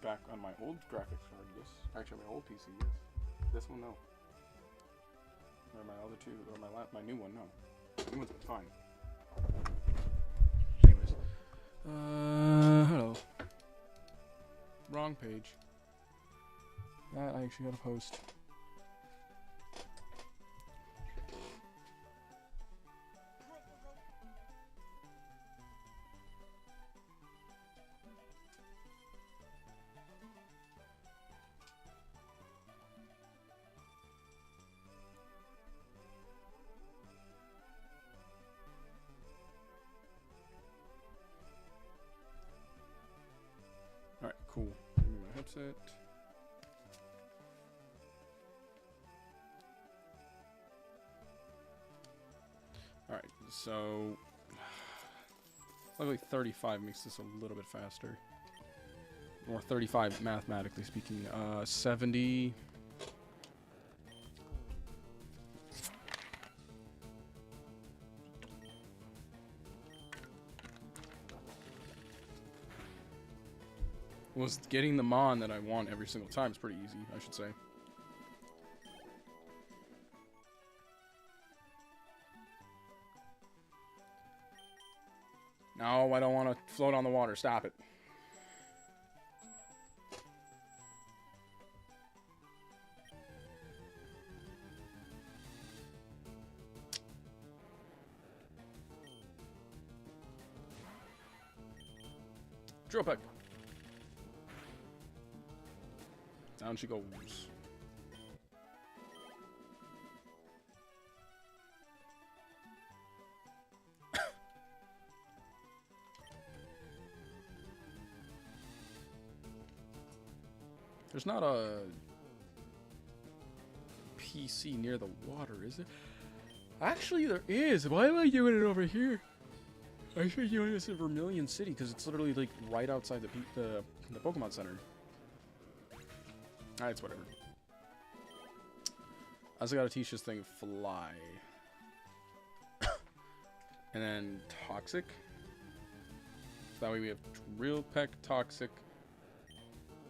back on my old graphics card, yes. Actually, my old PC, yes. This one, no. Or my other two, or my new one, no. The new one's been fine. Anyways. Hello. Wrong page. That I actually gotta post. Alright, cool. Give me my headset. Alright, so luckily 35 makes this a little bit faster. Or 35 mathematically speaking. 70. Was getting the mon that I want every single time is pretty easy, I should say. No, I don't want to float on the water. Stop it. Drill peck. Down she goes. There's not a PC near the water, is there? Actually, there is. Why am I doing it over here? I should be doing this in Vermilion City because it's literally like right outside the Pokemon Center. It's whatever. I also gotta teach this thing fly. And then toxic. So that way we have drill peck, toxic,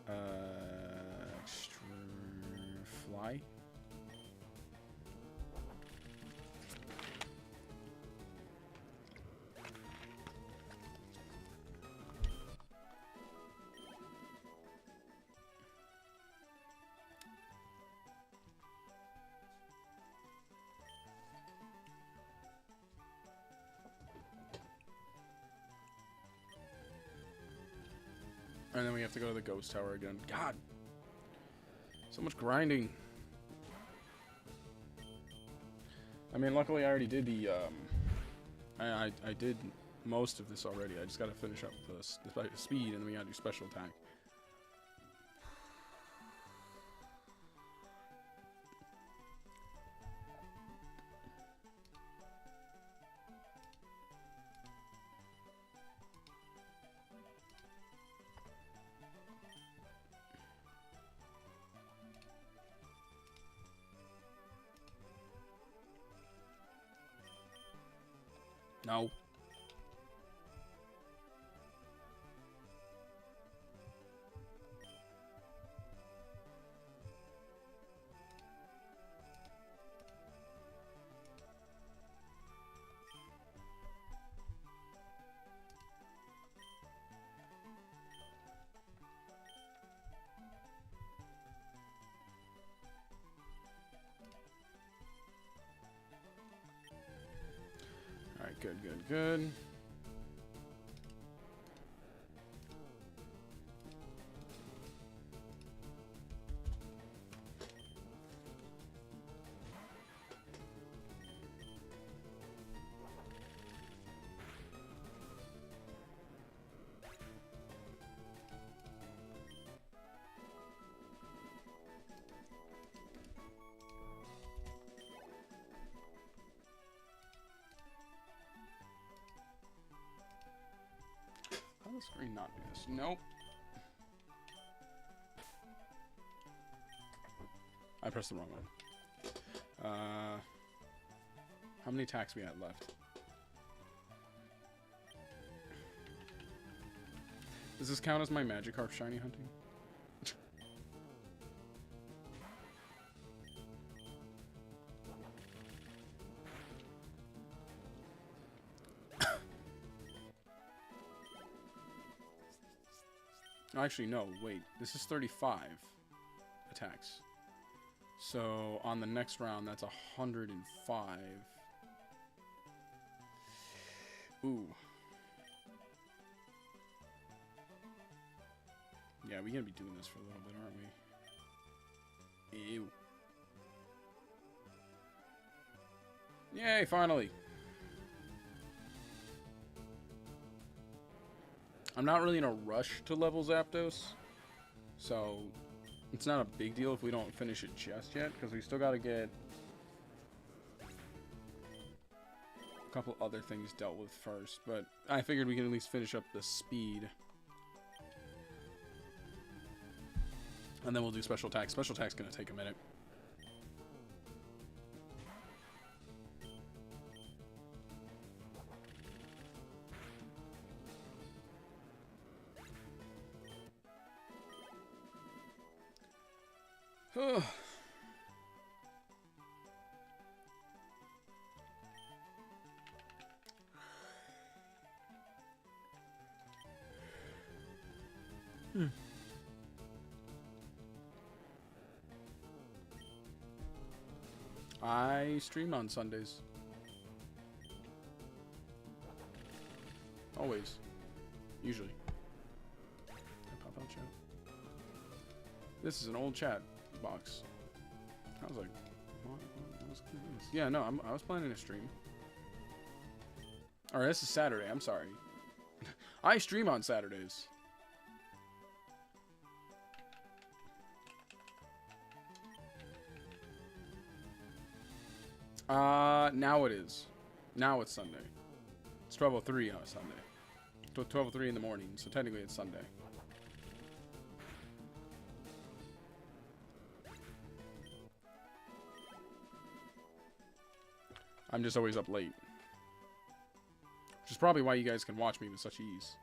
extra fly. And then we have to go to the ghost tower again. God! So much grinding. I mean, luckily I already did the, I did most of this already. I just gotta finish up the speed, and then we gotta do special attack. No. Alright, good, good, good. How does the screen not do this? Nope. I pressed the wrong one. How many attacks we had left? Does this count as my Magikarp shiny hunting? Actually, no, wait. This is 35 attacks. So, on the next round, that's 105. Ooh. Yeah, we're gonna be doing this for a little bit, aren't we? Ew. Yay, finally! I'm not really in a rush to level Zapdos, so it's not a big deal if we don't finish it just yet, because we still gotta get a couple other things dealt with first, but I figured we can at least finish up the speed. And then we'll do special attack. Special attack's gonna take a minute. I stream on Sundays. Always. Usually. Pop out chat. This is an old chat box. I was like, what was this? Yeah, no, I was planning to stream. Alright, this is Saturday. I'm sorry. I stream on Saturdays. Now it is. Now it's Sunday. It's 12:03 on a Sunday. 12:03 in the morning, so technically it's Sunday. I'm just always up late. Which is probably why you guys can watch me with such ease.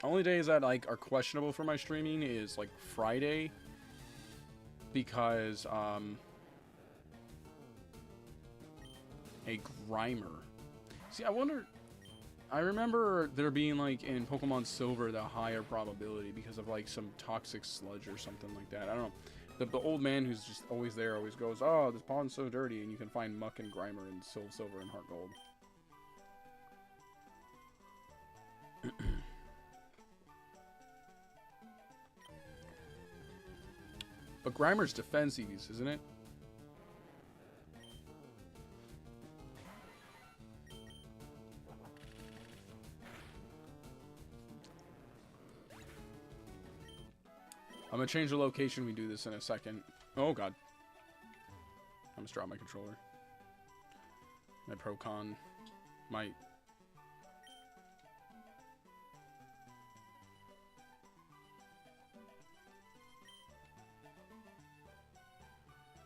Only days that like are questionable for my streaming is like Friday, because a Grimer. See, I remember there being like in Pokemon Silver the higher probability because of like some toxic sludge or something like that. I don't know. The old man who's just always there always goes, "Oh, this pond's so dirty," and you can find Muck and Grimer in Silver and Heart Gold. But Grimer's defense Eevees, isn't it? I'm gonna change the location. We do this in a second. Oh god. I'm gonna drop my controller. My Pro-Con might.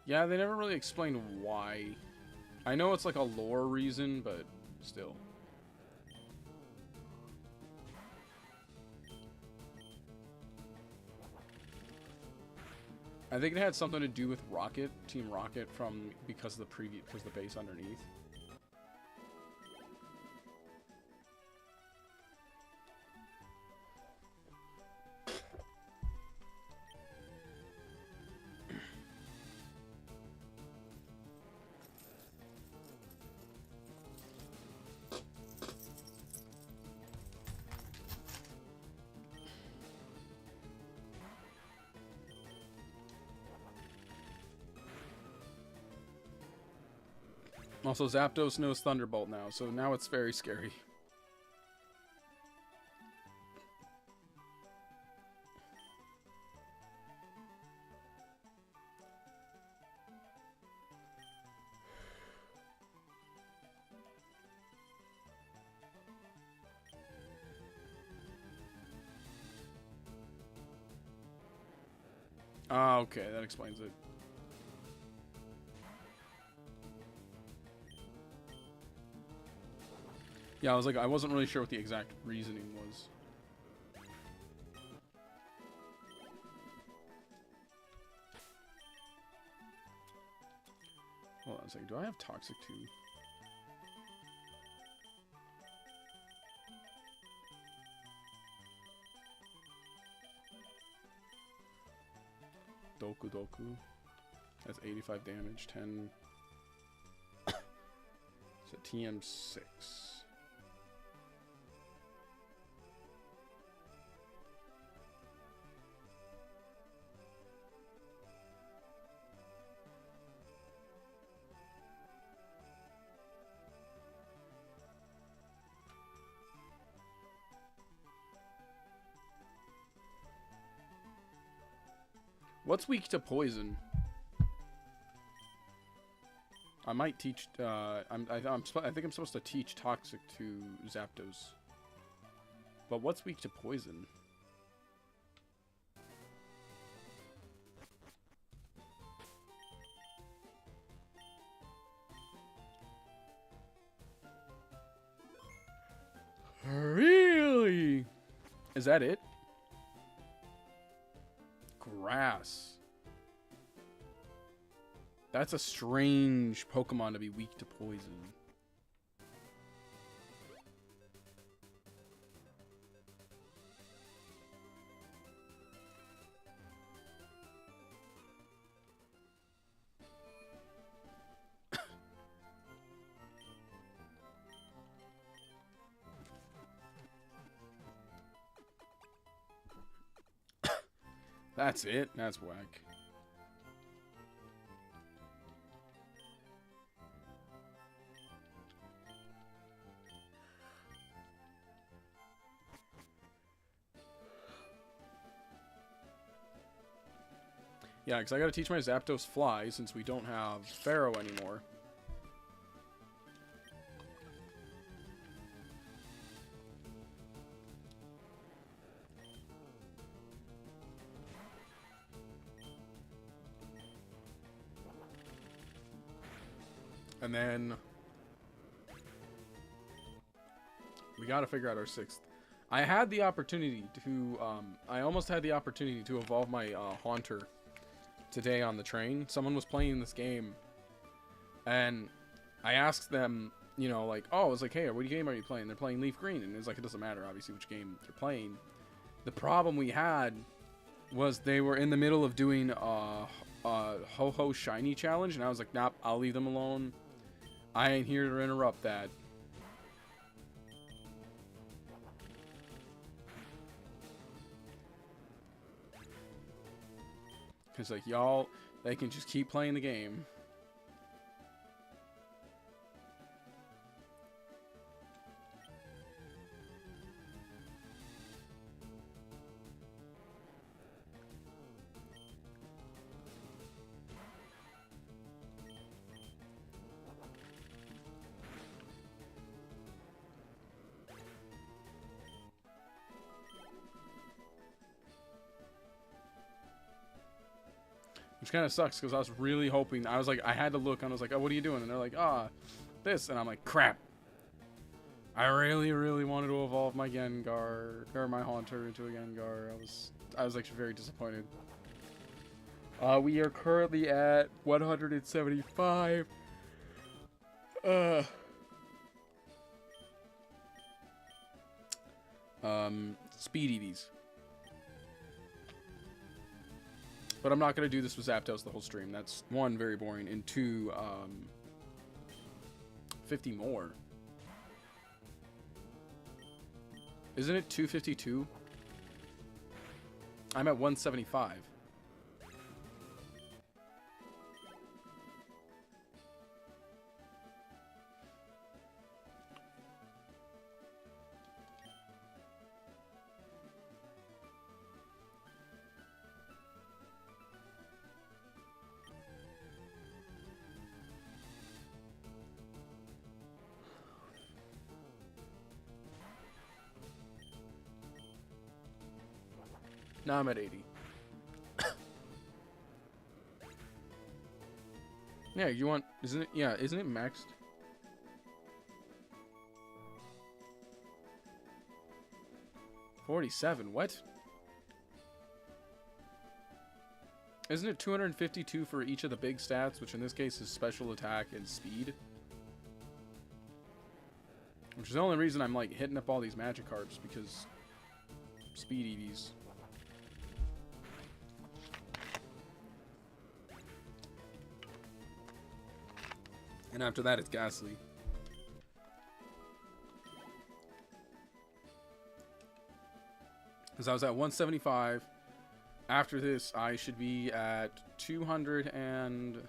Yeah, they never really explain why. I know it's like a lore reason, but still. I think it had something to do with Rocket, Team Rocket, because the base underneath. Also, Zapdos knows Thunderbolt now, so now it's very scary. Ah, okay, that explains it. Yeah, I wasn't really sure what the exact reasoning was. Hold on a second. Do I have Toxic too? Doku Doku. That's 85 damage. 10. It's a TM6. What's weak to poison? I might teach. I think I'm supposed to teach Toxic to Zapdos. But what's weak to poison? Really? Is that it? Grass. That's a strange Pokemon to be weak to poison. That's it? That's whack. Yeah, because I gotta teach my Zapdos Fly since we don't have Pharaoh anymore. And then we gotta figure out our 6th. I had the opportunity to, I almost had the opportunity to evolve my Haunter today on the train. Someone was playing this game, and I asked them, you know, like, oh, I was like, hey, what game are you playing? They're playing Leaf Green, and it's like, it doesn't matter, obviously, which game they're playing. The problem we had was they were in the middle of doing a Ho-Ho Shiny challenge, and I was like, nope, I'll leave them alone. I ain't here to interrupt that. Because, like, y'all, they can just keep playing the game. Which kind of sucks because I was really hoping. I was like, I had to look and I was like, oh, what are you doing? And they're like, ah, this. And I'm like, crap. I really, really wanted to evolve my Gengar, or my Haunter into a Gengar. I was actually very disappointed. We are currently at 175. Speed EVs. But I'm not going to do this with Zapdos the whole stream. That's, 1, very boring, and 2, 50 more. Isn't it 252? I'm at 175. Now I'm at 80. Yeah, you want... Isn't it... Yeah, isn't it maxed? 47. What? Isn't it 252 for each of the big stats, which in this case is special attack and speed? Which is the only reason I'm like hitting up all these Magikarps, because speed EVs. And after that, it's Ghastly. Because I was at 175. After this, I should be at 210.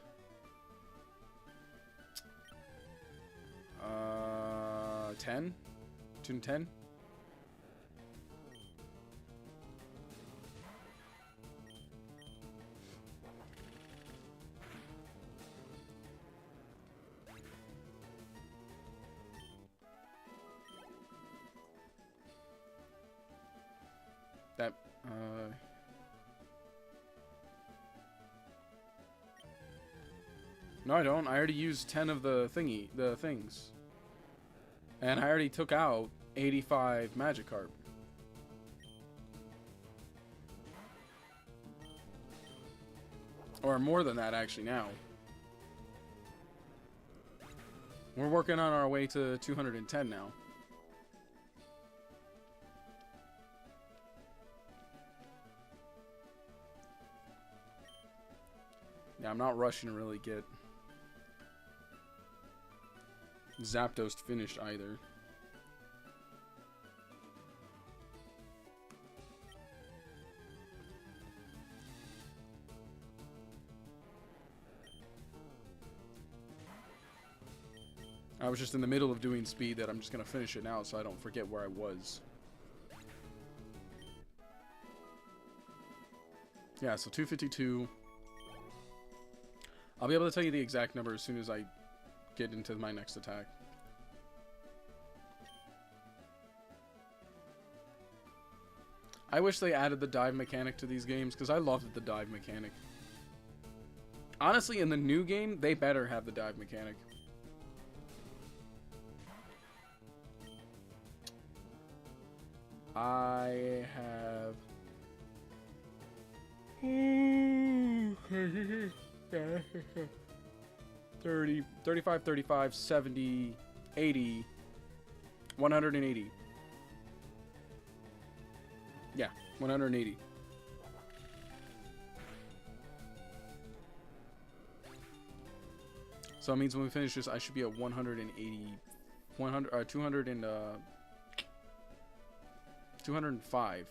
That, no, I don't. I already used 10 of the things. And I already took out 85 Magikarp. Or more than that, actually, now. We're working on our way to 210 now. Yeah, I'm not rushing to really get Zapdos finished either. I was just in the middle of doing speed that I'm just going to finish it now so I don't forget where I was. Yeah, so 252. I'll be able to tell you the exact number as soon as I get into my next attack. I wish they added the dive mechanic to these games, because I loved the dive mechanic. Honestly, in the new game, they better have the dive mechanic. I have... 30, 35, 35, 70, 80, 180. Yeah, 180. So it means when we finish this, I should be at 180, 205.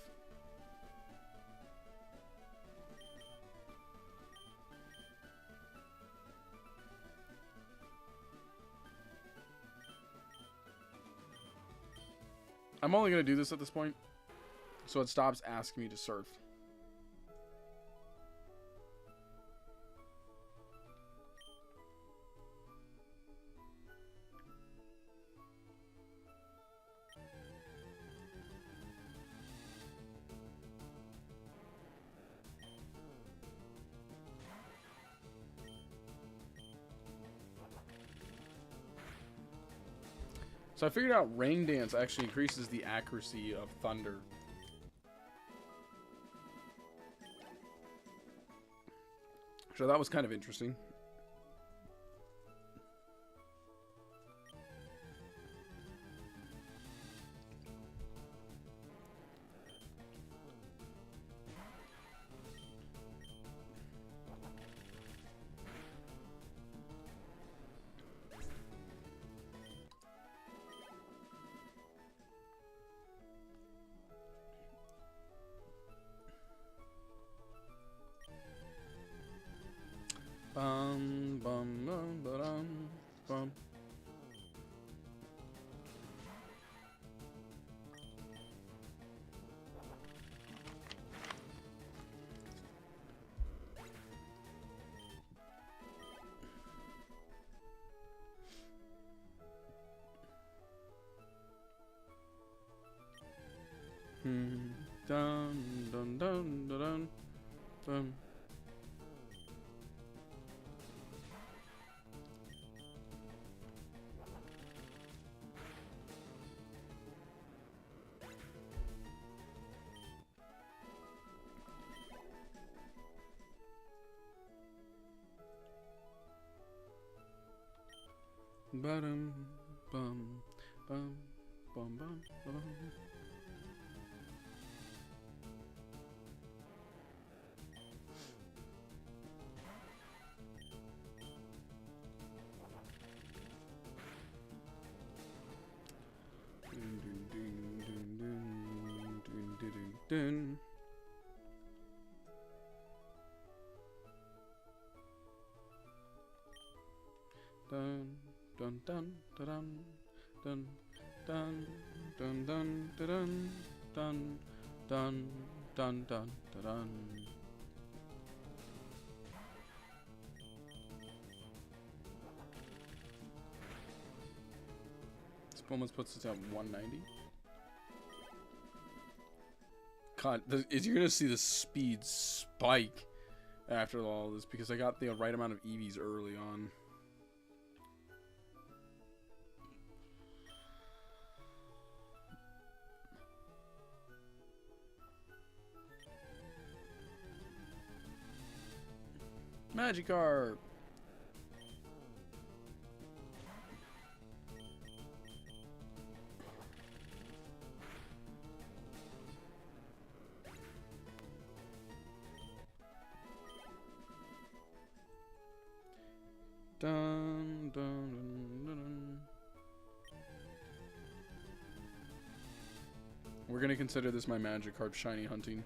I'm only going to do this at this point, so it stops asking me to surf. So I figured out Rain Dance actually increases the accuracy of Thunder. So that was kind of interesting. Bum bum bum bum bum. Dun dun dun dun dun dun. Ba-dum, bum, bum, bum, bum, bum. Dun. Dun dun dun dun dun dun dun dun dun dun dun dun dun dun. This almost puts us at 190. God, you're gonna see the speed spike after all this because I got the right amount of EVs early on. Magikarp! Dun, dun, dun, dun. We're gonna consider this my Magikarp shiny hunting.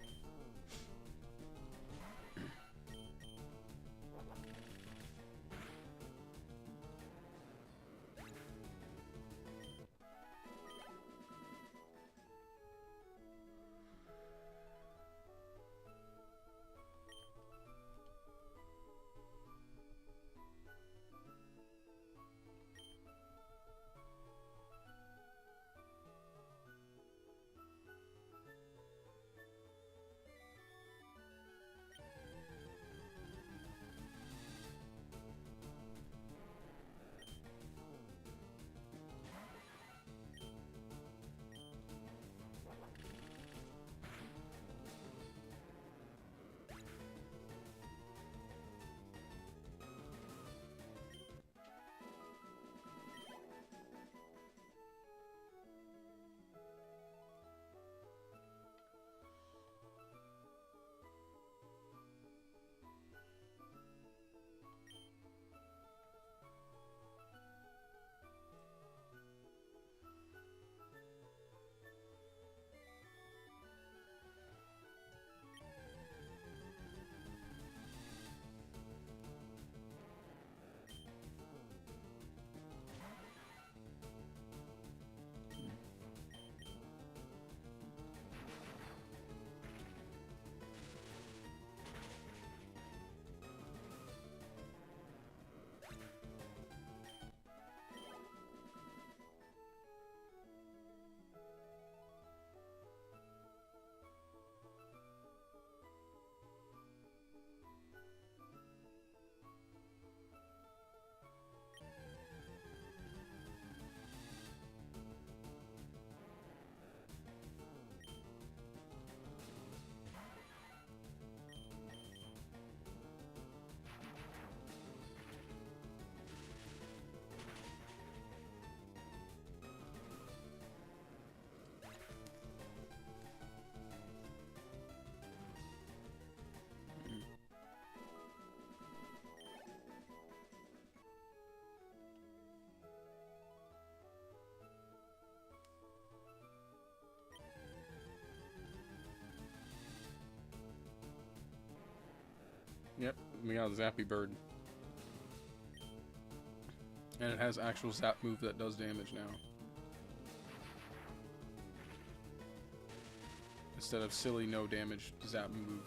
Yep, we got a Zappy Bird. And it has actual zap move that does damage now. Instead of silly no damage zap move.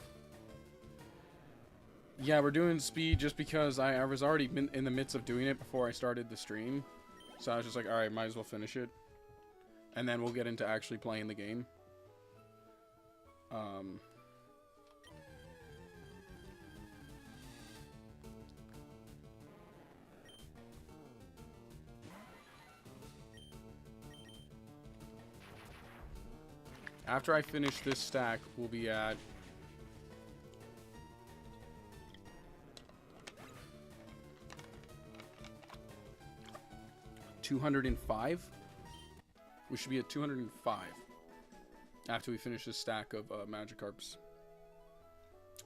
Yeah, we're doing speed just because I was already in the midst of doing it before I started the stream. So I was just like, alright, might as well finish it. And then we'll get into actually playing the game. After I finish this stack, we'll be at... 205. We should be at 205 after we finish this stack of Magikarps.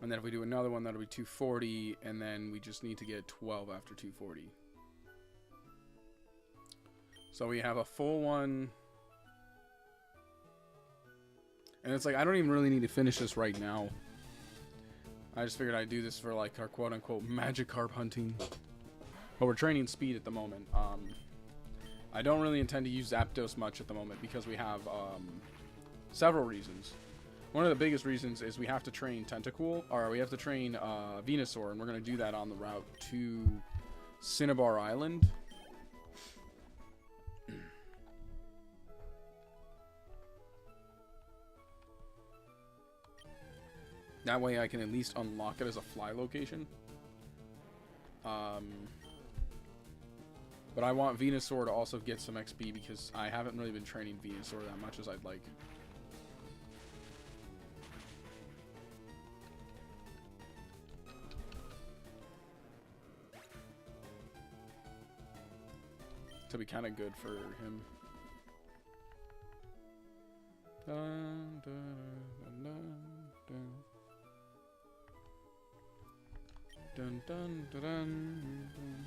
And then if we do another one, that'll be 240, and then we just need to get 12 after 240. So we have a full one. And it's like, I don't even really need to finish this right now. I just figured I'd do this for like our quote-unquote Magikarp hunting. But we're training speed at the moment. I don't really intend to use Zapdos much at the moment because we have several reasons. One of the biggest reasons is we have to train Tentacool, or we have to train Venusaur, and we're going to do that on the route to Cinnabar Island. That way I can at least unlock it as a fly location. But I want Venusaur to also get some XP because I haven't really been training Venusaur that much as I'd like. To be kind of good for him. Dun, dun, dun, dun, dun, dun, dun, dun, dun.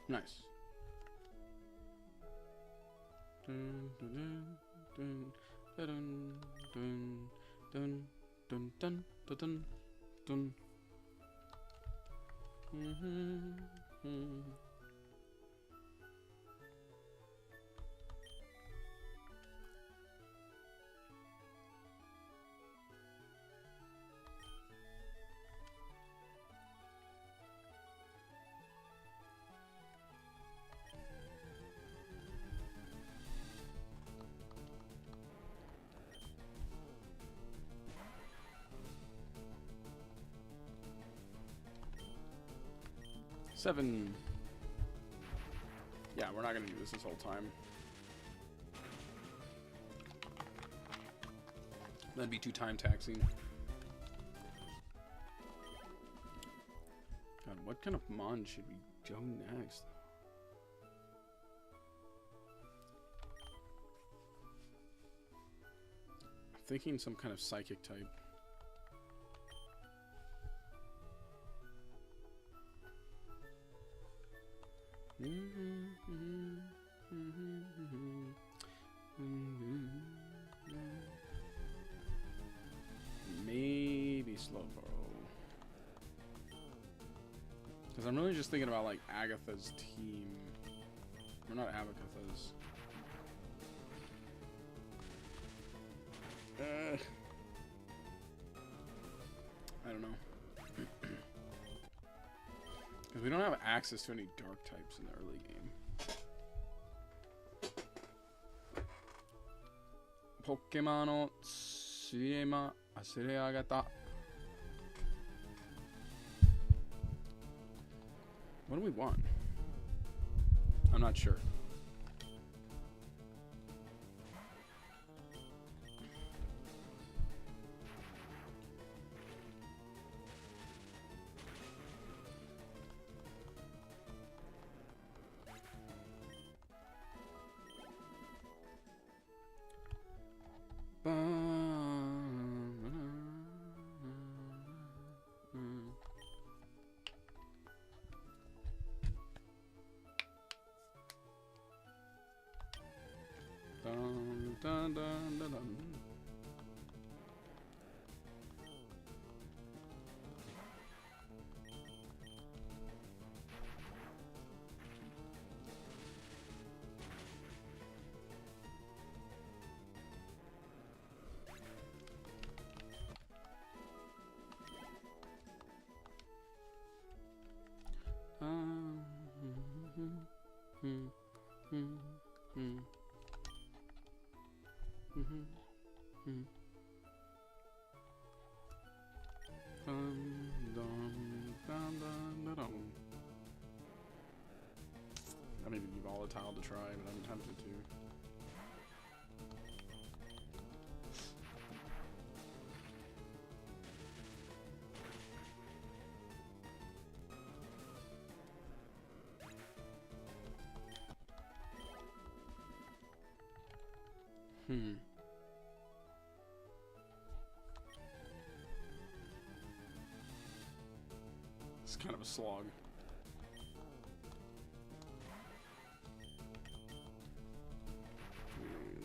Nice. Dun, dun, dun, dun, dun, dun, dun, dun, dun, dun, dun. Seven. Yeah, we're not gonna do this whole time. That'd be too time taxing. God, what kind of mon should we go next? I'm thinking some kind of psychic type. Maybe Slowbro. Because I'm really just thinking about like Agatha's team. Or not Agatha's. I don't know. Because we don't have access to any dark types in the early game. Pokémon o Tsuema Asereagata. What do we want? I'm not sure. dun, dun, dun, dun. I may be volatile to try, but I'm tempted to. It's kind of a slog.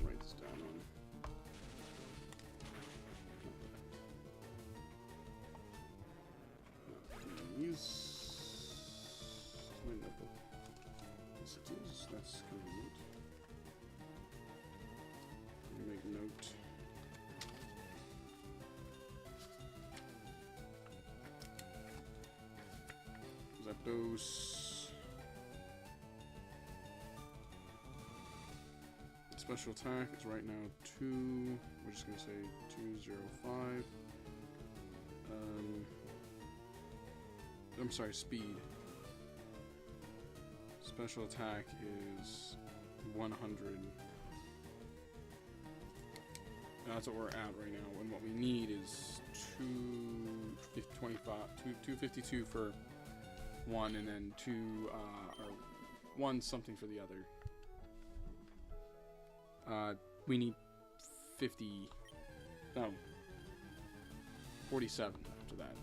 Write this down on. Use clean up the messages. That's convenient. Let me make a note. Zapdos. Special attack is right now 2. We're just gonna say 205. I'm sorry, speed. Special attack is 100. That's what we're at right now, and what we need is 252 for one, and then 2 or 1 something for the other. We need 50. No, 47 after that.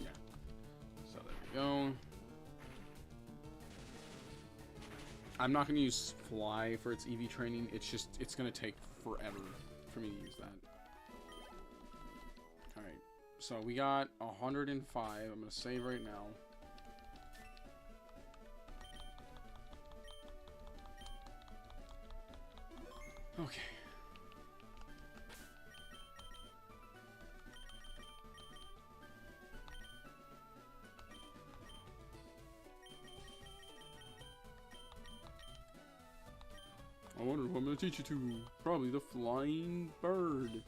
Yeah. So there we go. I'm not going to use Fly for its EV training. It's going to take forever for me to use that. Alright. So we got 105. I'm going to save right now. Okay. I wonder who I'm going to teach you to. Probably the flying bird.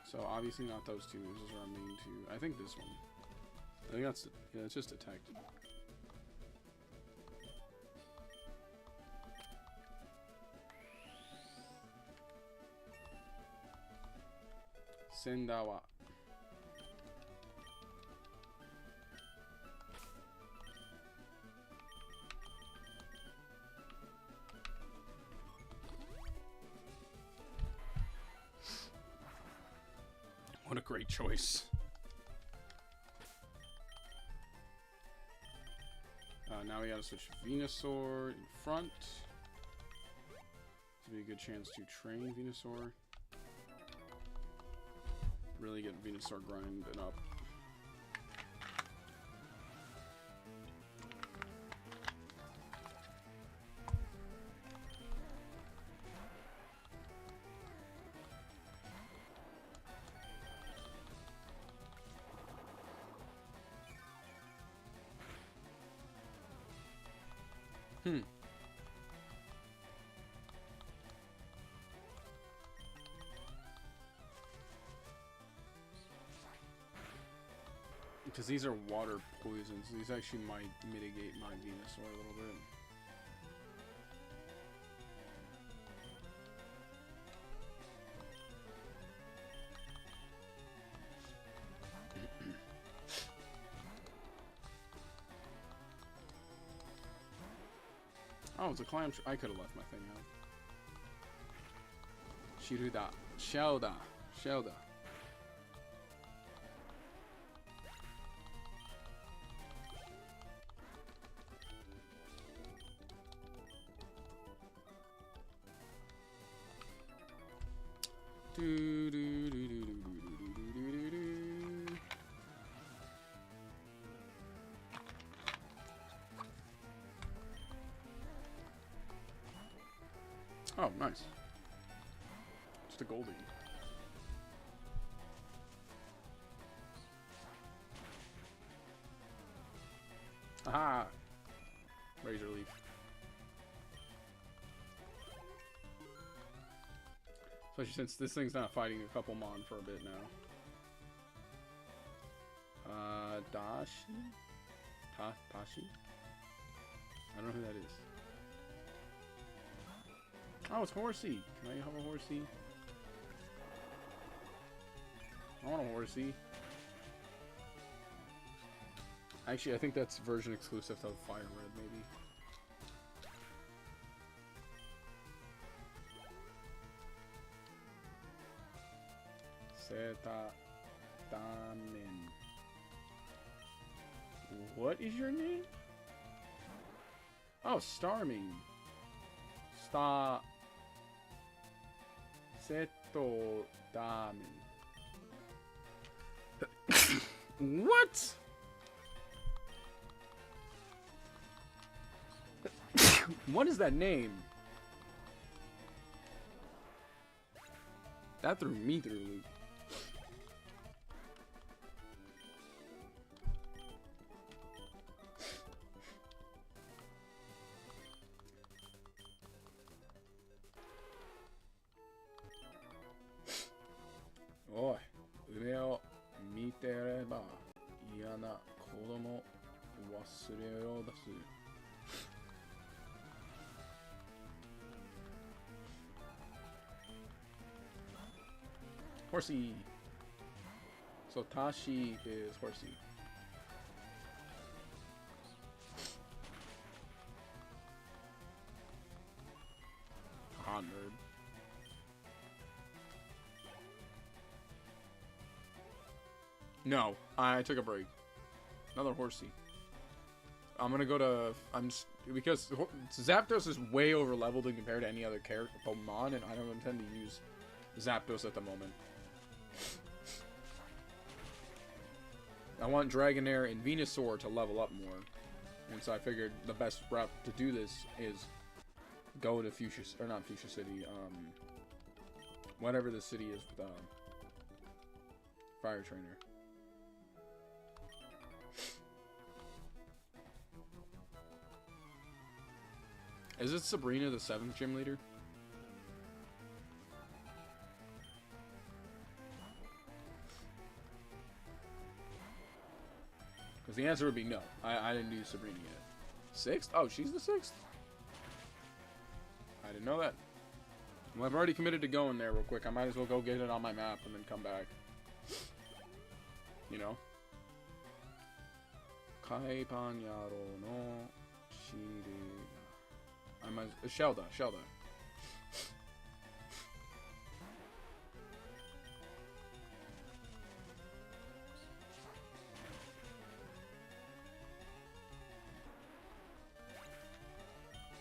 So obviously not those two. Those are our main two. I think this one. I think that's, yeah, it's just detect. Sendawa. What a great choice. Now we gotta switch Venusaur in front. To be a good chance to train Venusaur. Really get Venusaur grinding up. Because these are water poisons. These actually might mitigate my Venusaur a little bit. Oh, it's a clam. I could have left my thing out. Shiruda. Shelda. Do, do, do, do, do, do, do, do, do, do. Oh, nice. Just a Goldie. Aha! Razor Leaf. Especially since this thing's not fighting a couple Mon for a bit now. Dashi? Tashi? I don't know who that is. Oh, it's Horsey. Can I have a Horsey? I want a Horsey. Actually, I think that's version exclusive to Fire Red, maybe. Seta Damen. What is your name? Oh, Starming. Seto Damen. What? What is that name? That threw me through a loop. Oi, 上を見てれば嫌な子供忘れようだす。Horsey. So Tashi is Horsey. Haha, nerd. No, I took a break. Another Horsey. I'm gonna go to... because Zapdos is way over leveled in compared to any other character Pokemon, and I don't intend to use Zapdos at the moment. I want Dragonair and Venusaur to level up more, and so I figured the best route to do this is go to Fuchsia, or not Fuchsia City, whatever the city is with Fire Trainer. Is it Sabrina, the 7th gym leader? Because the answer would be no. I didn't do Sabrina yet. 6th? Oh, she's the 6th? I didn't know that. Well, I've already committed to going there real quick. I might as well go get it on my map and then come back. You know? Kaipanyaro no Shiri. I might... Shelda.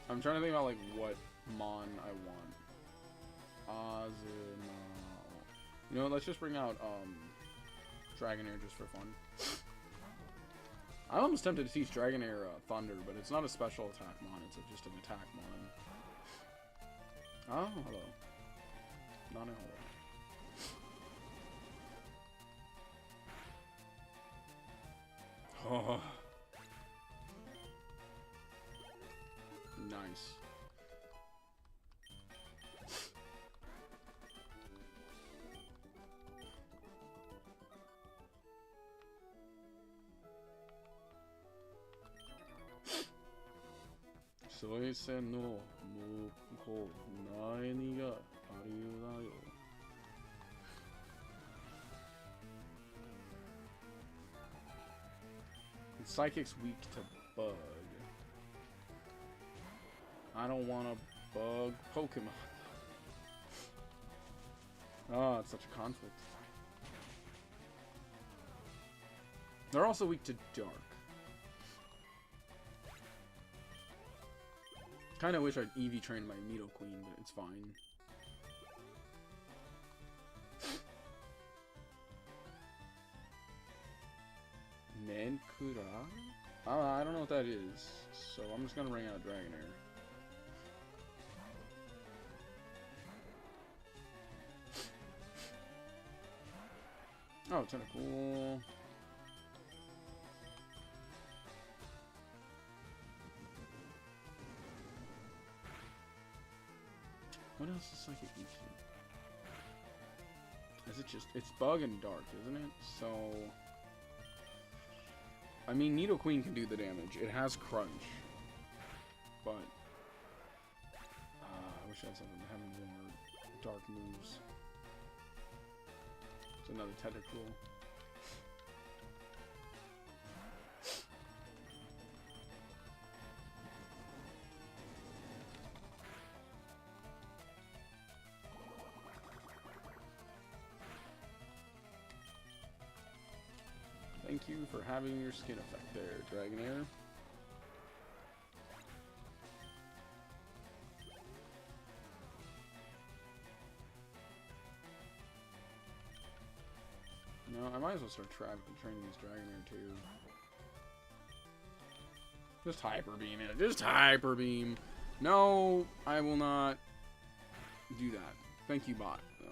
I'm trying to think about, like, what Mon I want. Azuma. You know, let's just bring out, Dragonair just for fun. I'm almost tempted to teach Dragonair Thunder, but it's not a special attack Mon, it's just an attack Mon. Oh, hello. Not a hello. Oh. Nice. Soise no muko nani ga aru da yo. Psychic's weak to bug. I don't want to bug Pokemon. Oh, it's such a conflict. They're also weak to dark. Kinda wish I'd EV trained my Nidoqueen, but it's fine. Menkura? I don't know what that is, so I'm just gonna bring out Dragonair. Oh, it's kinda cool. What else is Psychic weak to? Is it just... It's Bug and Dark, isn't it? So... I mean, Nidoqueen can do the damage. It has Crunch. But... I wish I had something to have more dark moves. It's another Tentacruel. Thank you for having your skin effect there, Dragonair. No, I might as well start training this Dragonair too. Just Hyper Beam it. Just Hyper Beam. No, I will not do that. Thank you, bot. Though.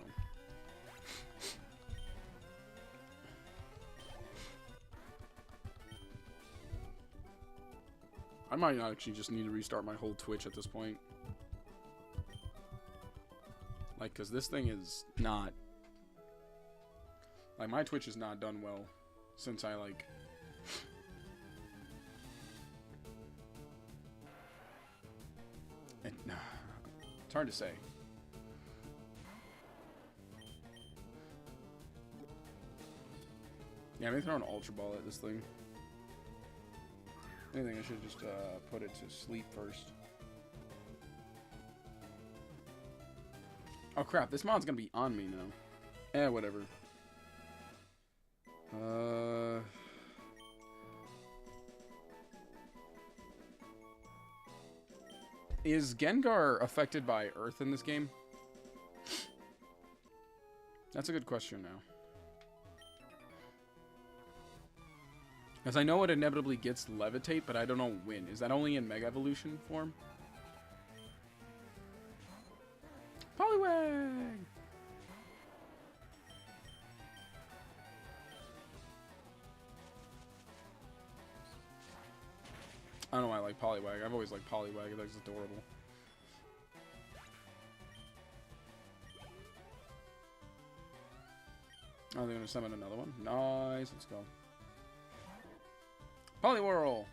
I might actually just need to restart my whole Twitch at this point. Like, because this thing is not... Like, my Twitch is not done well since I, like... It's hard to say. Yeah, I'm gonna throw an Ultra Ball at this thing. I think I should just put it to sleep first. Oh crap, this mod's gonna be on me now. Eh, whatever. Is Gengar affected by Earth in this game? That's a good question now. Because I know it inevitably gets Levitate, but I don't know when. Is that only in Mega Evolution form? Poliwag! I don't know why I like Poliwag. I've always liked Poliwag. It looks adorable. Oh, they're going to summon another one? Nice. Let's go. Poliwhirl!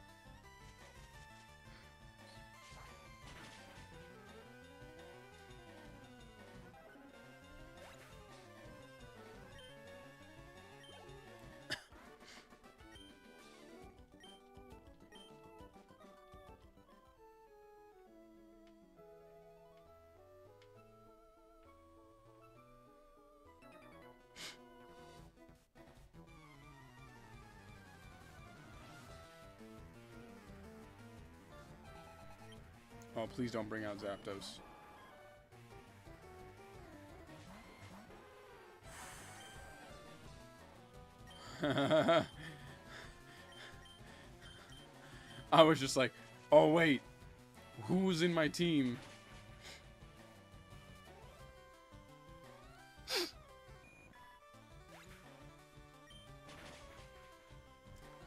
Oh, please don't bring out Zapdos. I was just like, oh wait, who's in my team?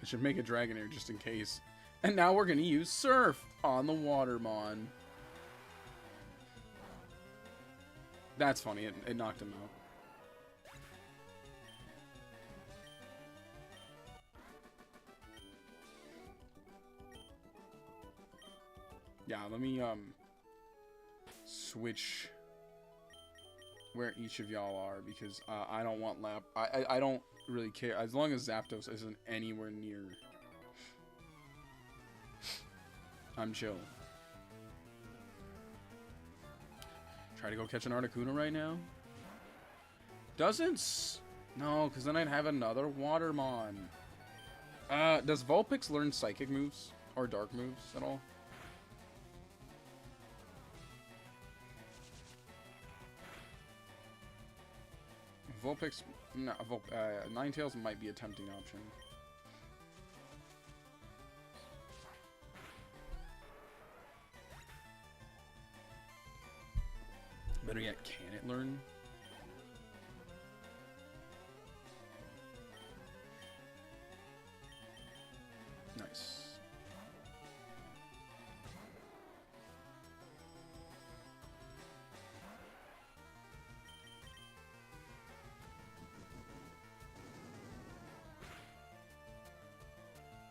I should make a Dragonair just in case. And now we're gonna use Surf on the Watermon. That's funny, it knocked him out. Yeah, let me switch where each of y'all are, because I don't want I don't really care as long as Zapdos isn't anywhere near. I'm chill. Try to go catch an Articuno right now. Doesn't no, because then I'd have another Watermon. Does Vulpix learn Psychic moves or Dark moves at all? Vulpix, no, Ninetales might be a tempting option. Better yet, can it learn? Nice.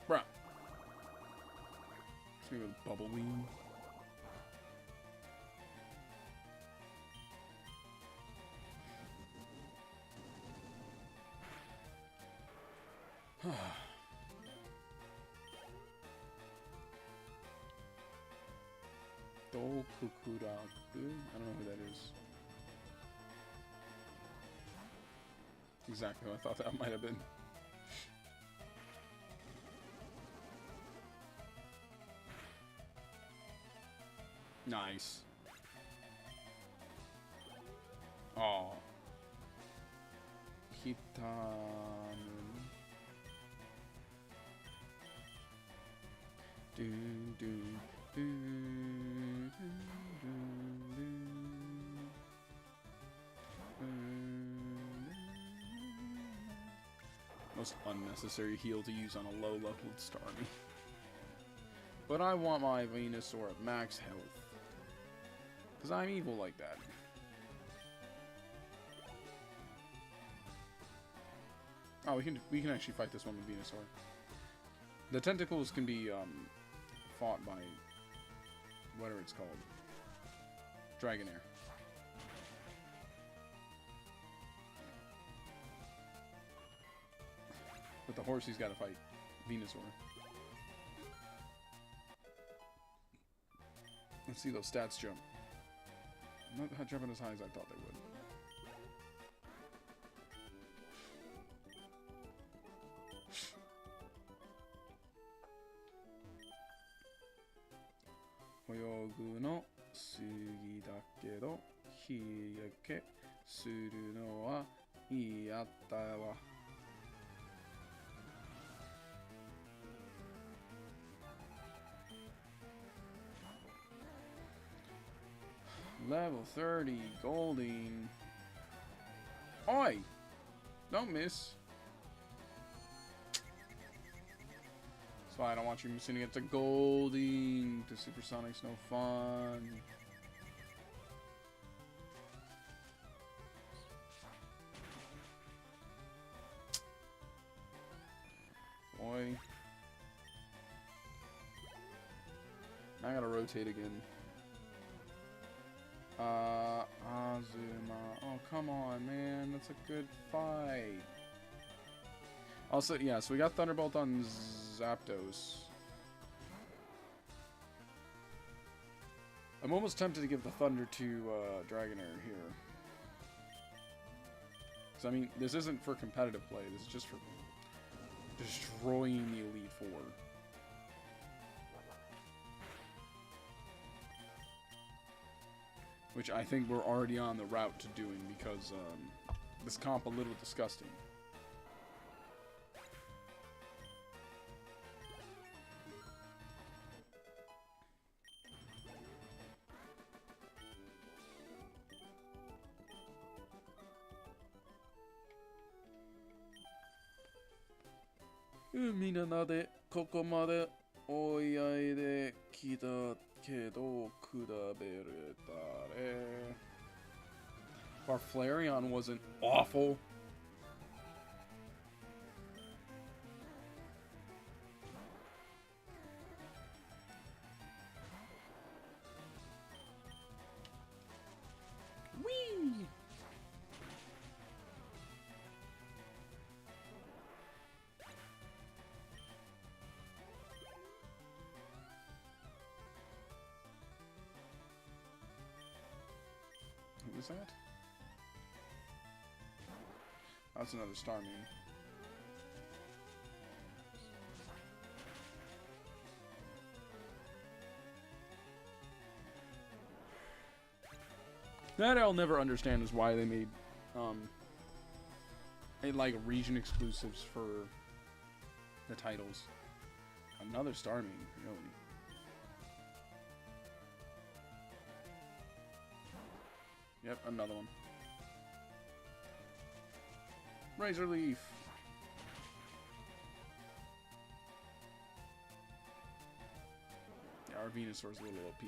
Bruh. Let's make a bubble weed. Dokukuraku? I don't know who that is. Exactly what I thought that might have been. Nice. Oh. Kitanu. Do do do do do. Most unnecessary heal to use on a low-leveled Starmie. But I want my Venusaur at max health. Because I'm evil like that. Oh, we can actually fight this one with Venusaur. The tentacles can be fought by whatever it's called. Dragonair. But the horse he's got to fight Venusaur. Let's see those stats jump. Not jumping as high as I thought they would. Hoyogu no sugi da kedo hiyake suru no wa iiyatta wa. Level 30, Golding. Oi! Don't miss. That's why I don't want you sending it to Golding. To Supersonic's no fun. Oi. Now I gotta rotate again. Azuma. Oh, come on, man. That's a good fight. Also, yeah, so we got Thunderbolt on Zapdos. I'm almost tempted to give the Thunder to Dragonair here. Because, I mean, this isn't for competitive play. This is just for destroying the Elite Four. Which I think we're already on the route to doing because this comp a little disgusting. Mina de koko made oiai de kita kedo kudabere tare. Our Flareon wasn't awful. Whee! Who was that? That's another Starmie. That I'll never understand is why they made like region exclusives for the titles. Another Starmie, really. Yep, another one. Razor Leaf. Yeah, our Venusaur's a little OP.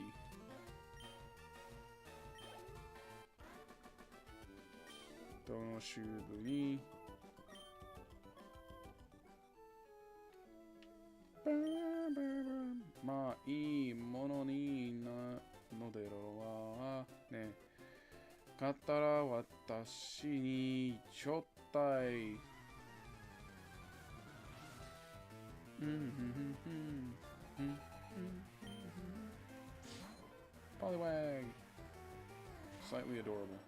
Donoshubuni. Ma I mono ni na nodero wa ne kattara watashi ni chottai. Poliwag. Slightly adorable.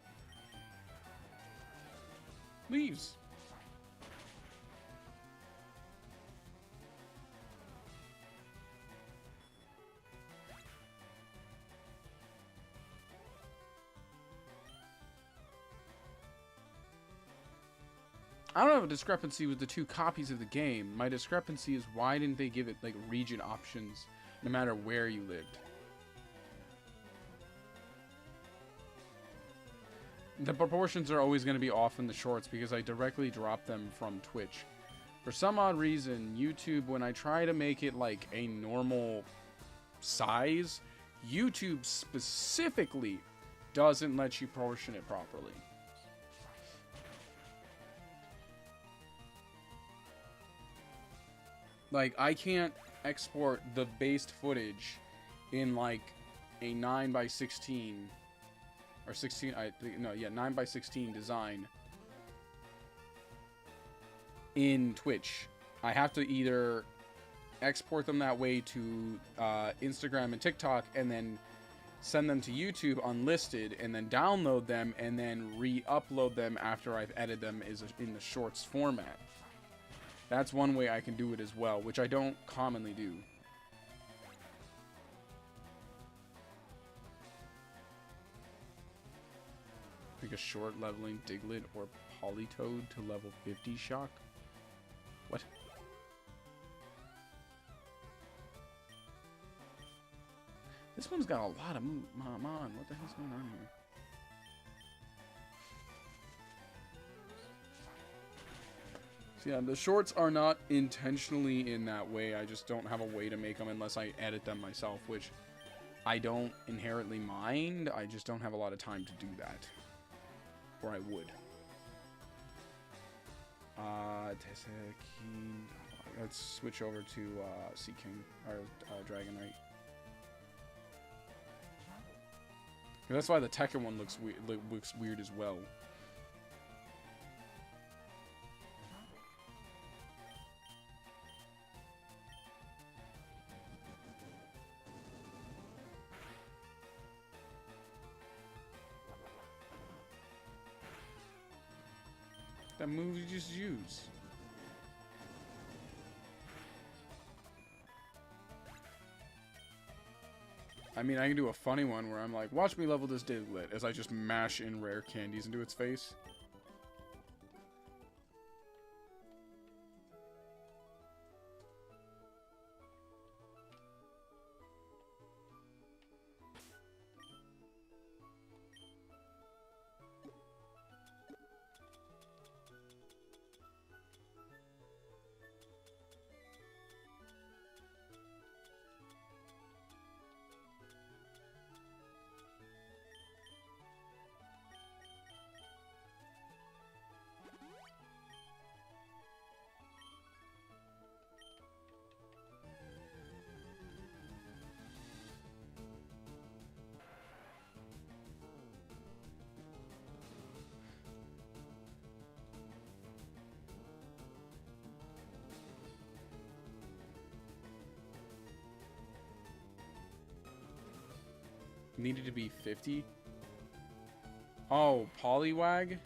Leaves. I don't have a discrepancy with the two copies of the game. My discrepancy is why didn't they give it like region options no matter where you lived? The proportions are always going to be off in the shorts because I directly drop them from Twitch. For some odd reason, YouTube, when I try to make it like a normal size, YouTube specifically doesn't let you proportion it properly. Like, I can't export the based footage in like a 9x16 or 16, 9x16 design in Twitch. I have to either export them that way to Instagram and TikTok and then send them to YouTube unlisted and then download them and then re-upload them after I've edited them in the shorts format. That's one way I can do it as well, which I don't commonly do. Like a short leveling Diglett or Politoed to level 50 shock? What? This one's got a lot of mon. What the hell's going on here? So yeah, the shorts are not intentionally in that way. I just don't have a way to make them unless I edit them myself, which I don't inherently mind. I just don't have a lot of time to do that. Or I would. Let's switch over to Sea King, or Dragonite. That's why the Tekken one looks weird as well. That move you just use. I mean, I can do a funny one where I'm like, watch me level this Diglett as I just mash in rare candies into its face. Needed to be 50. Oh, Poliwag?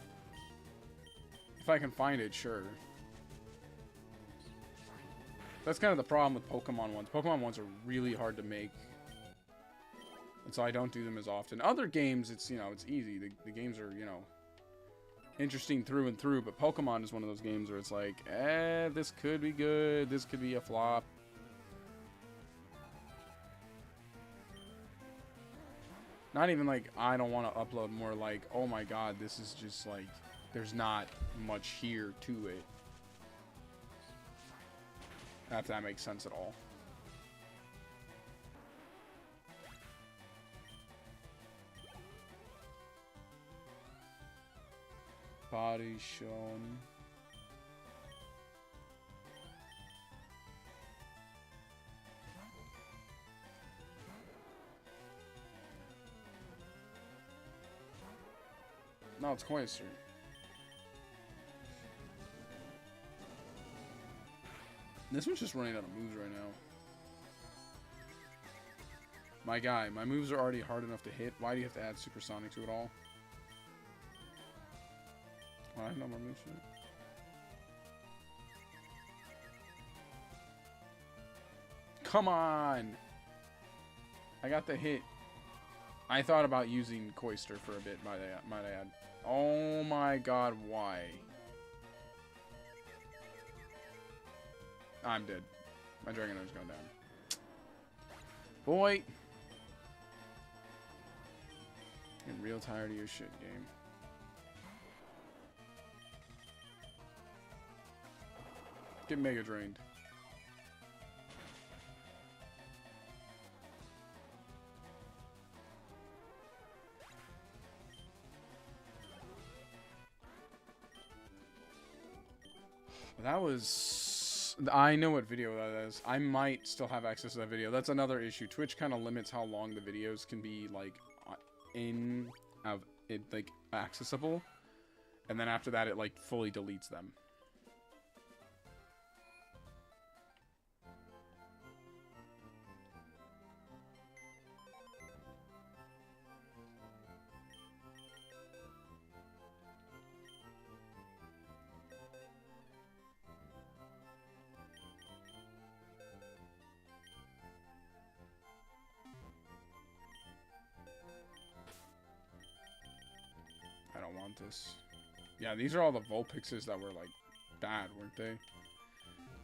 If I can find it, sure. That's kind of the problem with Pokemon ones. Pokemon ones are really hard to make. And so I don't do them as often. Other games, it's, you know, it's easy. The games are, you know, interesting through and through. But Pokemon is one of those games where it's like, this could be good. This could be a flop. Not even like I don't want to upload, more like, oh my god, this is just like, there's not much here to it. If that makes sense at all. Body shown. No, it's Coister. This one's just running out of moves right now. My guy, my moves are already hard enough to hit. Why do you have to add Supersonic to it all? Oh, I have no more moves. Come on! I got the hit. I thought about using Coister for a bit, might I add. Oh my god, why? I'm dead. My Dragonair's gone down. Boy! I'm real tired of your shit, game. Get Mega Drained. That was... I know what video that is. I might still have access to that video. That's another issue. Twitch kind of limits how long the videos can be, like, like, accessible. And then after that, it, like, fully deletes them. This. Yeah, these are all the Vulpixes that were, like, bad, weren't they?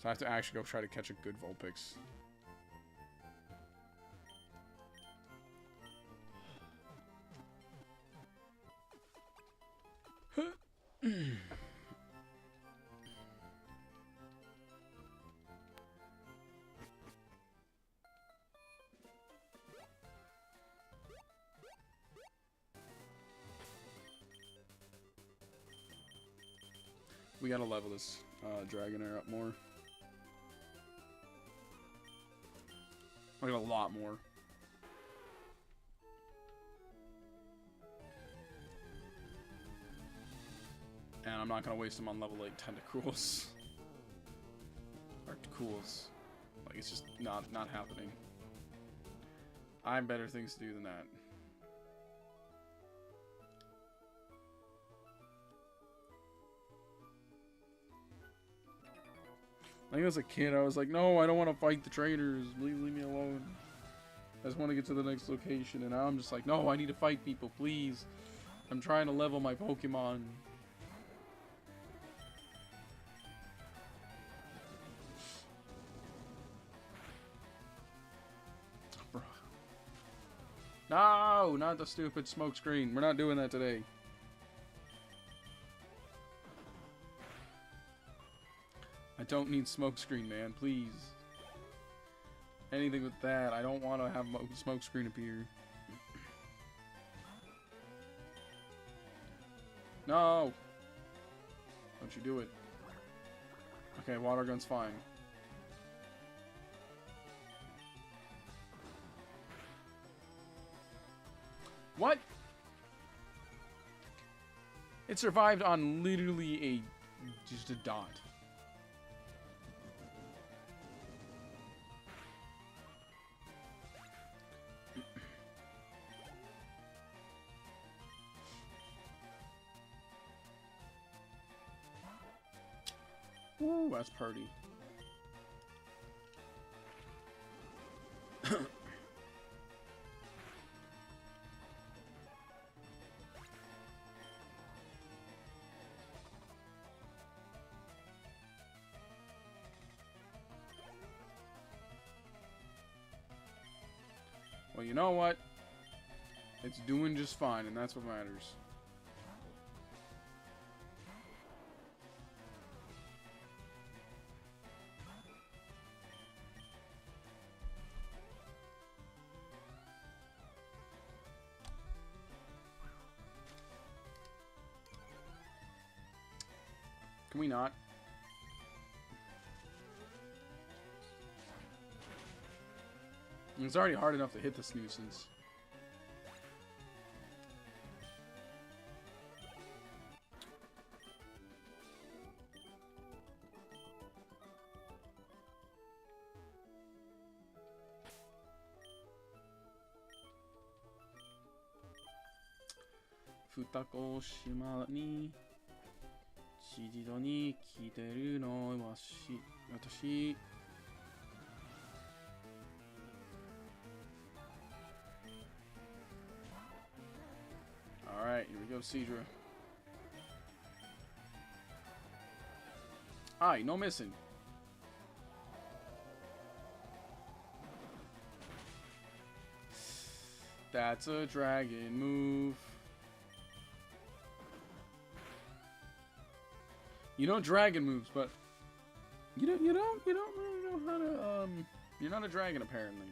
So I have to actually go try to catch a good Vulpix. We gotta level this Dragonair up more. Like a lot more. And I'm not gonna waste them on level 8 Tentacruels. Or Cools. Like, it's just not happening. I have better things to do than that. I think as a kid, I was like, no, I don't want to fight the trainers. Leave me alone. I just want to get to the next location. And now I'm just like, no, I need to fight people, please. I'm trying to level my Pokemon. Bro. No, not the stupid smokescreen. We're not doing that today. I don't need smokescreen, man. Please. Anything with that. I don't want to have smokescreen appear. No! Don't you do it. Okay, water gun's fine. What? It survived on literally just a dot. Ooh, that's pretty. Well, you know what? It's doing just fine, and that's what matters. Can we not? It's already hard enough to hit this nuisance. Futako shima ni chijido ni kiteru no watashi. Alright, here we go, Seadra. Aye, no missing. That's a dragon move. You know dragon moves, but you don't really know how to you're not a dragon apparently.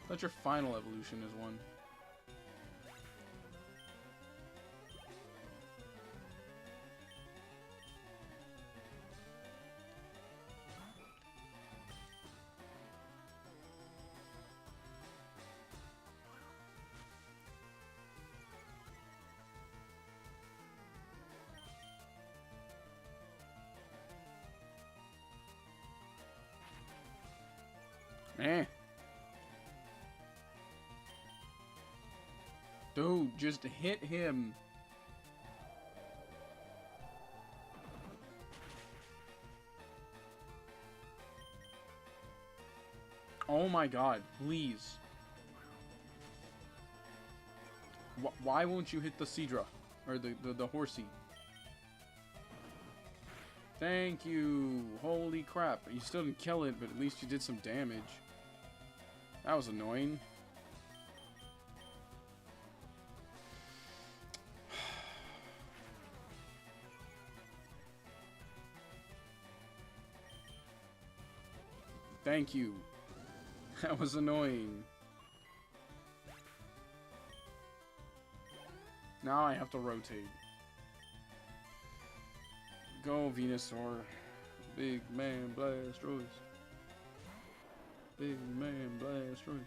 I thought your final evolution is one. Eh. Dude, just hit him. Oh my god, please. Why won't you hit the Seadra? Or the horsey? Thank you. Holy crap. You still didn't kill it, but at least you did some damage. That was annoying. Thank you. That was annoying. Now I have to rotate. Go, Venusaur. Big man Blastoise. Big man Blastoise.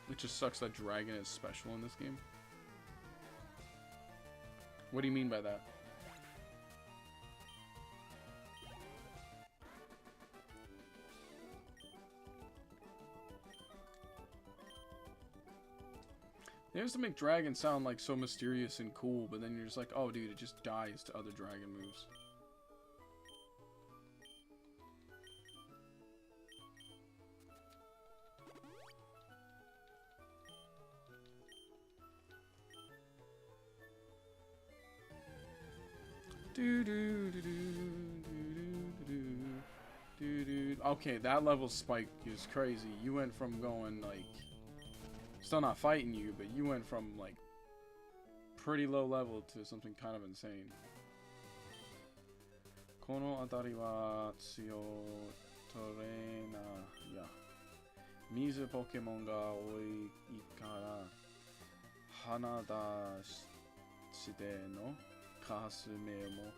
It just sucks that Dragon is special in this game. What do you mean by that? They used to make Dragon sound like so mysterious and cool, but then you're just like, oh dude, it just dies to other Dragon moves. Okay, that level spike is crazy. You went from going like, still not fighting you, but you went from like pretty low level to something kind of insane. Kono atari wa tsuyo torena ya. Mizu Pokémon ga oi kara hana da shite no kasume mo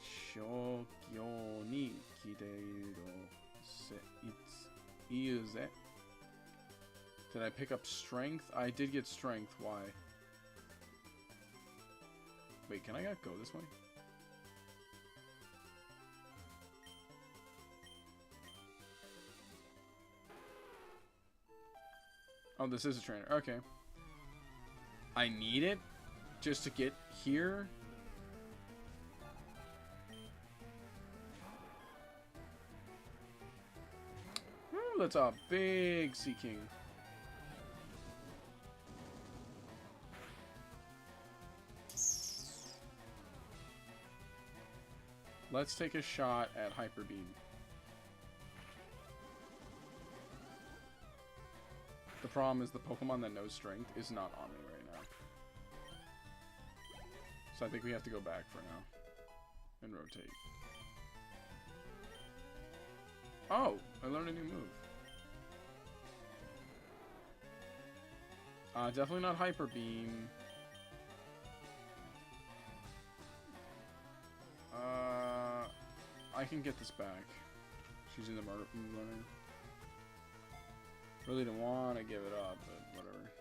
shokyo ni kideiro se use it. Did I pick up strength? I did get strength. Why? Wait, can I go this way? Oh, this is a trainer. Okay. I need it just to get here. Ooh, that's a big Sea King. Let's take a shot at Hyper Beam. The problem is the Pokemon that knows Strength is not on me right now. So I think we have to go back for now. And rotate. Oh! I learned a new move. Definitely not Hyper Beam. I can get this back. She's in the murder runner. Really didn't want to give it up, but whatever.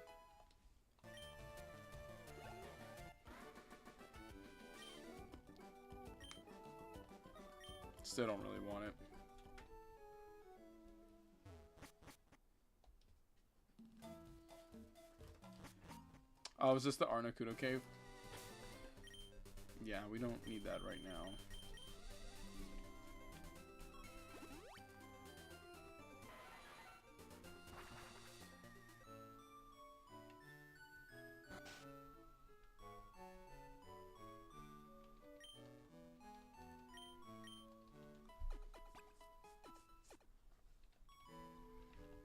Still don't really want it. Oh, is this the Arnakudo cave? Yeah, we don't need that right now.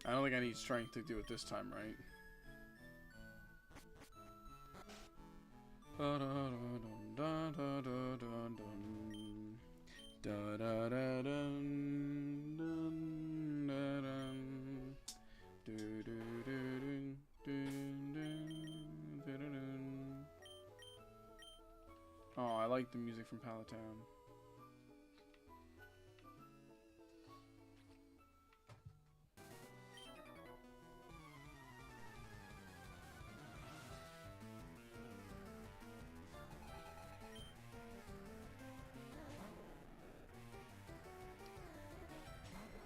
I don't think I need strength to do it this time, right? Oh, I like the music from Palatown.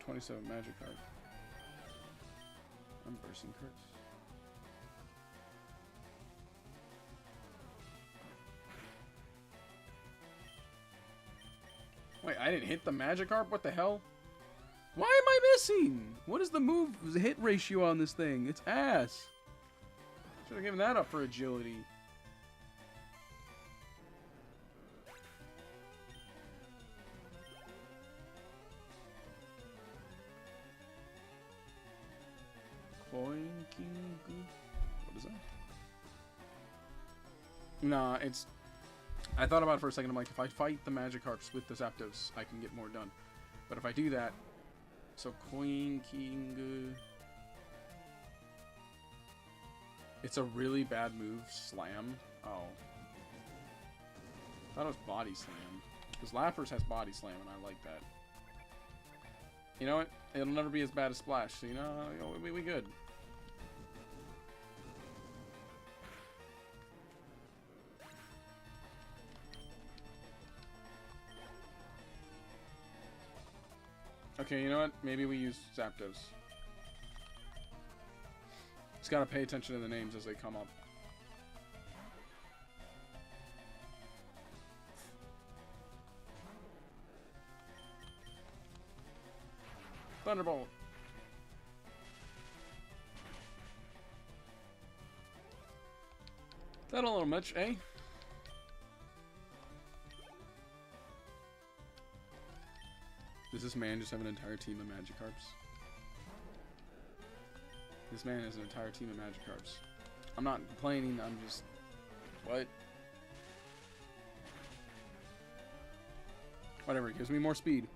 $27 magic card. I'm bursting curse. Wait, I didn't hit the Magikarp? What the hell? Why am I missing? What is the hit ratio on this thing? It's ass. Should have given that up for agility. What is that? Nah, it's... I thought about it for a second. I'm like, if I fight the Magikarps with the Zapdos, I can get more done. But if I do that... So, Queen King... It's a really bad move, Slam. Oh. I thought it was Body Slam. Because Lapras has Body Slam, and I like that. You know what? It'll never be as bad as Splash, so you know, we good. Okay, you know what? Maybe we use Zapdos. Just gotta pay attention to the names as they come up. Thunderbolt. That a little much, eh? Does this man just have an entire team of Magikarps? This man has an entire team of Magikarps. I'm not complaining, I'm just... What? Whatever, it gives me more speed.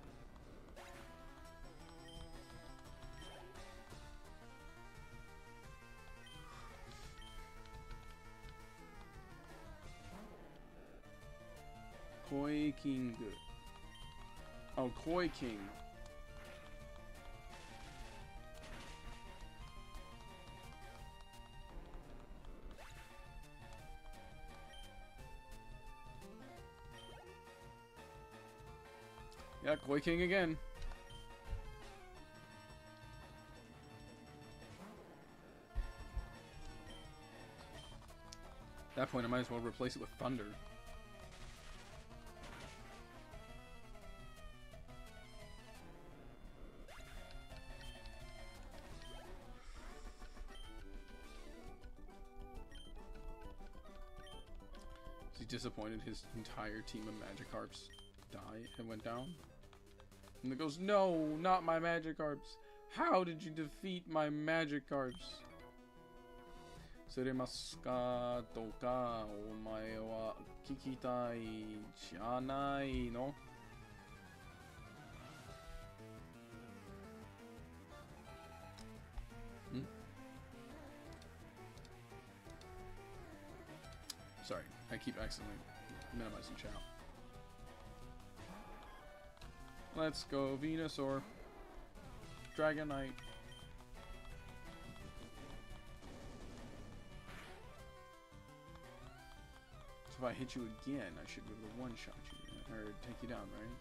Koi King. Oh, Koi King. Yeah, Koi King again. At that point, I might as well replace it with Thunder. He disappointed his entire team of Magikarps. die? It went down? And it goes, no, not my Magikarps. How did you defeat my Magikarps? Suremasu ka toka omae wa kikitai janai no? Sorry, I keep accidentally minimizing chat. Let's go, Venusaur. Dragonite. So if I hit you again, I should be able to one-shot you, or take you down, right?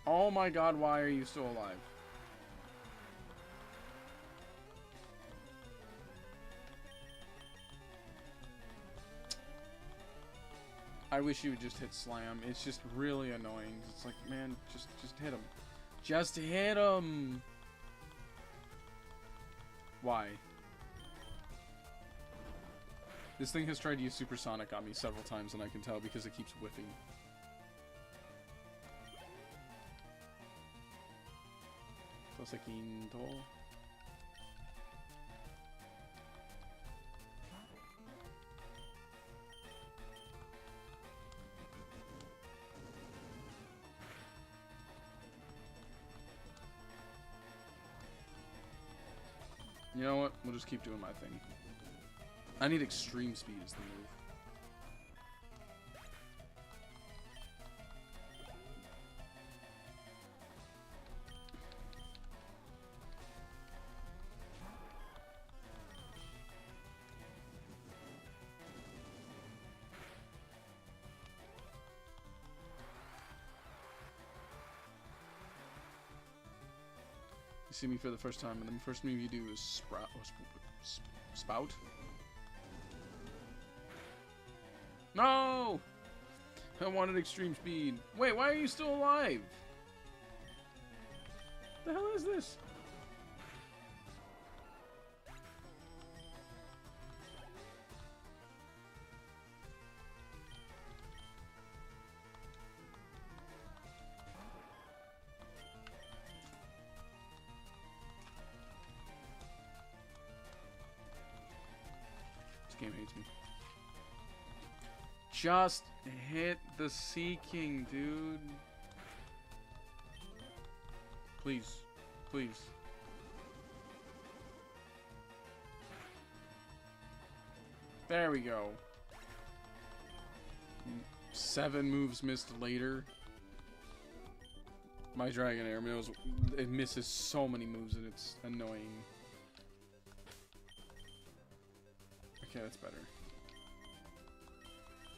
Oh my god, why are you still alive? I wish you would just hit slam. It's just really annoying. It's like, man, just hit him. Just hit him. Why? This thing has tried to use Supersonic on me several times, and I can tell because it keeps whiffing. Tosekinto. You know what? We'll just keep doing my thing. I need extreme speed as the move. You see me for the first time, and the first move you do is spout. No! I wanted extreme speed. Wait, why are you still alive? The hell is this? This game hates me. Just hit the Sea King, dude. Please. Please. There we go. 7 moves missed later. My Dragonair knows it misses so many moves and it's annoying. Okay, that's better.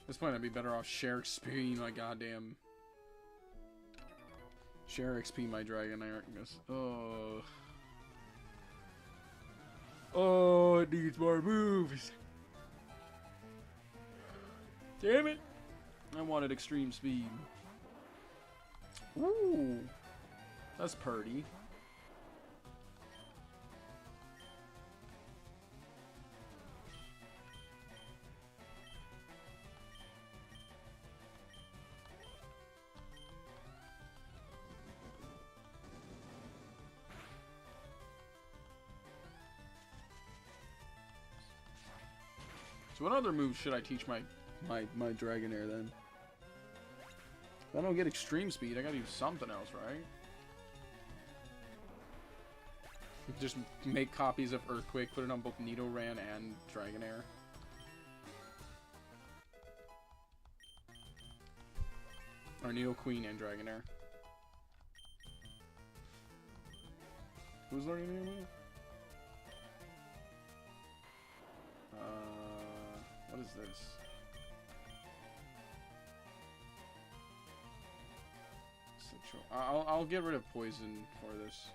At this point, I'd be better off share XP my goddamn. Share XP my Dragonair. Oh. Oh, it needs more moves. Damn it. I wanted extreme speed. Ooh. That's purty. So what other moves should I teach my Dragonair then? If I don't get extreme speed, I gotta do something else, right? Just make copies of Earthquake, put it on both Nidoran and Dragonair. Or Nidoqueen and Dragonair. Who's learning a new move? What is this? I'll get rid of poison for this.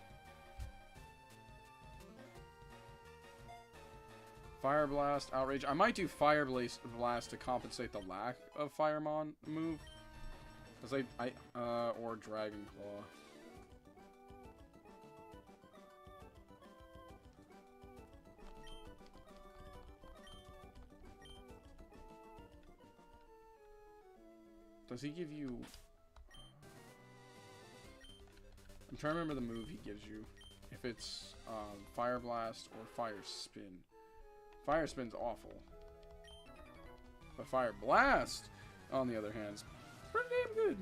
Fire Blast, Outrage. I might do Fire Blast to compensate the lack of Firemon move. Cause or Dragon Claw. Does he give you... I'm trying to remember the move he gives you. If it's Fire Blast or Fire Spin. Fire Spin's awful. But Fire Blast, on the other hand, is pretty damn good.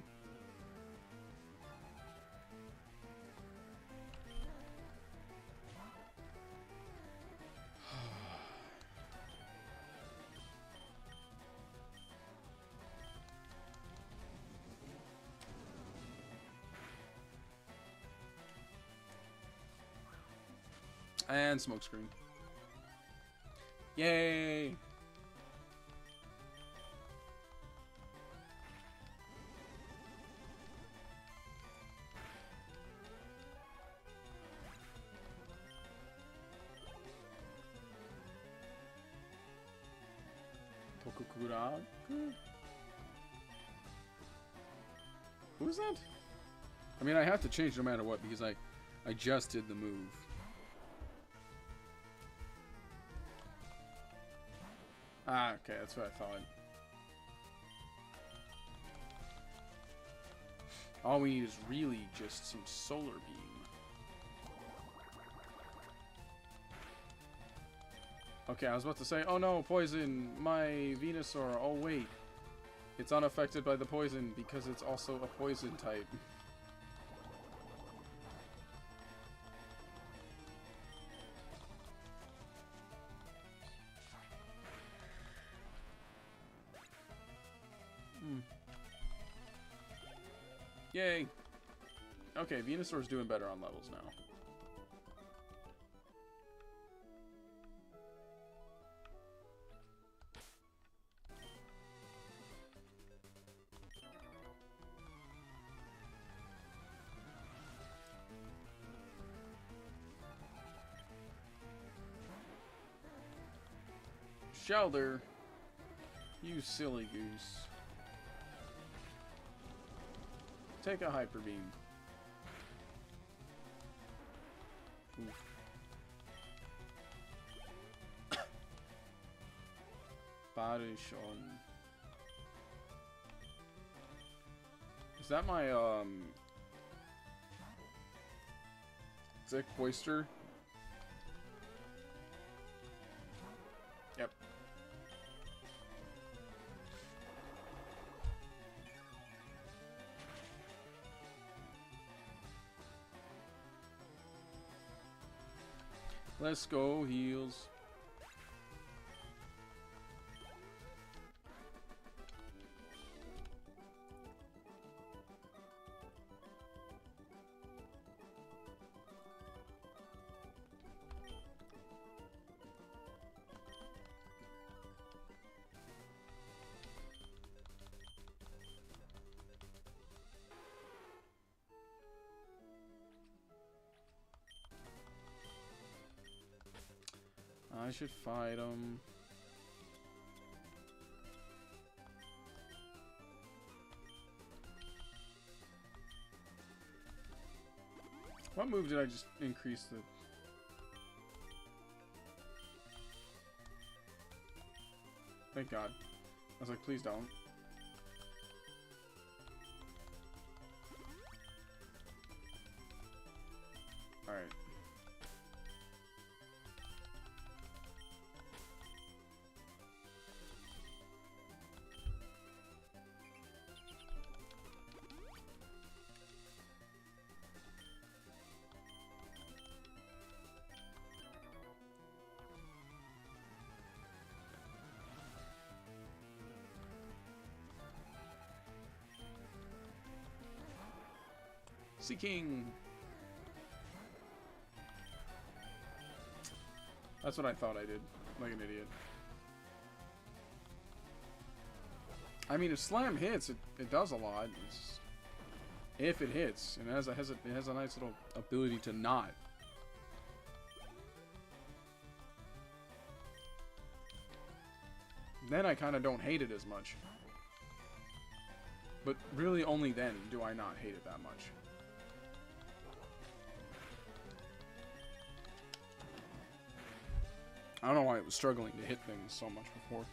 And smokescreen. Yay! Tokukuraku? Who's that? I mean, I have to change no matter what because I just did the move. Ah, okay, that's what I thought. All we need is really just some solar beam. Okay, I was about to say, oh no, poison, my Venusaur. Oh wait, it's unaffected by the poison because it's also a poison type. Yay! Okay, Venusaur's doing better on levels now. Shelter, you silly goose. Take a Hyper Beam. Barishon. Is that my Zick Oyster? Yep. Let's go, heals. I should fight him. What move did I just increase the... Thank God. I was like, please don't. Alright. Seeking. That's what I thought I did, like an idiot. I mean, if Slam hits, it does a lot. It's, if it hits, and it has a nice little ability to not. Then I kind of don't hate it as much. But really, only then do I not hate it that much. I don't know why it was struggling to hit things so much before.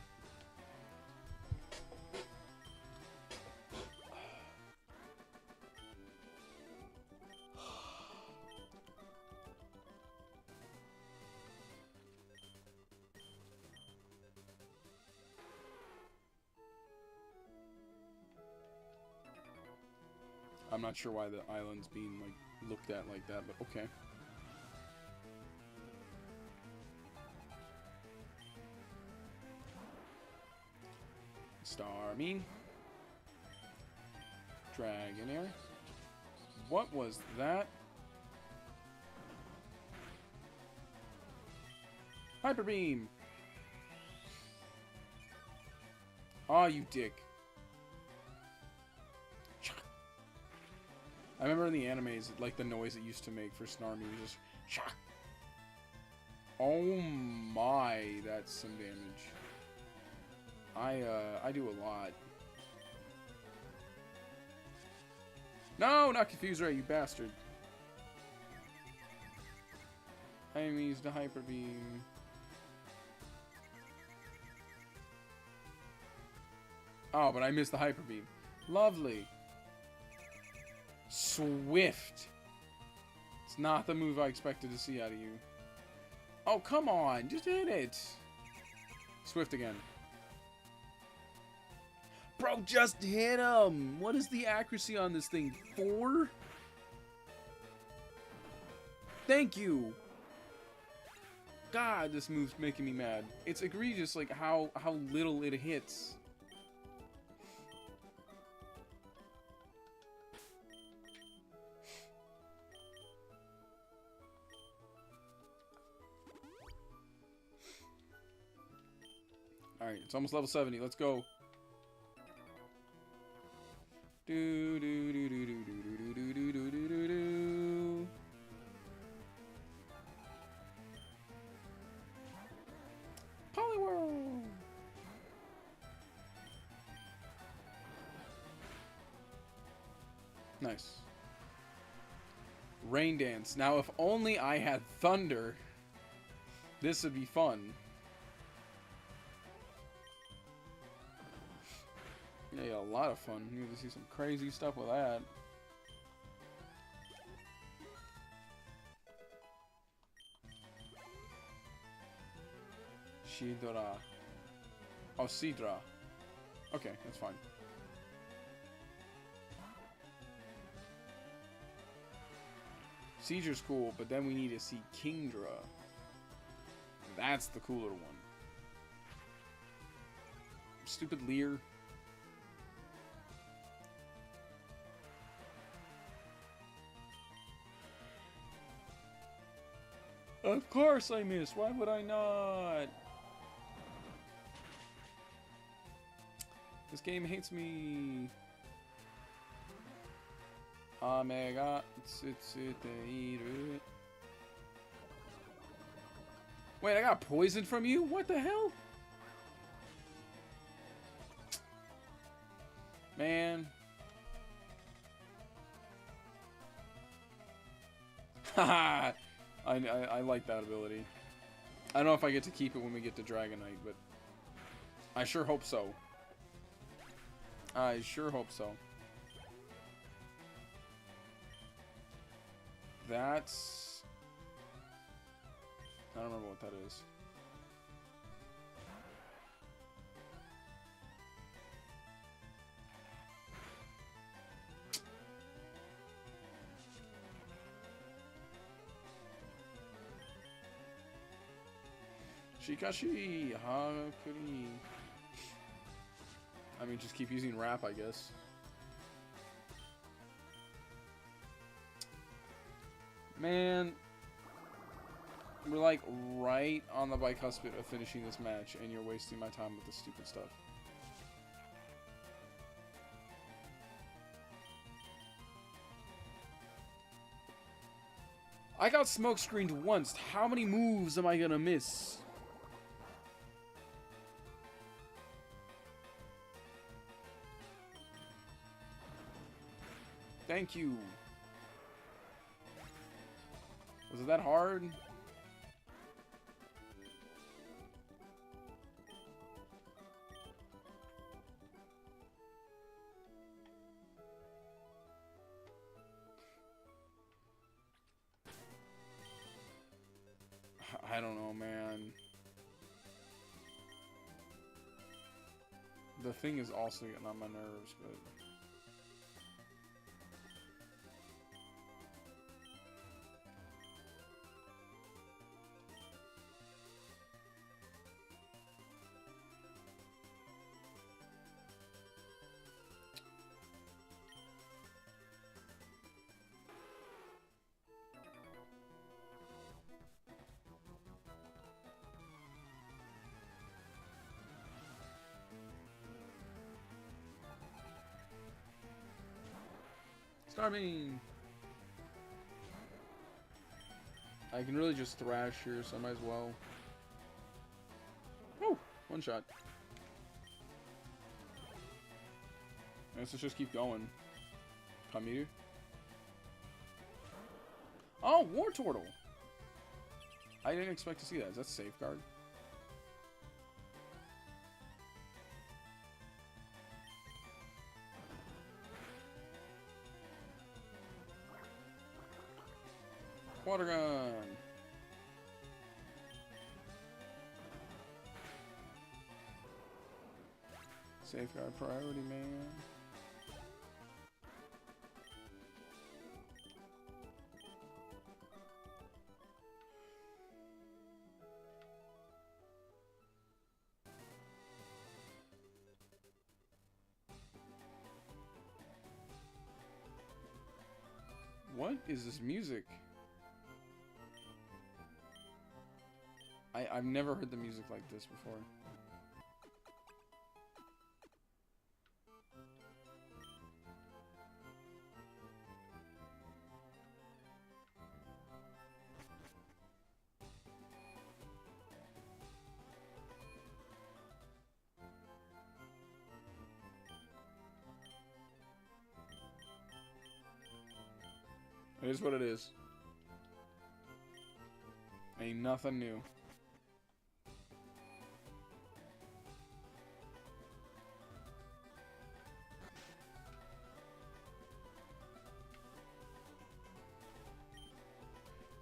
I'm not sure why the island's being, like, looked at like that, but okay. Starmie. Dragonair. What was that? Hyper Beam! Aw, you dick. I remember in the animes, like, the noise it used to make for Snarmy was just... Shock. Oh my, that's some damage. I do a lot. No, not Confuse Ray, you bastard. I used the Hyper Beam. Oh, but I missed the Hyper Beam. Lovely. Swift. It's not the move I expected to see out of you. Oh, come on. Just hit it. Swift again. Bro, just hit him. What is the accuracy on this thing? 4? Thank you. God, this move's making me mad. It's egregious, like, how little it hits. Alright, it's almost level 70. Let's go. Do do do do do do do do do do do do do. Poliwhirl. Nice. Rain Dance. Now, if only I had Thunder, this would be fun. Yeah, a lot of fun. You get to see some crazy stuff with that. Shidra. Oh, Sidra. Okay, that's fine. Sieger's cool, but then we need to see Kingdra. That's the cooler one. Stupid Leer. Of course I missed. Why would I not? This game hates me. Omega. Wait, I got poisoned from you? What the hell? Man. Haha. I like that ability. I don't know if I get to keep it when we get to Dragonite, but I sure hope so. I sure hope so. That's... I don't remember what that is. Shikashi! Hakuri. I mean, just keep using rap, I guess. Man. We're like right on the bicuspid of finishing this match, and you're wasting my time with this stupid stuff. I got smoke screened once. How many moves am I gonna miss? Thank you. Was it that hard? I don't know, man. The thing is also getting on my nerves, but... Starmie! I can really just thrash here, so I might as well. Woo! One shot. I guess let's just keep going. Kamiru. Oh, War Turtle! I didn't expect to see that. Is that Safeguard? Water gun! Safeguard priority, man. What is this music? I've never heard the music like this before. It is what it is. Ain't nothing new.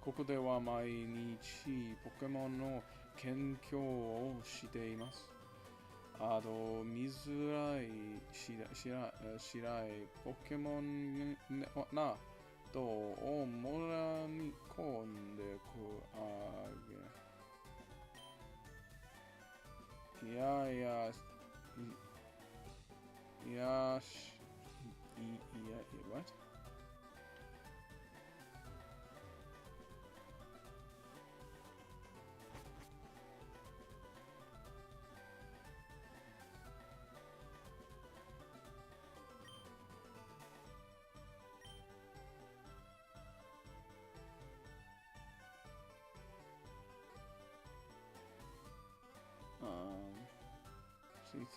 Koko de wa mainichi Pokémon no kenkyō o shite imasu. 見づらいしらいポケモンなどをもらみ込んでくあげ。いやいや、what? Sweet.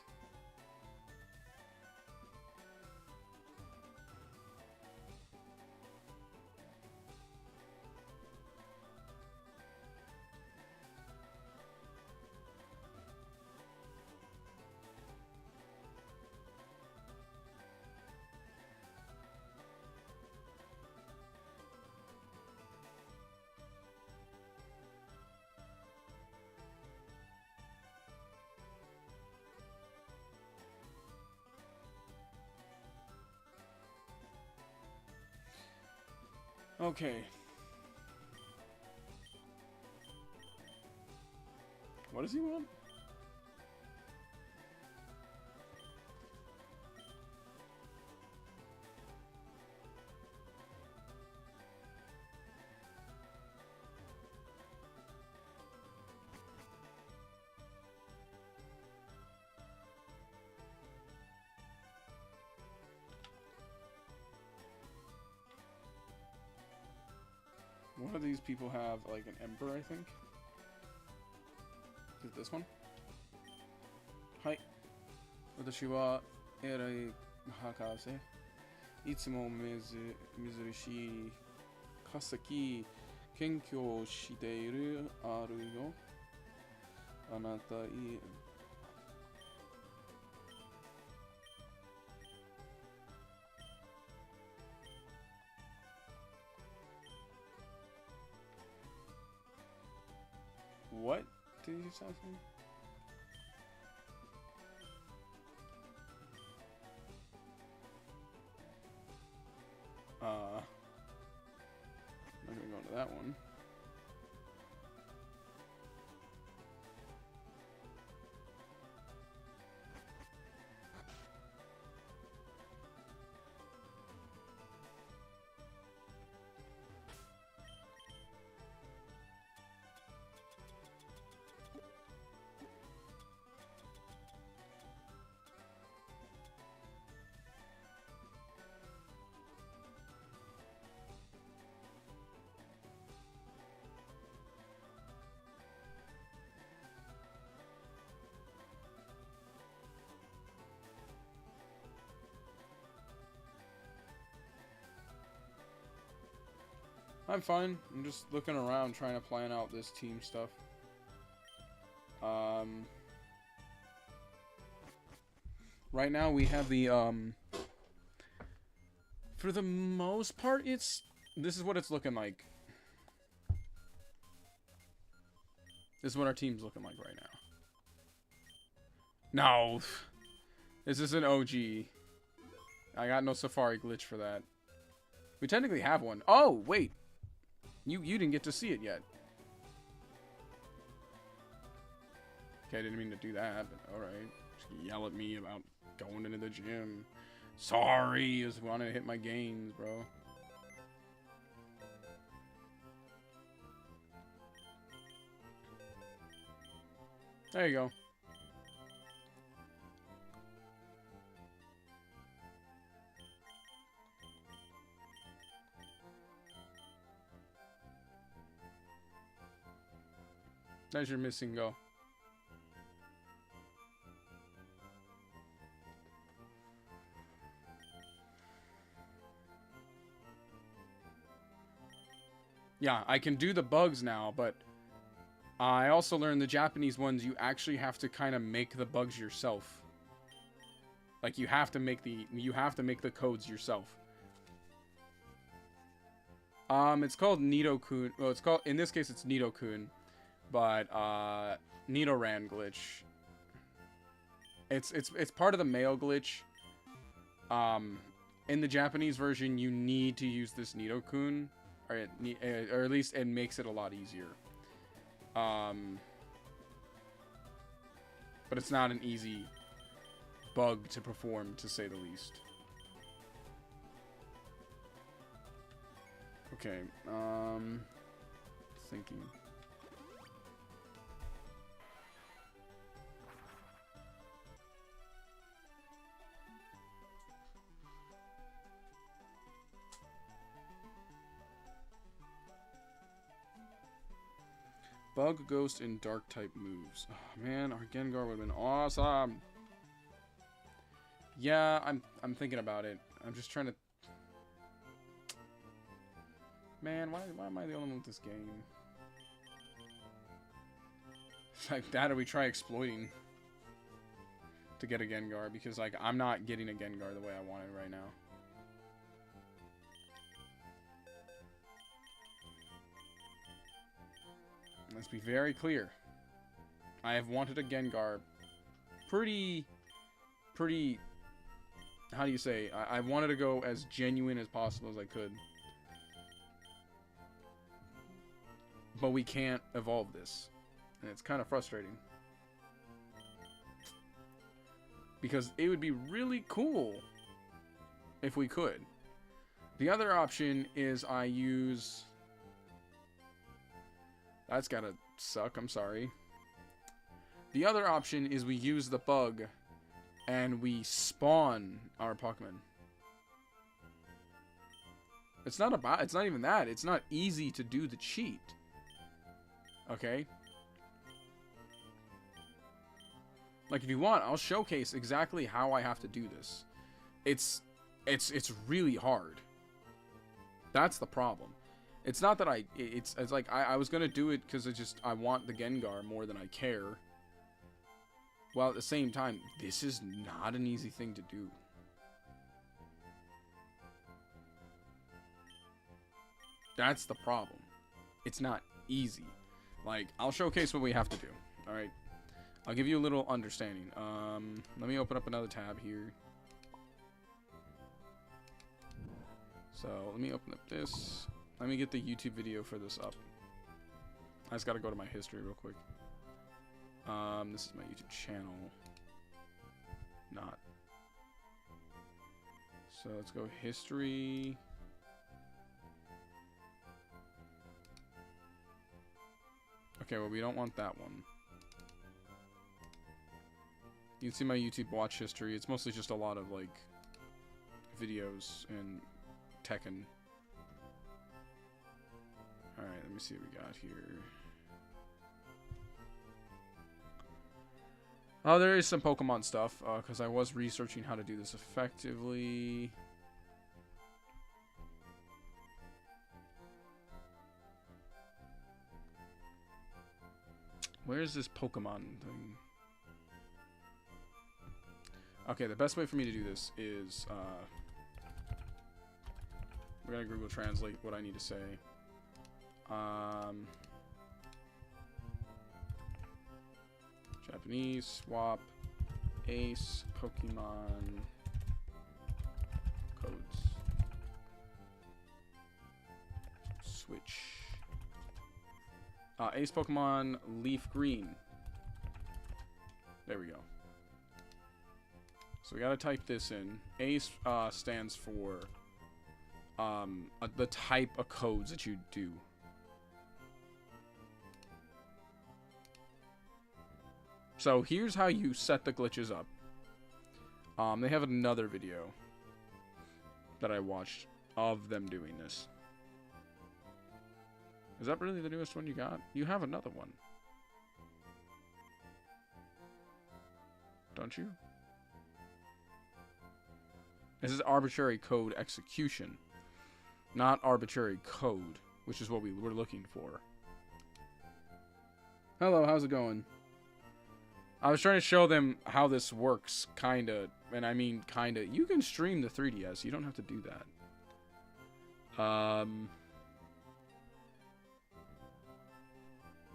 Okay. What does he want? One of these people have like an emperor, I think. Is it this one? Hi. 私は偉い博士。いつも珍しい化石研究をしているあるよ。あなたい What did you just ask me? I'm not gonna go into that one. I'm fine. I'm just looking around trying to plan out this team stuff. Right now we have the, for the most part, this is what it's looking like. This is what our team's looking like right now. No. This is an OG. I got no Safari glitch for that. We technically have one. Oh, wait. You didn't get to see it yet. Okay, I didn't mean to do that, but alright. Just yell at me about going into the gym. Sorry, just wanted to hit my gains, bro. There you go. There's your missing go. Yeah, I can do the bugs now, but I also learned the Japanese ones, you actually have to kind of make the bugs yourself. Like, you have to make the codes yourself. It's called Nido-kun. Well, it's called, in this case, it's Nido-kun. But, Nidoran glitch. It's part of the male glitch. In the Japanese version, you need to use this Nido-kun. Or at least it makes it a lot easier. But it's not an easy bug to perform, to say the least. Okay, thinking. Bug, Ghost, and Dark type moves. Oh, man, our Gengar would have been awesome. Yeah, I'm thinking about it. I'm just trying to. Man, why am I the only one with this game? It's like that, or we try exploiting to get a Gengar, because like I'm not getting a Gengar the way I want it right now. Let's be very clear. I have wanted a Gengar pretty, how do you say? I wanted to go as genuine as possible as I could. But we can't evolve this. And it's kind of frustrating. Because it would be really cool if we could. The other option is I use... That's gotta suck, I'm sorry. The other option is we use the bug and we spawn our Pokemon. It's not even that. It's not easy to do the cheat. Okay? Like, if you want, I'll showcase exactly how I have to do this. It's really hard. That's the problem. It's not that it's like I was gonna do it because I want the Gengar more than I care. While at the same time, this is not an easy thing to do. That's the problem. It's not easy. Like, I'll showcase what we have to do. Alright? I'll give you a little understanding. Let me open up another tab here. So, let me open up this. Let me get the YouTube video for this up. I just gotta go to my history real quick. This is my YouTube channel. Not. So let's go history. Okay, well, we don't want that one. You can see my YouTube watch history. It's mostly just a lot of, like, videos and Tekken. Alright, let me see what we got here. Oh, there is some Pokemon stuff, because I was researching how to do this effectively. Where's this Pokemon thing? Okay, the best way for me to do this is, we're gonna Google Translate what I need to say. Japanese, swap, Ace, Pokemon, codes. Switch. Ace Pokemon, Leaf Green. There we go. So we gotta type this in. Ace stands for the type of codes that you do. So here's how you set the glitches up. They have another video that I watched of them doing this. Is that really the newest one you got? You have another one. Don't you? This is arbitrary code execution, not arbitrary code, which is what we were looking for. Hello, how's it going? I was trying to show them how this works, kinda, and I mean kinda. You can stream the 3DS, you don't have to do that.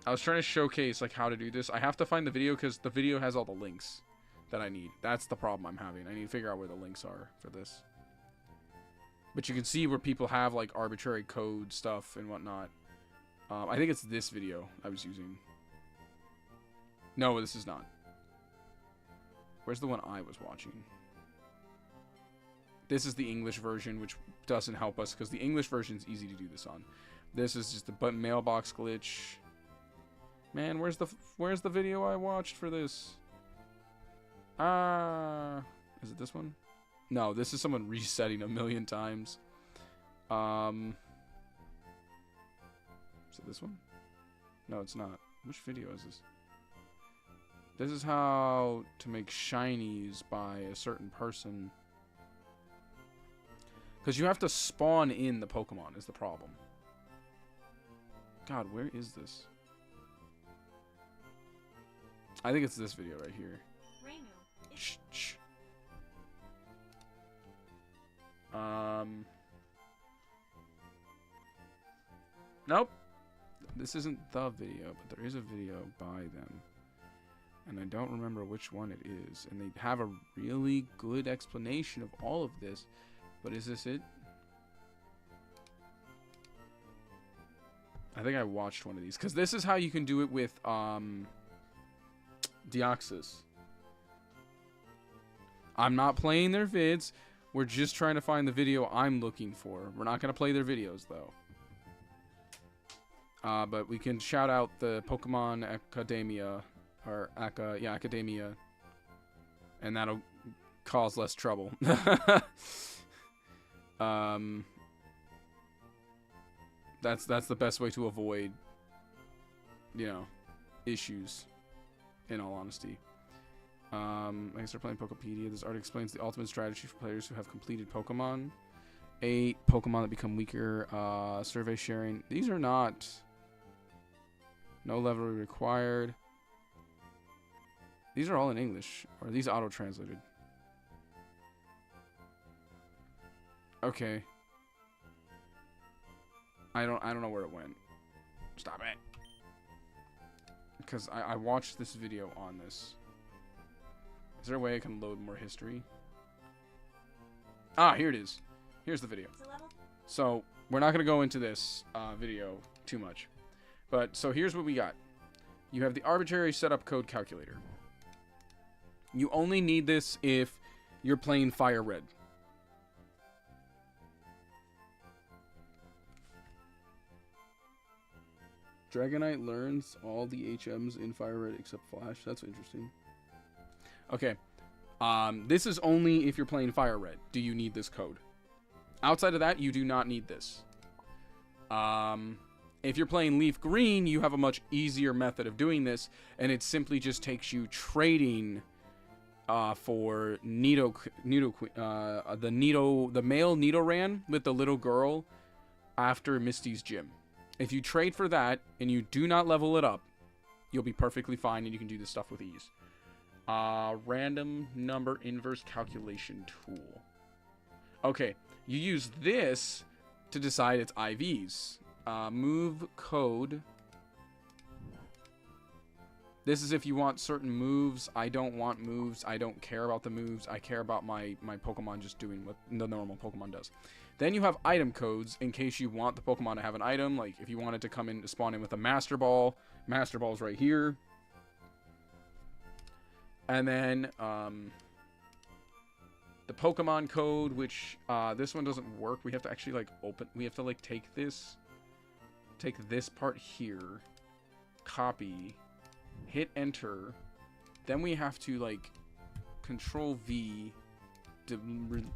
I was trying to showcase like how to do this. I have to find the video because the video has all the links that I need. That's the problem I'm having. I need to figure out where the links are for this. But you can see where people have like arbitrary code stuff and whatnot. I think it's this video I was using. No, this is not. Where's the one I was watching? This is the English version, which doesn't help us because the English version is easy to do this on. This is just the mailbox glitch. Man, where's the video I watched for this? Is it this one? No, this is someone resetting a million times. Is it this one? No, it's not. Which video is this? This is how to make shinies by a certain person. Because you have to spawn in the Pokemon is the problem. God, where is this? I think it's this video right here. Shh, shh. Nope. This isn't the video, but there is a video by them. And I don't remember which one it is. And they have a really good explanation of all of this. But is this it? I think I watched one of these. Because this is how you can do it with Deoxys. I'm not playing their vids. We're just trying to find the video I'm looking for. We're not going to play their videos, though. But we can shout out the Pokemon Academia. Or, Academia. And that'll cause less trouble. That's the best way to avoid, you know, issues, in all honesty. I can start playing Pokepedia. This art explains the ultimate strategy for players who have completed Pokemon. 8 Pokemon that become weaker. Survey sharing. These are not. No level required. These are all in English. Or are these auto-translated? Okay. I don't know where it went. Stop it. Because I watched this video on this. Is there a way I can load more history? Ah, here it is. Here's the video. So, we're not going to go into this video too much. But, so here's what we got. You have the arbitrary setup code calculator. You only need this if you're playing Fire Red. Dragonite learns all the HMs in Fire Red except Flash. That's interesting. Okay. This is only if you're playing Fire Red. Do you need this code? Outside of that, you do not need this. If you're playing Leaf Green, you have a much easier method of doing this, and it simply just takes you trading for the male Nidoran with the little girl after Misty's gym. If you trade for that and you do not level it up, You'll be perfectly fine, and you can do this stuff with ease. Random number inverse calculation tool. Okay, you use this to decide its IVs. Move code. This is if you want certain moves. I don't want moves. I don't care about the moves. I care about my Pokemon just doing what the normal Pokemon does. Then you have item codes in case you want the Pokemon to have an item. Like if you wanted to come in to spawn in with a Master Ball. Master Ball's right here. And then the Pokemon code, which this one doesn't work. We have to actually like open. We have to like take this part here, copy, hit enter, then we have to like Control V,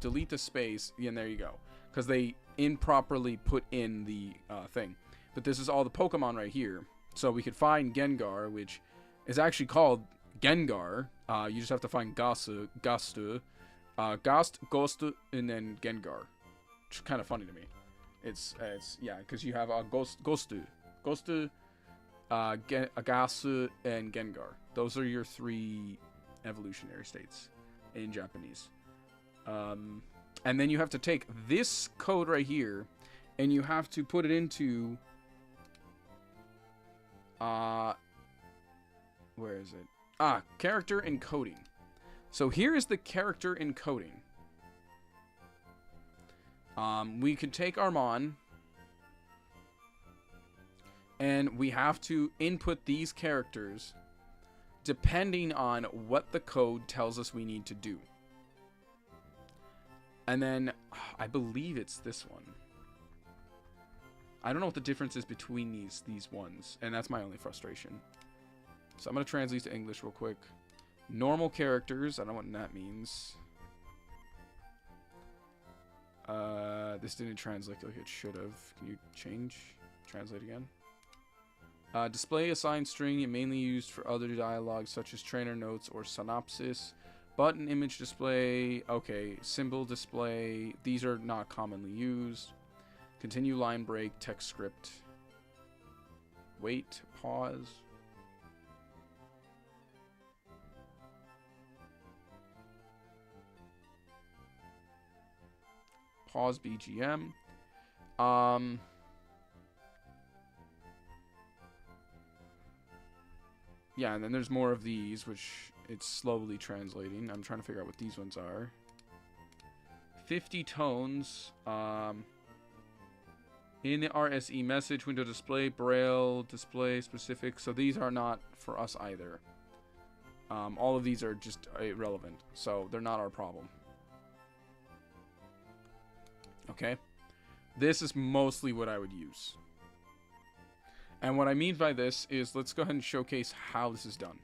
delete the space, and there you go. Because they improperly put in the thing. But this is all the Pokemon right here. So we could find Gengar, which is actually called Gengar. You just have to find Gastu, Ghost, and then Gengar. Which is kind of funny to me. It's yeah, because you have Ghostu, Agasu, and Gengar. Those are your 3 evolutionary states in Japanese. And then you have to take this code right here, and you have to put it into where is it? Character encoding. So here is the character encoding. We could take Armon, and we have to input these characters depending on what the code tells us we need to do. And then I believe it's this one. I don't know what the difference is between these ones, and that's my only frustration. So I'm going to translate to English real quick. Normal characters, I don't know what that means. This didn't translate like it should have. Can you translate again? Display assigned string, mainly used for other dialogue such as trainer notes or synopsis. Button image display, okay. Symbol display, these are not commonly used. Continue line break, text script. Wait, pause. Pause BGM. Yeah, and then there's more of these, which it's slowly translating. I'm trying to figure out what these ones are. 50 tones. In the RSE message window display, Braille display specific. So these are not for us either. All of these are just irrelevant, so they're not our problem. Okay, this is mostly what I would use. And what I mean by this is, let's go ahead and showcase how this is done.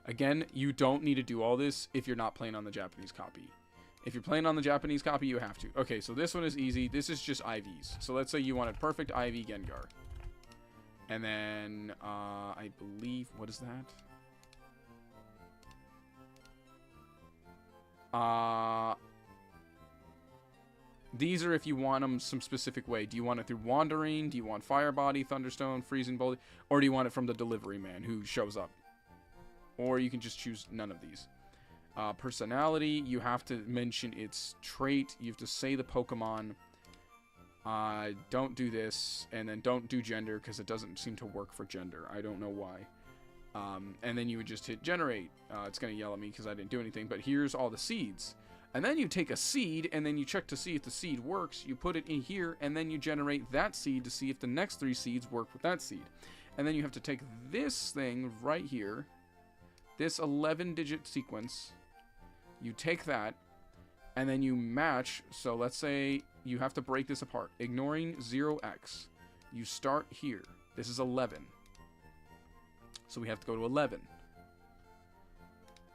Again, you don't need to do all this if you're not playing on the Japanese copy. If you're playing on the Japanese copy, you have to. Okay, so this one is easy. This is just IVs. So let's say you wanted perfect IV Gengar. And then, I believe, what is that? These are if you want them some specific way. Do you want it through Wandering? Do you want Fire Body, Thunderstone, Freezing Bolt? Or do you want it from the delivery man who shows up? Or you can just choose none of these. Personality, you have to mention its trait. You have to say the Pokemon. Don't do this. And then don't do gender because it doesn't seem to work for gender. I don't know why. And then you would just hit generate. It's going to yell at me because I didn't do anything. But here's all the seeds. And then you take a seed, and then you check to see if the seed works. You put it in here, and then you generate that seed to see if the next 3 seeds work with that seed. And then you have to take this thing right here, this 11-digit sequence. You take that, and then you match. So let's say you have to break this apart. Ignoring 0x. You start here. This is 11. So we have to go to 11.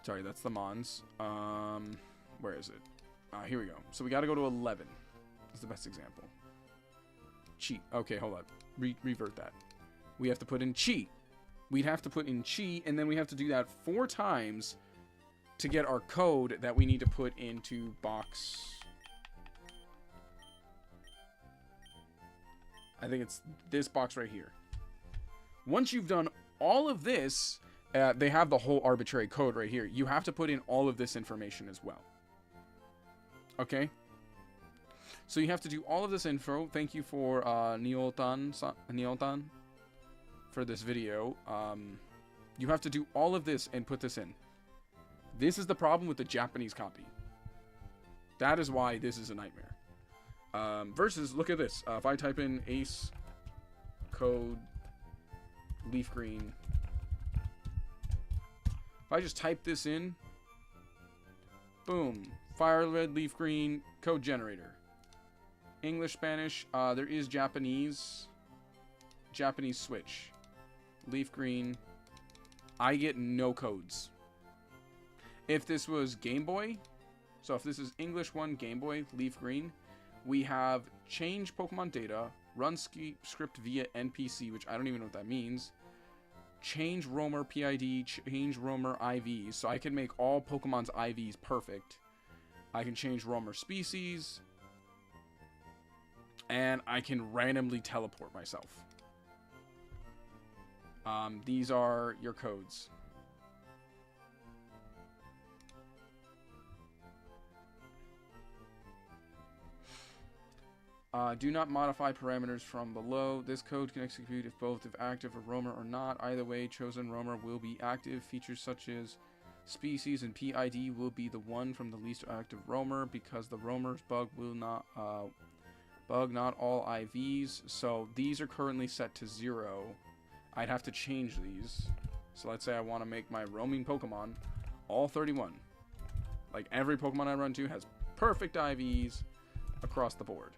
Sorry, that's the Mons. Where is it? Here we go. So we got to go to 11. That's the best example. Chi. Okay, hold up. Revert that. We have to put in Chi. We'd have to put in Chi, and then we have to do that 4 times to get our code that we need to put into box. I think it's this box right here. Once you've done all of this, they have the whole arbitrary code right here. You have to put in all of this information as well. Okay? So you have to do all of this info. Thank you for Neoltan for this video. You have to do all of this and put this in. This is the problem with the Japanese copy. That is why this is a nightmare. Versus, look at this. If I type in ace code leaf green, if I just type this in, boom, fire red leaf green code generator. English, Spanish, there is Japanese switch, leaf green. I get no codes. If this was Game Boy, so if this is English 1 Game Boy leaf green, we have change Pokemon data, run script via NPC, which I don't even know what that means. Change roamer PID, change roamer IVs. So I can make all Pokemon's IVs perfect. I can change roamer species. And I can randomly teleport myself. These are your codes. Do not modify parameters from below. This code can execute if active or roamer or not. Either way, chosen roamer will be active. Features such as species and PID will be the one from the least active roamer because the roamer's bug will not bug not all IVs. So these are currently set to 0. I'd have to change these. So let's say I want to make my roaming Pokemon all 31. Like every Pokemon I run to has perfect IVs across the board.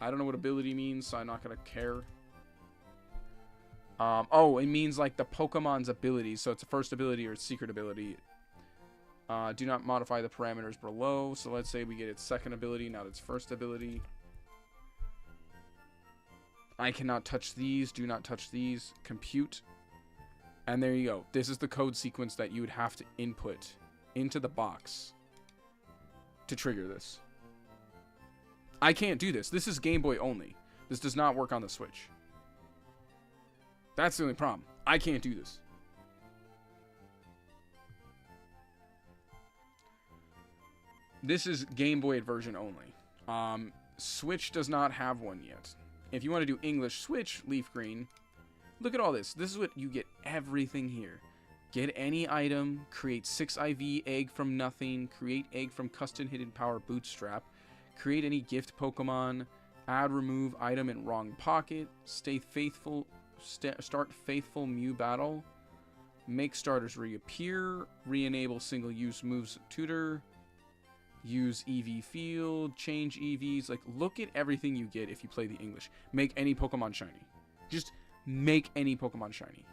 I don't know what ability means, so I'm not going to care. Oh, it means like the Pokemon's abilities. So it's a first ability or a secret ability. Do not modify the parameters below. So let's say we get its second ability, not its first ability. I cannot touch these. Do not touch these. Compute. And there you go. This is the code sequence that you would have to input into the box to trigger this. I can't do this. This is Game Boy only. This does not work on the Switch. That's the only problem. I can't do this. This is Game Boy version only. Switch does not have one yet. If you want to do English Switch, leaf green, look at all this. This is what you get, everything here. Get any item, create 6 IV egg from nothing, create egg from custom hidden power bootstrap, create any gift Pokemon, add remove item in wrong pocket, start faithful Mew battle, make starters reappear, re-enable single use moves tutor, use EV field, change EVs. Like, look at everything you get if you play the English. Make any Pokemon shiny. Just make any Pokemon shiny.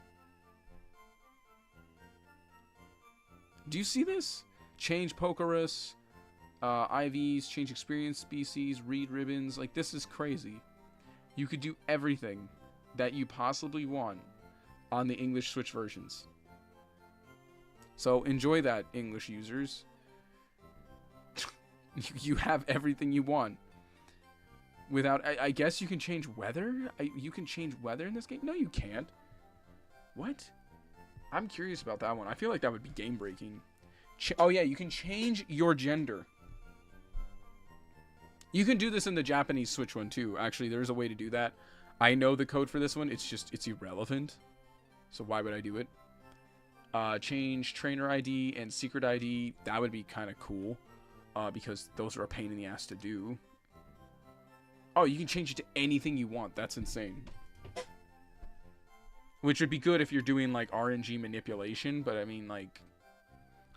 Do you see this? Change Pokerus, IVs, change experience species, read ribbons. Like, this is crazy. You could do everything that you possibly want on the English Switch versions. So enjoy that, English users. You have everything you want. Without, I guess you can change weather? You can change weather in this game? No, you can't. What? I'm curious about that one. I feel like that would be game breaking. Oh yeah, you can change your gender. You can do this in the Japanese Switch one too. Actually, there's a way to do that. I know the code for this one. It's irrelevant. So why would I do it? Change trainer ID and secret ID. That would be kind of cool. Because those are a pain in the ass to do. Oh, you can change it to anything you want. That's insane. Which would be good if you're doing like RNG manipulation. But I mean, like,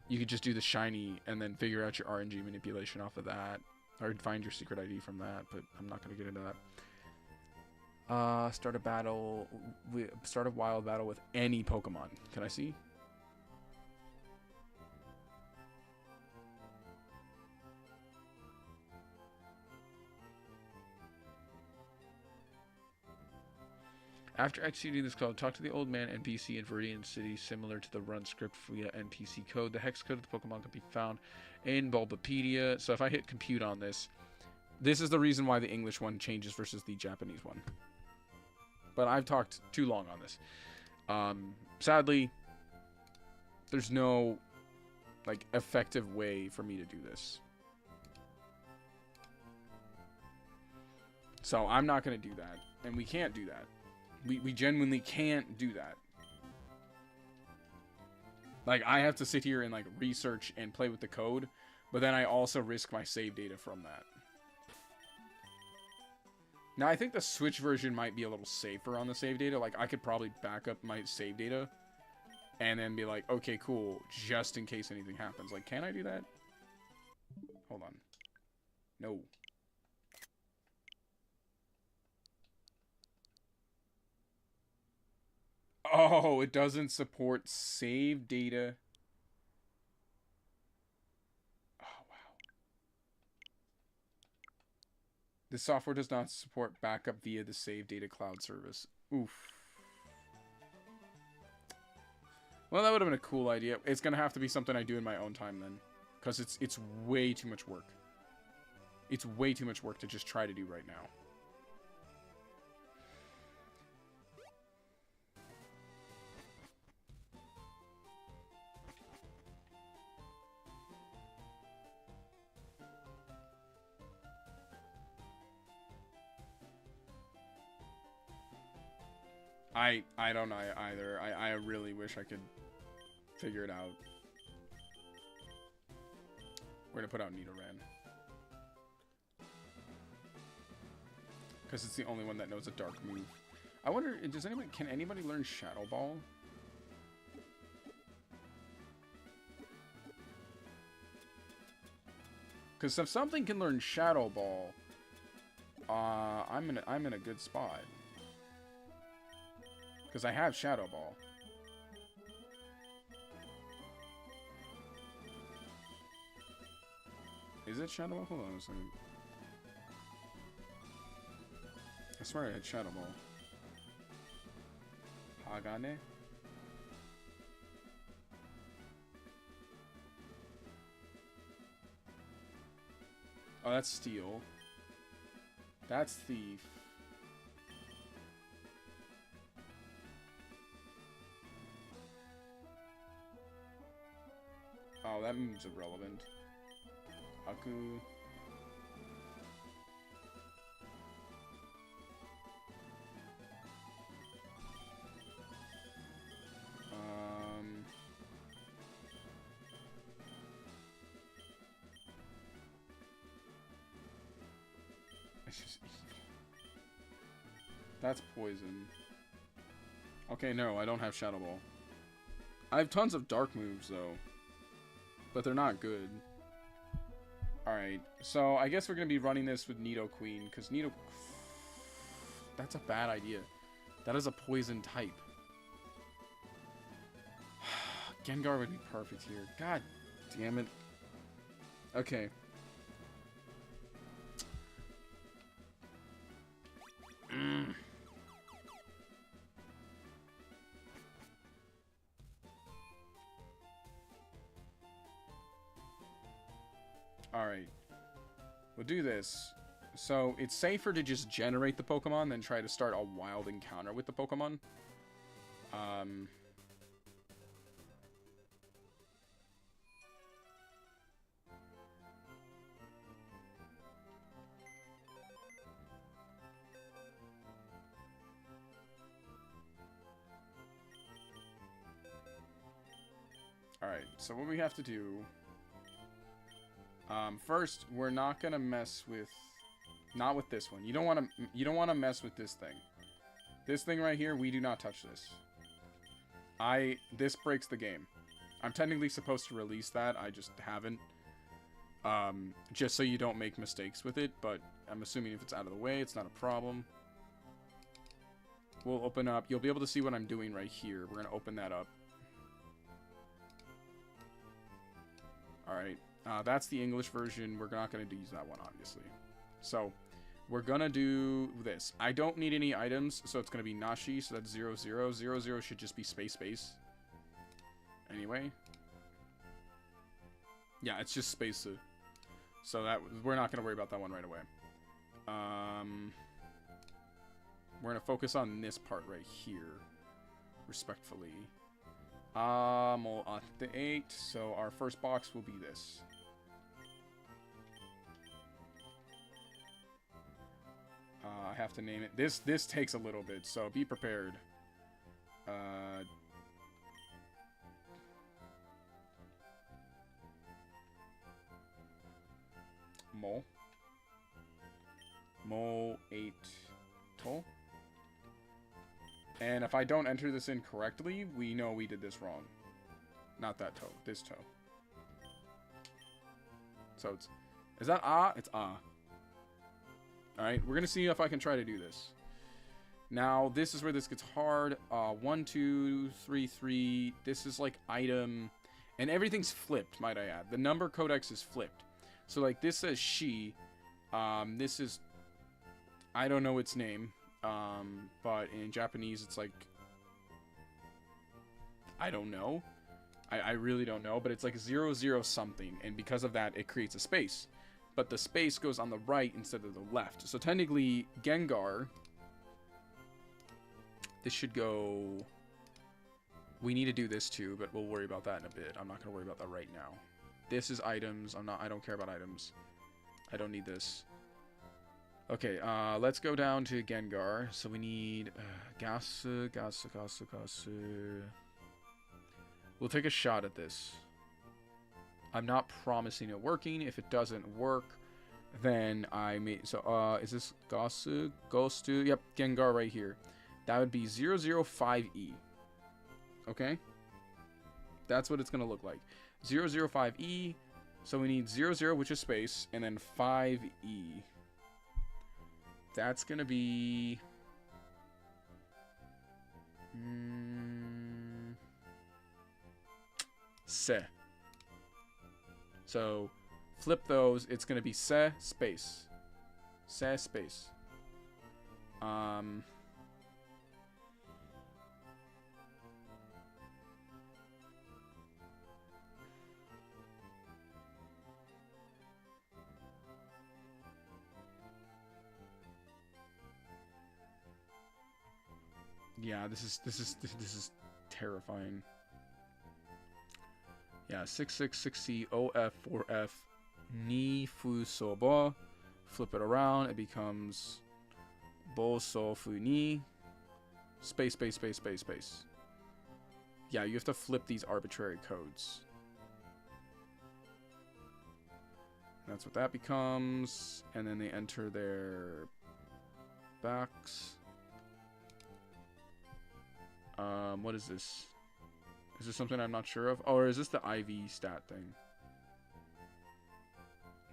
you could just do the shiny and then figure out your RNG manipulation off of that. Or find your secret ID from that. But I'm not going to get into that. Start a wild battle with any Pokemon. Can I see? After executing this code, talk to the old man NPC in Viridian City, similar to the run script via NPC code. The hex code of the Pokemon can be found in Bulbapedia. So if I hit compute on this, this is the reason why the English one changes versus the Japanese one. But I've talked too long on this. Sadly, there's no, like, effective way for me to do this. So I'm not going to do that. And we can't do that. We genuinely can't do that. Like, I have to sit here and, like, research and play with the code. But then I also risk my save data from that. Now, I think the Switch version might be a little safer on the save data. Like, I could probably back up my save data. And then be like, okay, cool. Just in case anything happens. Like, can I do that? Hold on. No. Oh, it doesn't support save data. Oh, wow. The software does not support backup via the save data cloud service. Oof. Well, that would have been a cool idea. It's going to have to be something I do in my own time then. Because it's way too much work. It's way too much work to just try to do right now. I don't know either. I really wish I could figure it out. We're gonna put out Nidoran. Because it's the only one that knows a dark move. I wonder, can anybody learn Shadow Ball? Because if something can learn Shadow Ball, I'm in a good spot. Because I have Shadow Ball. Is it Shadow Ball? Hold on a second. I swear I had Shadow Ball. Hagane? Oh, that's Steel. That's Thief. Oh, that move's irrelevant. Aku. It's just evil. That's poison. Okay, no, I don't have Shadow Ball. I have tons of dark moves, though. But they're not good. Alright, so I guess we're going to be running this with Nidoqueen, because Nido... That's a bad idea. That is a poison type. Gengar would be perfect here. God damn it. Okay. Alright. We'll do this. So, it's safer to just generate the Pokemon than try to start a wild encounter with the Pokemon. Alright, so what we have to do... first, we're not gonna mess with... Not with this one. You don't want to mess with this thing. This thing right here, we do not touch this. This breaks the game. I'm technically supposed to release that, I just haven't. Just so you don't make mistakes with it, but I'm assuming if it's out of the way, it's not a problem. We'll open up, you'll be able to see what I'm doing right here. We're gonna open that up. Alright, that's the English version. We're not gonna use that one, obviously. So, we're gonna do this. I don't need any items, so it's gonna be Nashi, so that's 0, 0. 0, 0 should just be space, space. Anyway. Yeah, it's just space. So that we're not gonna worry about that one right away. We're going to focus on this part right here. Respectfully. Mo 8. So our first box will be this. I have to name it. This takes a little bit, so be prepared. Mo 8 Tol. And if I don't enter this in correctly, we know we did this wrong. Not that toe, this toe. So it's, is that ah? It's ah. Alright, we're gonna see if I can try to do this. Now, this is where this gets hard. 1, 2, 3, 3. This is like item, and everything's flipped, might I add. The number codex is flipped. So like this says she. This is, I don't know its name. But in Japanese, it's like, I don't know. I really don't know, but it's like 00 something, and because of that, it creates a space. But the space goes on the right instead of the left. So technically, Gengar, this should go, we need to do this too, but we'll worry about that in a bit. I'm not going to worry about that right now. This is items. I don't care about items. I don't need this. Okay, let's go down to Gengar. So we need Gasu. We'll take a shot at this. I'm not promising it working. If it doesn't work, then I may... So, is this Gasu? Ghostu? Yep, Gengar right here. That would be 005E. Okay? That's what it's going to look like. 005E. So we need 00, which is space, and then 5E. That's going to be... Se. So, flip those. It's going to be se, space. Se, space. Yeah, this is terrifying. Yeah, 666C OF 4F Ni Fu Soba. Flip it around, it becomes Bo So Fu Ni. Space, space, space, space, space. Yeah, you have to flip these arbitrary codes. That's what that becomes. And then they enter their backs. What is this? Is this something I'm not sure of? Oh, or is this the IV stat thing?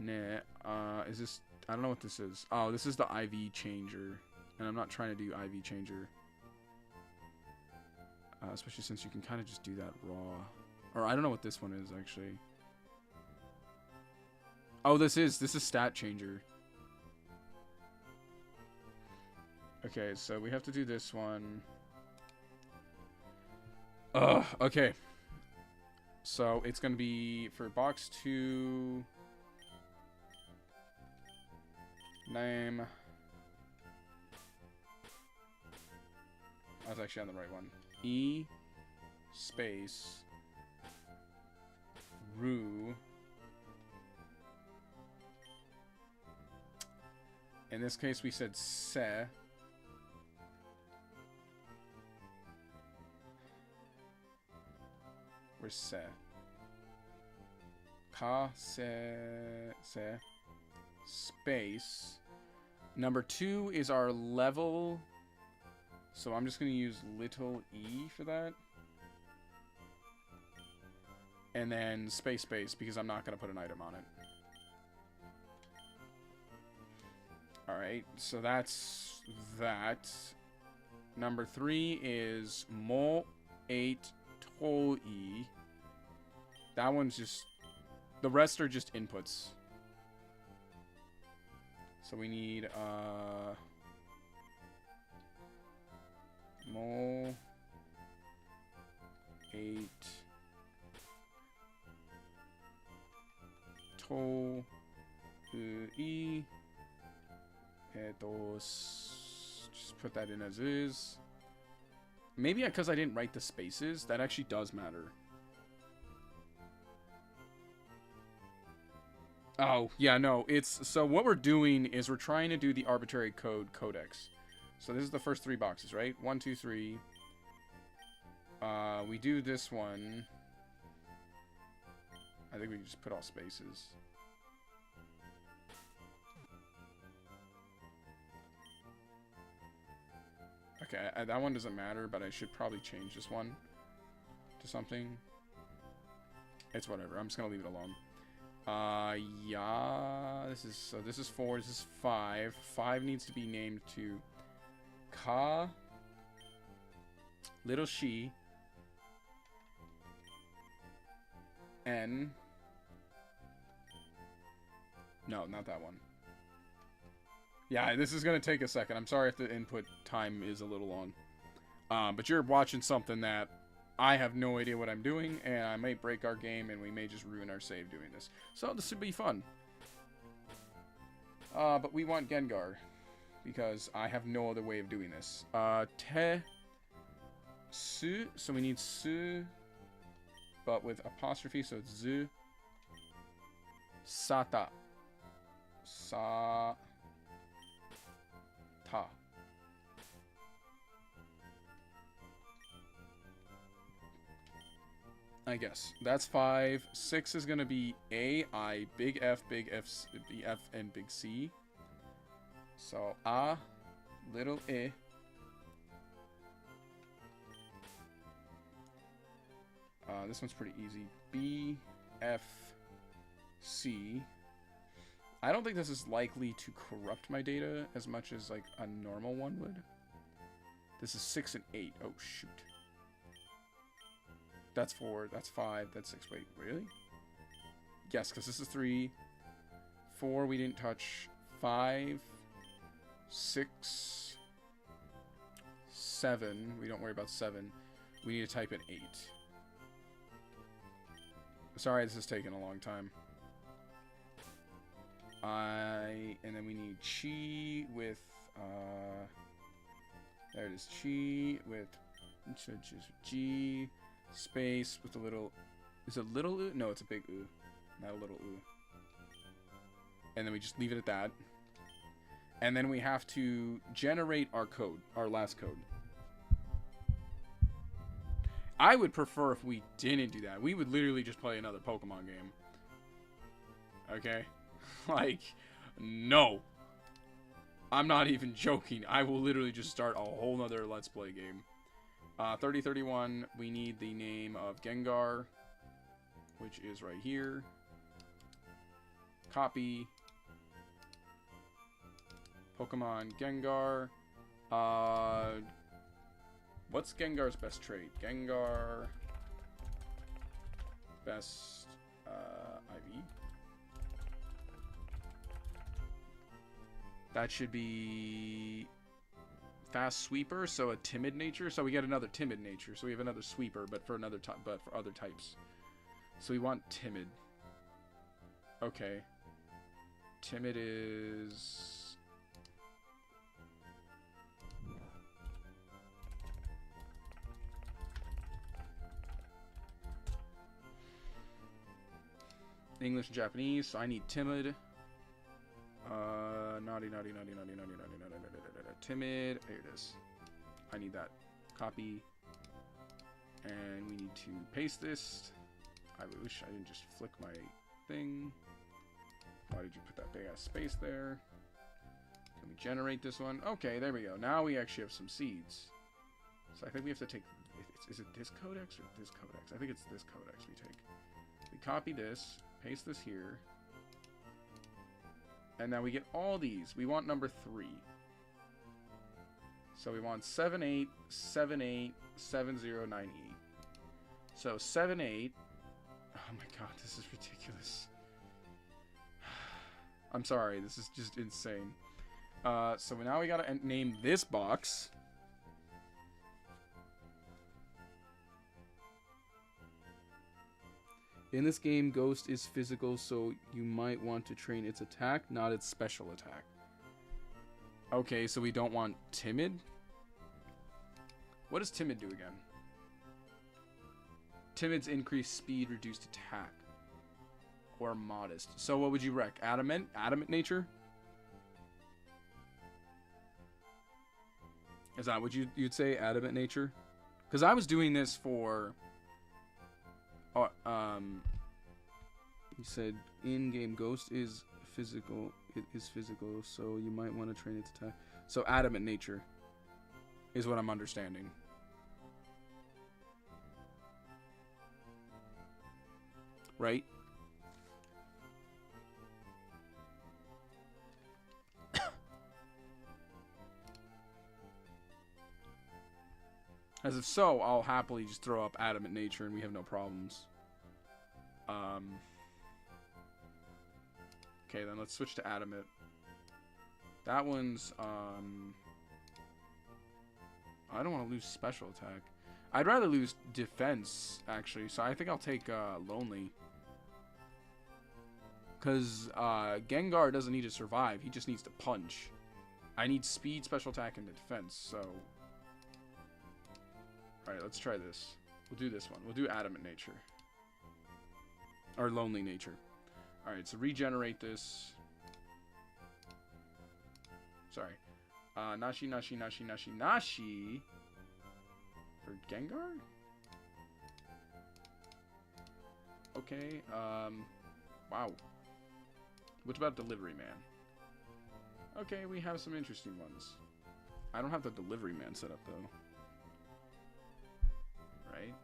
Nah, is this... I don't know what this is. Oh, this is the IV changer. And I'm not trying to do IV changer. Especially since you can kind of just do that raw. Or I don't know what this one is, actually. Oh, this is stat changer. Okay, so we have to do this one. Okay. So it's gonna be for box 2. Name. I was actually on the right one. E space Ru. In this case, we said se. Where's se? Ka se space. Number 2 is our level. So I'm just going to use little e for that. And then space space because I'm not going to put an item on it. Alright, so that's that. Number 3 is Mo 8 Toi. That one's just... The rest are just inputs. So we need, Mo 8 Toi. put that in as is. Maybe because I didn't write the spaces, that actually does matter. Oh, yeah, no, it's, so what we're doing is we're trying to do the arbitrary code codex. So this is the first 3 boxes, right? 1, 2, 3. We do this one. I think we can just put all spaces. Okay, that one doesn't matter, but I should probably change this one to something. It's whatever. I'm just gonna leave it alone. Yeah. This is 4. This is 5. 5 needs to be named to Ka, Little She, N. No, not that one. Yeah, this is going to take a second. I'm sorry if the input time is a little long. But you're watching something that I have no idea what I'm doing, and I may break our game, and we may just ruin our save doing this. So this would be fun. But we want Gengar, because I have no other way of doing this. Te, Su, so we need Su, but with apostrophe, so it's Zu. Sata. Sa. Ta. I guess. That's 5. 6 is going to be A, I, big F, big F, big F, and big C. So, A, little E. This one's pretty easy. B, F, C. I don't think this is likely to corrupt my data as much as, like, a normal one would. This is 6 and 8. Oh, shoot. That's 4. That's 5. That's 6. Wait, really? Yes, because this is 3. 4 we didn't touch. 5. 6. 7. We don't worry about 7. We need to type in 8. Sorry, this is taking a long time. And then we need Chi with, there it is, Chi with, G, space with a little, is it a little U? No, it's a big U, not a little U. And then we just leave it at that. And then we have to generate our code, our last code. I would prefer if we didn't do that. We would literally just play another Pokemon game. Okay? Like, no. I'm not even joking. I will literally just start a whole nother Let's Play game. 3031, we need the name of Gengar, which is right here. Copy. Pokemon Gengar. What's Gengar's best trait? Gengar best IV. That should be fast sweeper, so a timid nature. So we get another timid nature. So we have another sweeper, but for another but for other types. So we want timid. Okay. Timid is English and Japanese, so I need timid. Naughty. Timid. Here it is. I need that. Copy. And we need to paste this. I wish I didn't just flick my thing. Why did you put that big ass space there? Can we generate this one? Okay, there we go. Now we actually have some seeds. So I think we have to take... Is it this codex or this codex? I think it's this codex we take. We copy this. Paste this here. And now we get all these. We want number 3. So we want 78787098. So 78. Oh my god, this is ridiculous. I'm sorry, this is just insane. So now we gotta name this box. In this game, Ghost is physical, so you might want to train its attack, not its special attack. Okay, so we don't want timid. What does timid do again? Timid's increased speed, reduced attack. Or modest. So what would you rec? Adamant? Adamant nature? Is that what you'd say? Adamant nature? Because I was doing this for... you said in-game ghost is physical. It is physical, so you might want to train its attack. So adamant nature is what I'm understanding. Right? As if so, I'll happily just throw up adamant nature and we have no problems. Okay, then let's switch to adamant. That one's, I don't want to lose special attack. I'd rather lose defense, actually, so I think I'll take, lonely. Because, Gengar doesn't need to survive, he just needs to punch. I need speed, special attack, and defense, so... Alright, let's try this. We'll do this one. We'll do adamant nature. Or lonely nature. Alright, so regenerate this. Sorry. Nashi. For Gengar? Okay, wow. What about Delivery Man? Okay, we have some interesting ones. I don't have the Delivery Man set up, though. Right?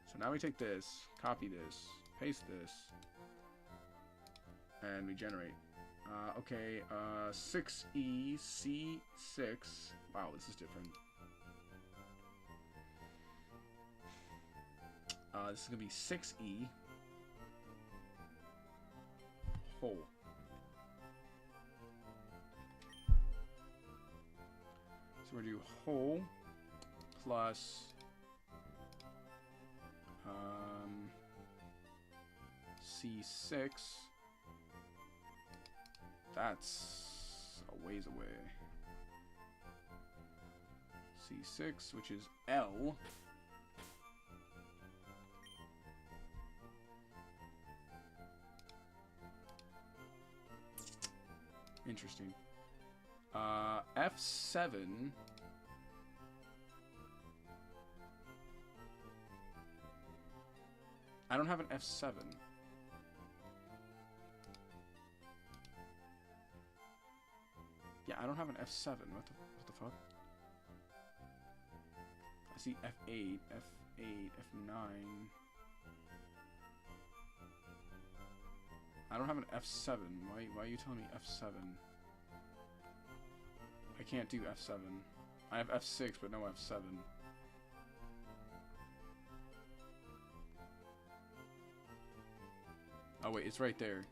So now we take this, copy this, paste this, and we generate. Okay, 6E, C6. Wow, this is different. This is going to be 6E. Hole. So we're going to do hole plus C6. That's a ways away. C6, which is L. Interesting. F7. I don't have an F7. Yeah, I don't have an F7. What the fuck? I see F8, F8, F9. I don't have an F7. Why are you telling me F7? I can't do F7. I have F6, but no F7. Oh wait, it's right there.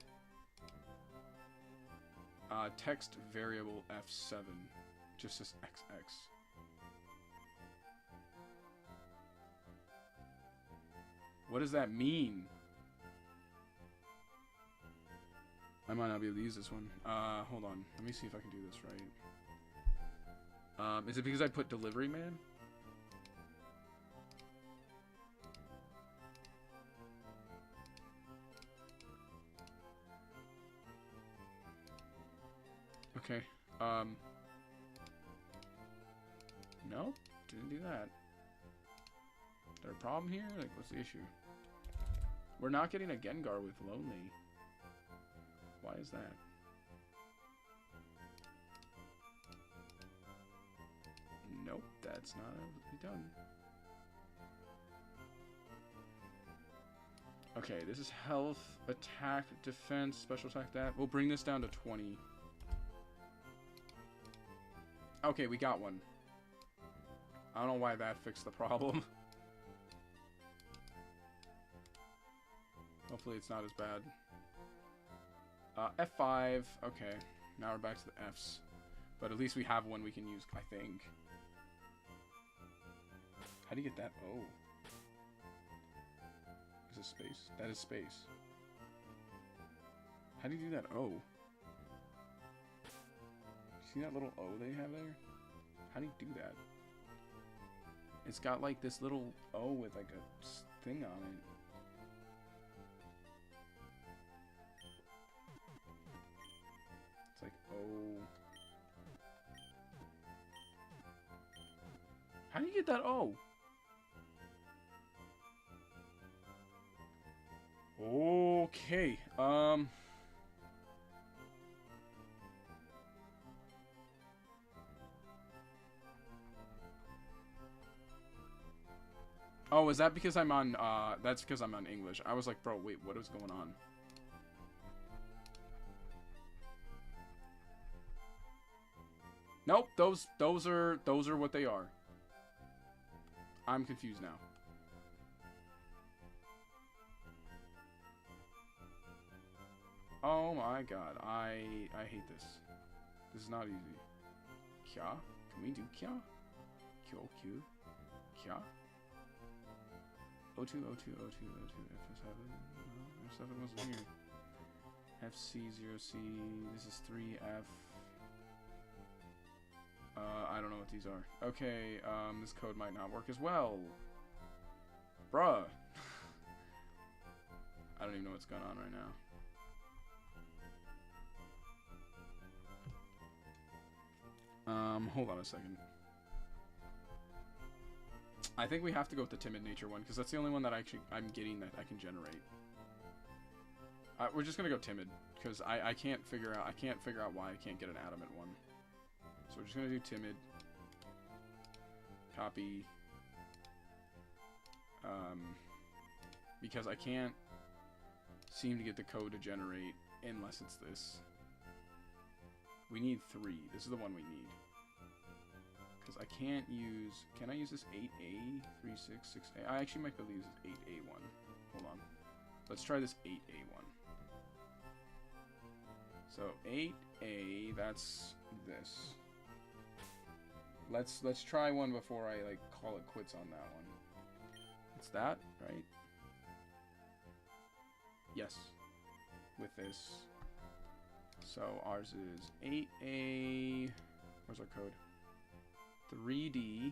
Text variable F7. Just says XX. What does that mean? I might not be able to use this one. Hold on. Let me see if I can do this right. Is it because I put Delivery Man? Okay. No, didn't do that. Is there a problem here? Like, what's the issue? We're not getting a Gengar with Lonely. Why is that? Nope, that's not able to be done. Okay, this is health, attack, defense, special attack, that. We'll bring this down to 20. Okay, we got one. I don't know why that fixed the problem. Hopefully it's not as bad. F5. Okay, now we're back to the Fs. But at least we have one we can use, I think. How do you get that O? Is it space? That is space. How do you do that O? See that little O they have there? How do you do that? It's got like this little O with like a thing on it. It's like O. How do you get that O? Okay. Oh, is that because I'm on, that's because I'm on English. I was like, bro, wait, what is going on? Nope, those are what they are. I'm confused now. Oh my god, I hate this. This is not easy. Kya? Can we do Kya? Kyo, Q? Kya? O2, O2, O2, O2, F7. No, F7 wasn't here. FC0C. This is 3F. I don't know what these are. Okay, this code might not work as well. Bruh. I don't even know what's going on right now. Hold on a second. I think we have to go with the timid nature one, because that's the only one that I'm getting that I can generate. We're just gonna go timid, because I can't figure out why I can't get an adamant one. So we're just gonna do timid. Copy. Because I can't seem to get the code to generate unless it's this. We need 3. This is the one we need. Because I can't use... Can I use this 8A? 366A? I actually might be able to use this 8A1. Hold on. Let's try this 8A1. So 8A, that's this. Let's try one before I like call it quits on that one. It's that, right? Yes. With this. So ours is 8A. Where's our code? 3D.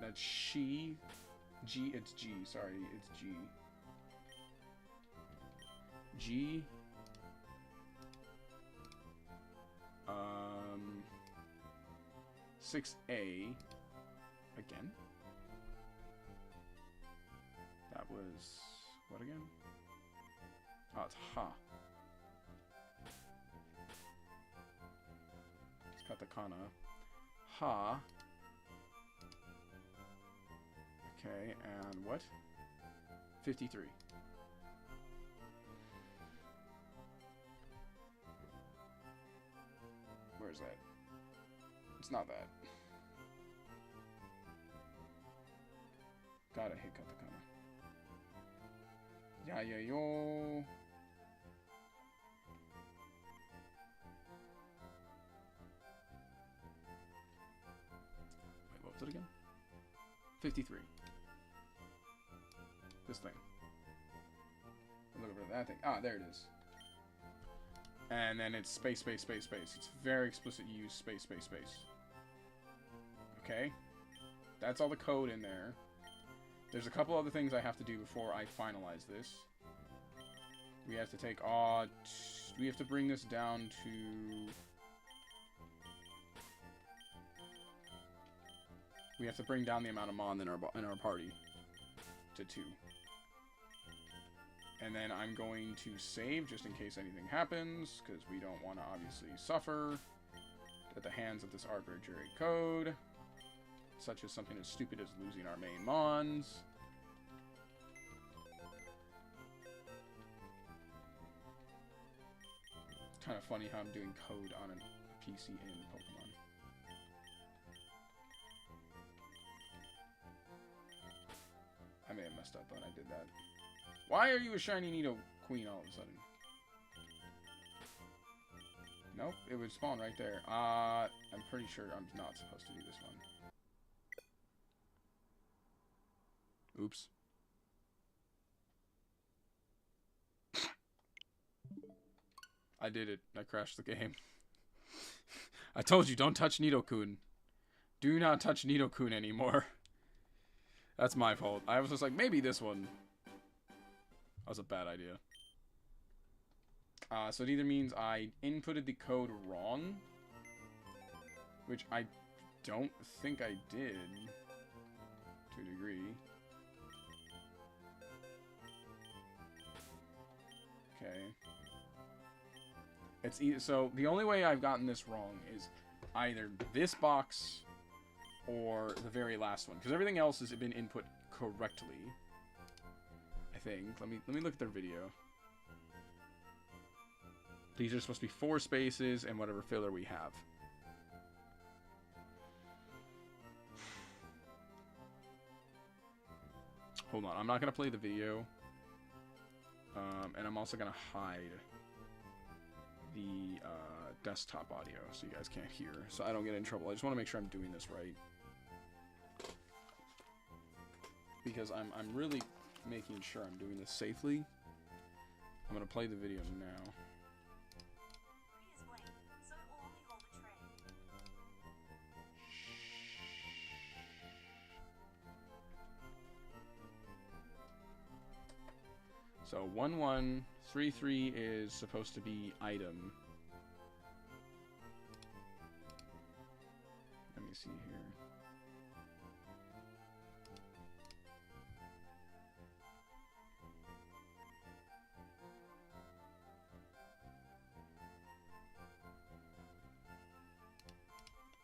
That's she. G. It's G. Sorry, it's G. G. 6A. Again. That was what again? Oh, it's ha. It's katakana. Ha. Okay, and what? 53. Where's that? It's not that. Gotta hit katakana. Yeah, yeah, yo. Wait, what was it again? 53. This thing. Look over that thing. Ah, there it is. And then it's space, space, space, space. It's very explicit use space, space, space. Okay. That's all the code in there. There's a couple other things I have to do before I finalize this. We have to take, we have to bring this down to... We have to bring down the amount of mon in our party to 2. And then I'm going to save just in case anything happens, because we don't want to obviously suffer at the hands of this arbitrary code, such as something as stupid as losing our main mons. It's kind of funny how I'm doing code on a PC in Pokemon. I may have messed up when I did that. Why are you a shiny Nido queen all of a sudden? Nope, it would spawn right there. I'm pretty sure I'm not supposed to do this one. Oops. I did it. I crashed the game. I told you, don't touch Nido-kun. Do not touch Nido-kun anymore. That's my fault. I was just like, maybe this one. That was a bad idea. So it either means I inputted the code wrong, which I don't think I did, to a degree. Okay. It's either, so the only way I've gotten this wrong is either this box or the very last one, because everything else has been input correctly. I think. Let me look at their video. These are supposed to be 4 spaces and whatever filler we have. Hold on, I'm not gonna play the video, and I'm also gonna hide the desktop audio so you guys can't hear, so I don't get in trouble. I just want to make sure I'm doing this right, because I'm really making sure I'm doing this safely. I'm gonna play the video now. So 1133 is supposed to be item. Let me see here.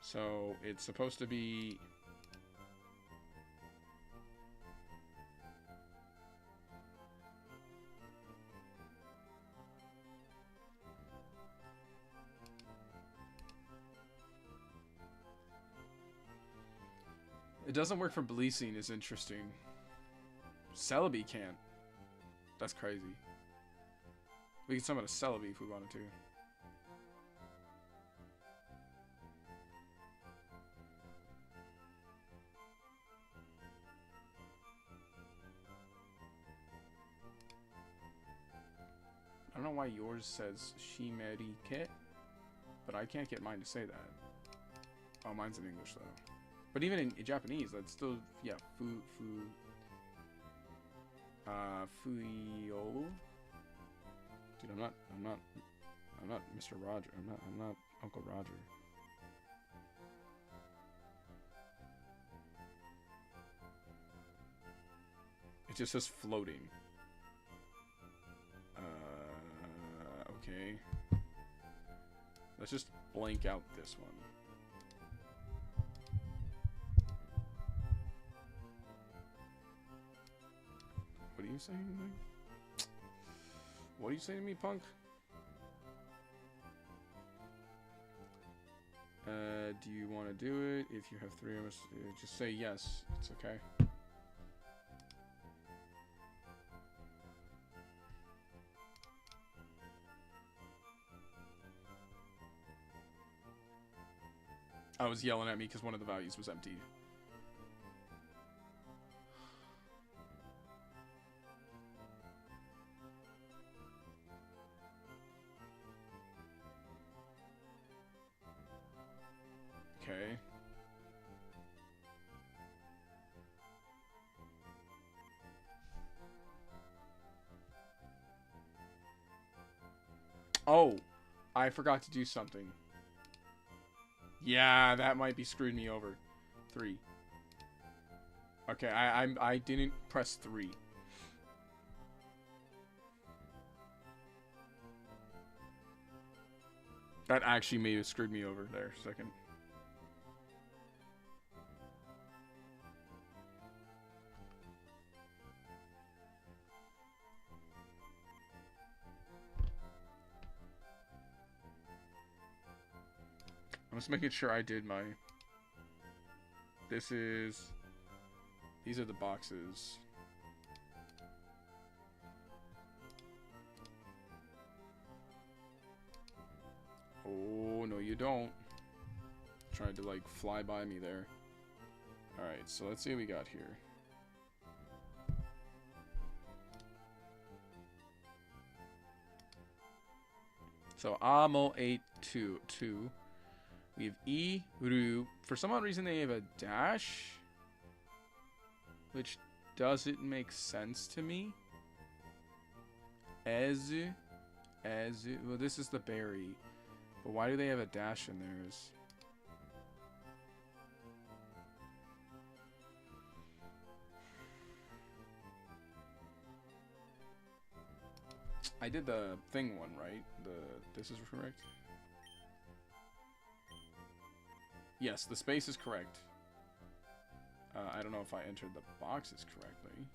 So it's supposed to be it doesn't work for Bleasing is interesting. Celebi can't. That's crazy. We can summon a Celebi if we wanted to. I don't know why yours says Shimerike, but I can't get mine to say that. Oh, mine's in English though. But even in Japanese, that's still, yeah, Fuyo. Dude, I'm not Mr. Roger. I'm not Uncle Roger. It just says floating. Okay. Let's just blank out this one. What are you saying? What are you saying to me, punk? Do you want to do it? If you have 3 of us, just say yes. It's okay. I was yelling at me because one of the values was empty. Okay. Oh, I forgot to do something. Yeah, that might be screwed me over. 3. Okay, I didn't press 3. That actually may have screwed me over there. Second. I'm just making sure I did my... This is... These are the boxes. Oh, no you don't. Tried to, like, fly by me there. Alright, so let's see what we got here. So Amo 8-2. We have E, Ru. For some odd reason, they have a dash, which doesn't make sense to me. Ezu. Well, this is the berry. But why do they have a dash in theirs? I did the thing one, right? This is correct? Yes, the space is correct. I don't know if I entered the boxes correctly.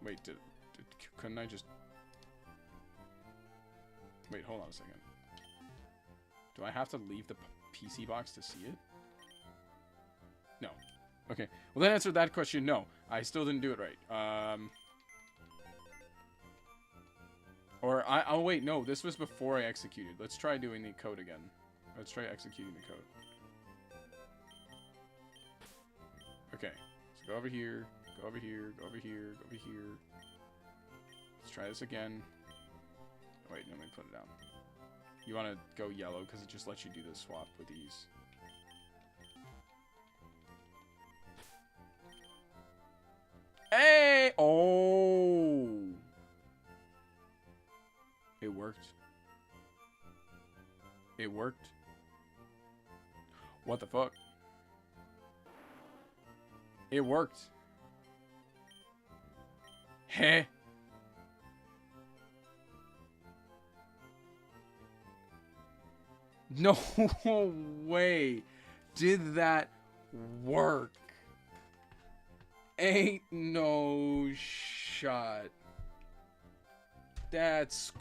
Wait, couldn't I just... Wait, hold on a second. Do I have to leave the PC box to see it? No. Okay. Well, that answered that question, no. I still didn't do it right. Oh, wait, no. This was before I executed. Let's try doing the code again. Let's try executing the code. Okay. So go over here. Go over here. Go over here. Go over here. Let's try this again. Oh, wait, no, let me put it down. You want to go yellow because it just lets you do the swap with ease. Hey! Oh! It worked. It worked. What the fuck? It worked. Heh. No way did that work. Ain't no shot. That's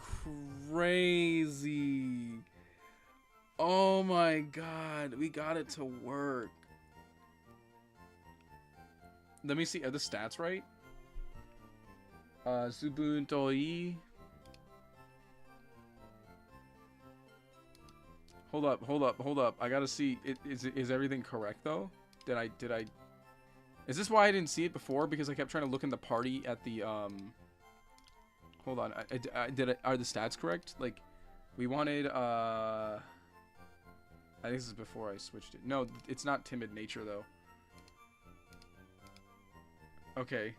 crazy. Oh my god, we got it to work. Let me see, are the stats right? Subuntoi. Hold up. I gotta see. Is everything correct though? Did I? Is this why I didn't see it before? Because I kept trying to look in the party at the Hold on. Are the stats correct? Like, we wanted I think this is before I switched it. No, it's not timid nature though. Okay.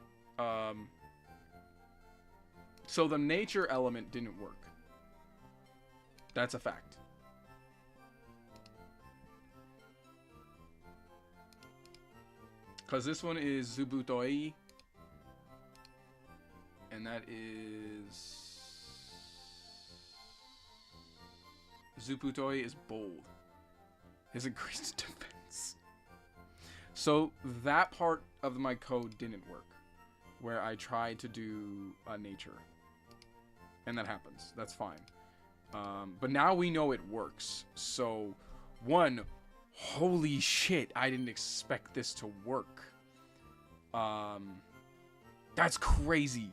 So the nature element didn't work. That's a fact. Because this one is Zubutoi. And that is... Zubutoi is bold. His increased defense. So that part of my code didn't work. Where I tried to do nature. And that happens. That's fine. But now we know it works. So, one... Holy shit, I didn't expect this to work. That's crazy.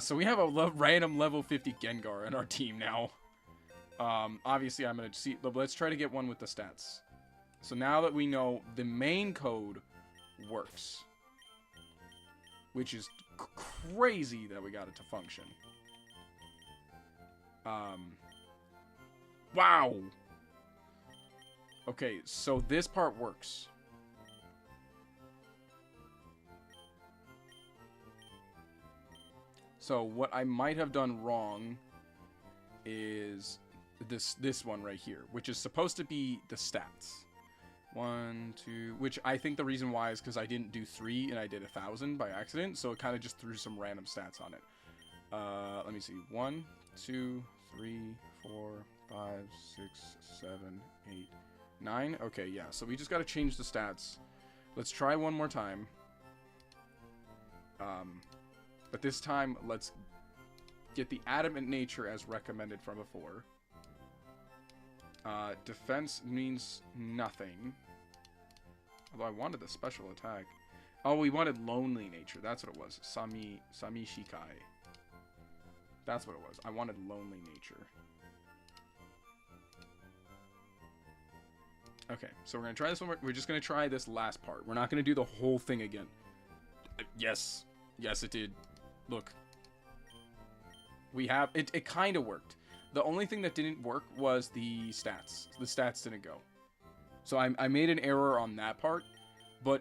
So we have a random level 50 Gengar in our team now. Obviously I'm gonna see, but let's try to get one with the stats. So now that we know the main code works, which is crazy that we got it to function. Wow. Okay, so this part works. So what I might have done wrong is this one right here, which is supposed to be the stats. 1, 2, which I think the reason why is because I didn't do 3 and I did 1,000 by accident, so it kind of just threw some random stats on it. Let me see. 1, 2, 3, 4, 5, 6, 7, 8, 9. Okay, yeah. So we just got to change the stats. Let's try one more time. But this time, let's get the adamant nature as recommended from before. Defense means nothing. Although I wanted the special attack. Oh, we wanted lonely nature. That's what it was. Samishikai. That's what it was. I wanted lonely nature. Okay, so we're going to try this one. We're just going to try this last part. We're not going to do the whole thing again. Yes. Yes, it did. Look. We have... It kind of worked. The only thing that didn't work was the stats. The stats didn't go. So I made an error on that part, but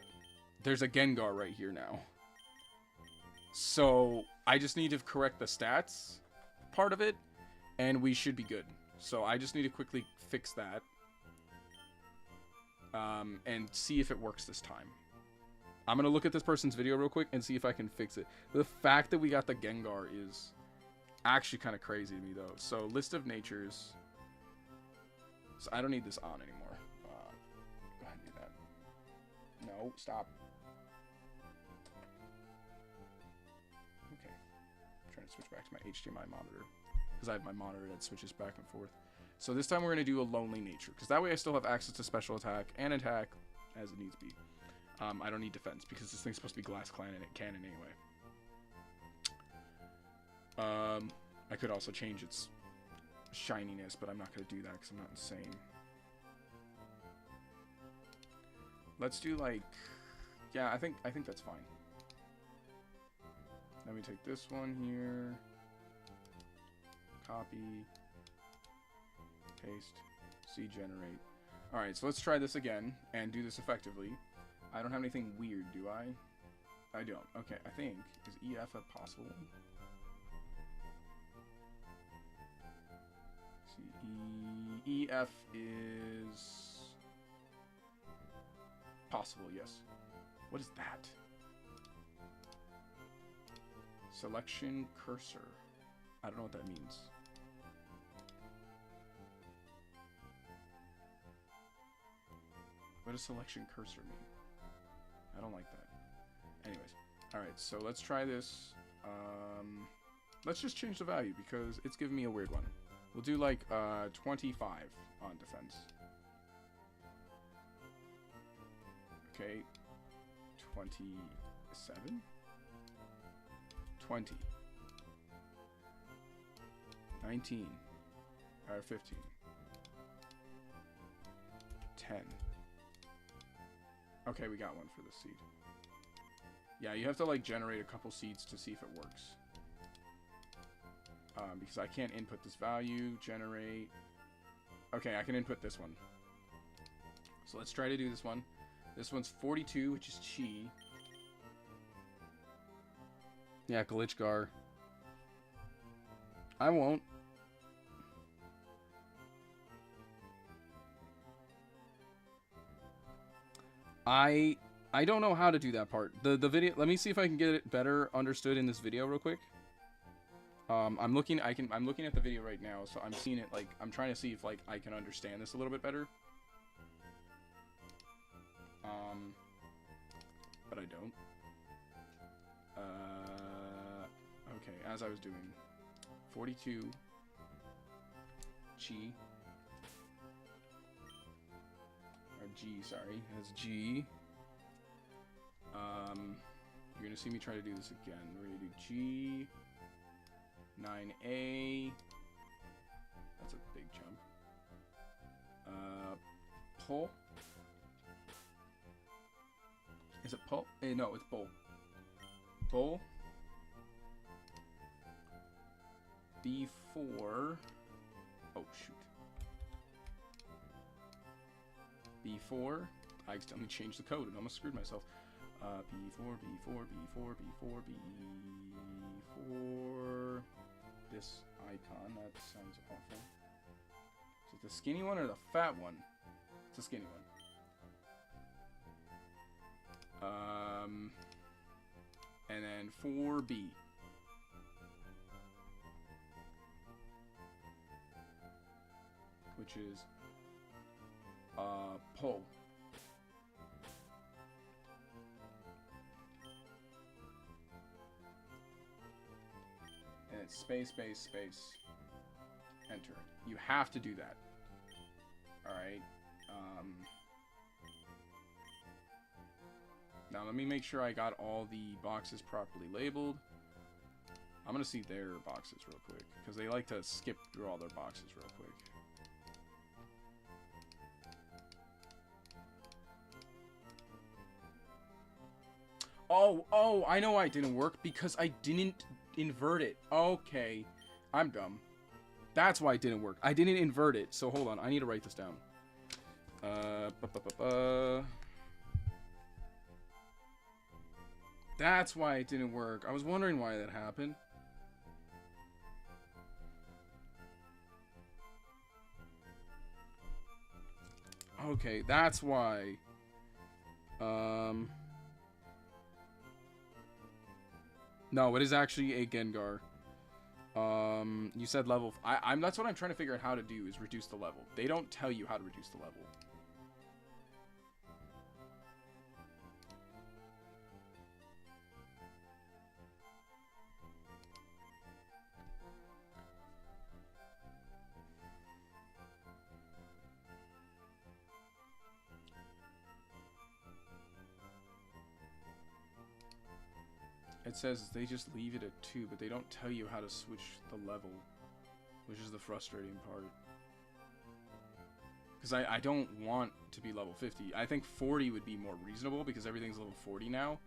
there's a Gengar right here now. So I just need to correct the stats part of it, and we should be good. So I just need to quickly fix that. And see if it works this time. I'm going to look at this person's video real quick and see if I can fix it. The fact that we got the Gengar is actually kind of crazy to me, though. So, list of natures. So, I don't need this on anymore. Go ahead and do that. No, stop. Okay. I'm trying to switch back to my HDMI monitor. Because I have my monitor that switches back and forth. So this time we're going to do a lonely nature. Because that way I still have access to special attack and attack as it needs to be. I don't need defense because this thing's supposed to be glass cannon anyway. I could also change its shininess, but I'm not going to do that because I'm not insane. Let's do like... Yeah, I think that's fine. Let me take this one here. Copy. Paste. C generate. Alright, so let's try this again and do this effectively. I don't have anything weird, do I? I don't. Okay, I think. Is EF a possible one? See, EF is... possible, yes. What is that? Selection cursor. I don't know what that means. What does selection cursor mean? I don't like that. Anyways. Alright, so let's try this. Let's just change the value because it's giving me a weird one. We'll do like 25 on defense. Okay. 27? 20. 19. Or 15. 10. Okay, we got one for this seed. Yeah, you have to like generate a couple seeds to see if it works. Because I can't input this value, generate. Okay, I can input this one. So let's try to do this one. This one's 42, which is Chi. Yeah, Glitchgar. I won't. I don't know how to do that part. The video. Let me see if I can get it better understood in this video real quick. I'm looking at the video right now, so I'm seeing it like I'm trying to see if like I can understand this a little bit better. But I don't. Okay, as I was doing 42 Chi or G, sorry, that's G. You're gonna see me try to do this again. We're gonna do G 9A. That's a big jump. Pull. Is it pull? No, it's bull. Bull. B4. Oh shoot. B4. I accidentally changed the code and almost screwed myself. B4, B4, B4, B4, B4. This icon, that sounds awful. Is it the skinny one or the fat one? It's the skinny one. And then 4B. Which is pull. And it's space, space, space. Enter. You have to do that. Alright. Now let me make sure I got all the boxes properly labeled. I'm gonna see their boxes real quick, because they like to skip through all their boxes real quick. Oh, I know why it didn't work, because I didn't invert it. Okay, I'm dumb. That's why it didn't work. I didn't invert it, so hold on, I need to write this down. That's why it didn't work. I was wondering why that happened. Okay, that's why. No, it is actually a Gengar. You said level. That's what I'm trying to figure out how to do, is reduce the level. They don't tell you how to reduce the level. It says they just leave it at 2, but they don't tell you how to switch the level, which is the frustrating part. Because I don't want to be level 50. I think 40 would be more reasonable, because everything's level 40 now.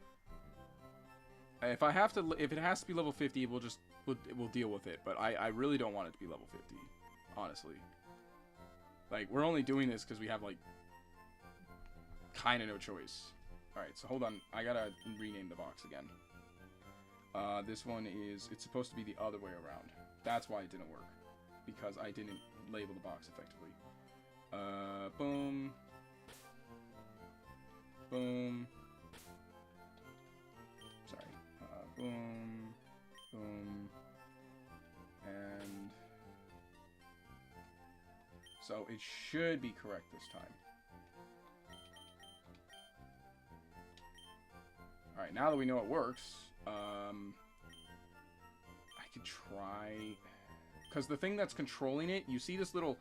If it has to be level 50, we'll deal with it. But I really don't want it to be level 50, honestly. Like, we're only doing this because we have, like, kind of no choice. Alright, so hold on. I gotta rename the box again. This one it's supposed to be the other way around. That's why it didn't work. Because I didn't label the box effectively. Boom. Boom. Sorry. Boom. Boom. And... so it should be correct this time. Alright, now that we know it works... I could try, because the thing that's controlling it, you see this little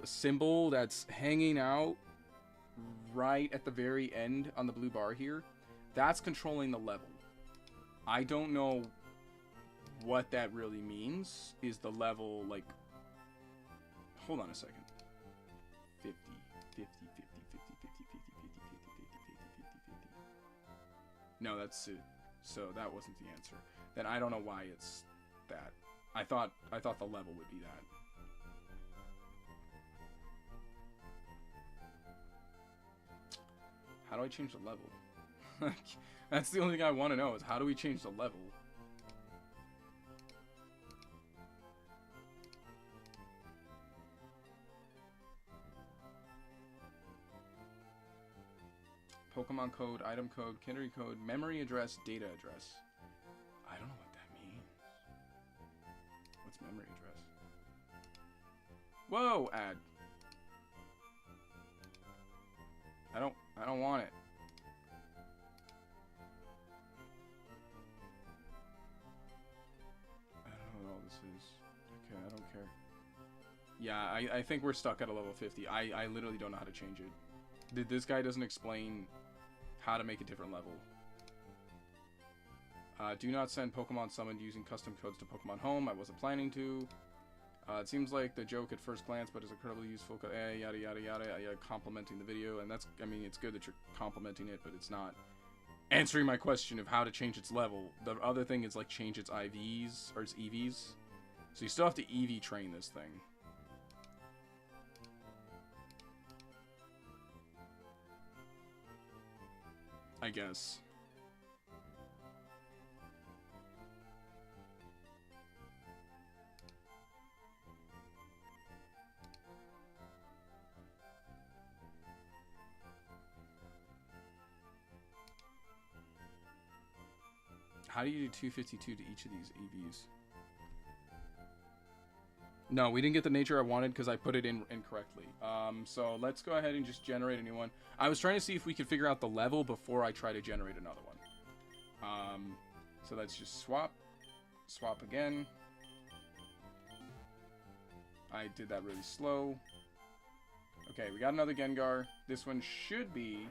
symbol that's hanging out right at the very end on the blue bar here. That's controlling the level. I don't know what that really means. Is the level, like, hold on a second. 50, 50, 50, 50, 50, 50, 50, 50, 50, 50, 50, 50. No, that's it. So that wasn't the answer. Then I don't know why it's that. I thought the level would be that. How do I change the level? That's the only thing I want to know, is how do we change the level? Pokemon code, item code, Kinder code, memory address, data address. I don't know what that means. What's memory address? Whoa, ad. I don't want it. I don't know what all this is. Okay, I don't care. Yeah, I think we're stuck at a level 50. I literally don't know how to change it. This guy doesn't explain how to make a different level. Do not send Pokemon summoned using custom codes to Pokemon Home. I wasn't planning to. It seems like the joke at first glance, but is incredibly useful. Yada yada yada. Complimenting the video, and that's. I mean, it's good that you're complimenting it, but it's not answering my question of how to change its level. The other thing is like change its IVs or its EVs. So you still have to EV train this thing. I guess. How do you do 252 to each of these EVs? No, we didn't get the nature I wanted because I put it in incorrectly. So let's go ahead and just generate a new one. I was trying to see if we could figure out the level before I try to generate another one. So let's just swap. Swap again. I did that really slow. Okay, we got another Gengar. This one should be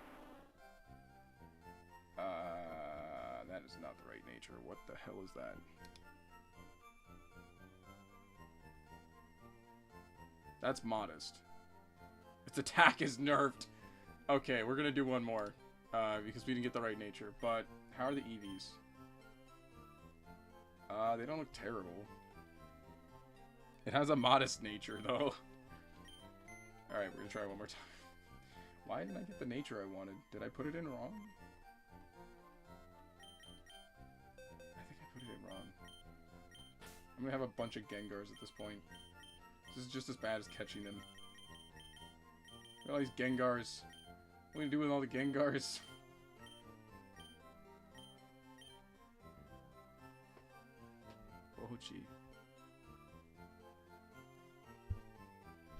that is not the right nature. What the hell is that? That's modest. Its attack is nerfed. Okay, we're gonna do one more. Because we didn't get the right nature. But, how are the EVs? They don't look terrible. It has a modest nature, though. Alright, we're gonna try one more time. Why didn't I get the nature I wanted? Did I put it in wrong? I think I put it in wrong. I'm gonna have a bunch of Gengars at this point. This is just as bad as catching them. Look at all these Gengars. What are you gonna do with all the Gengars? Oh, gee.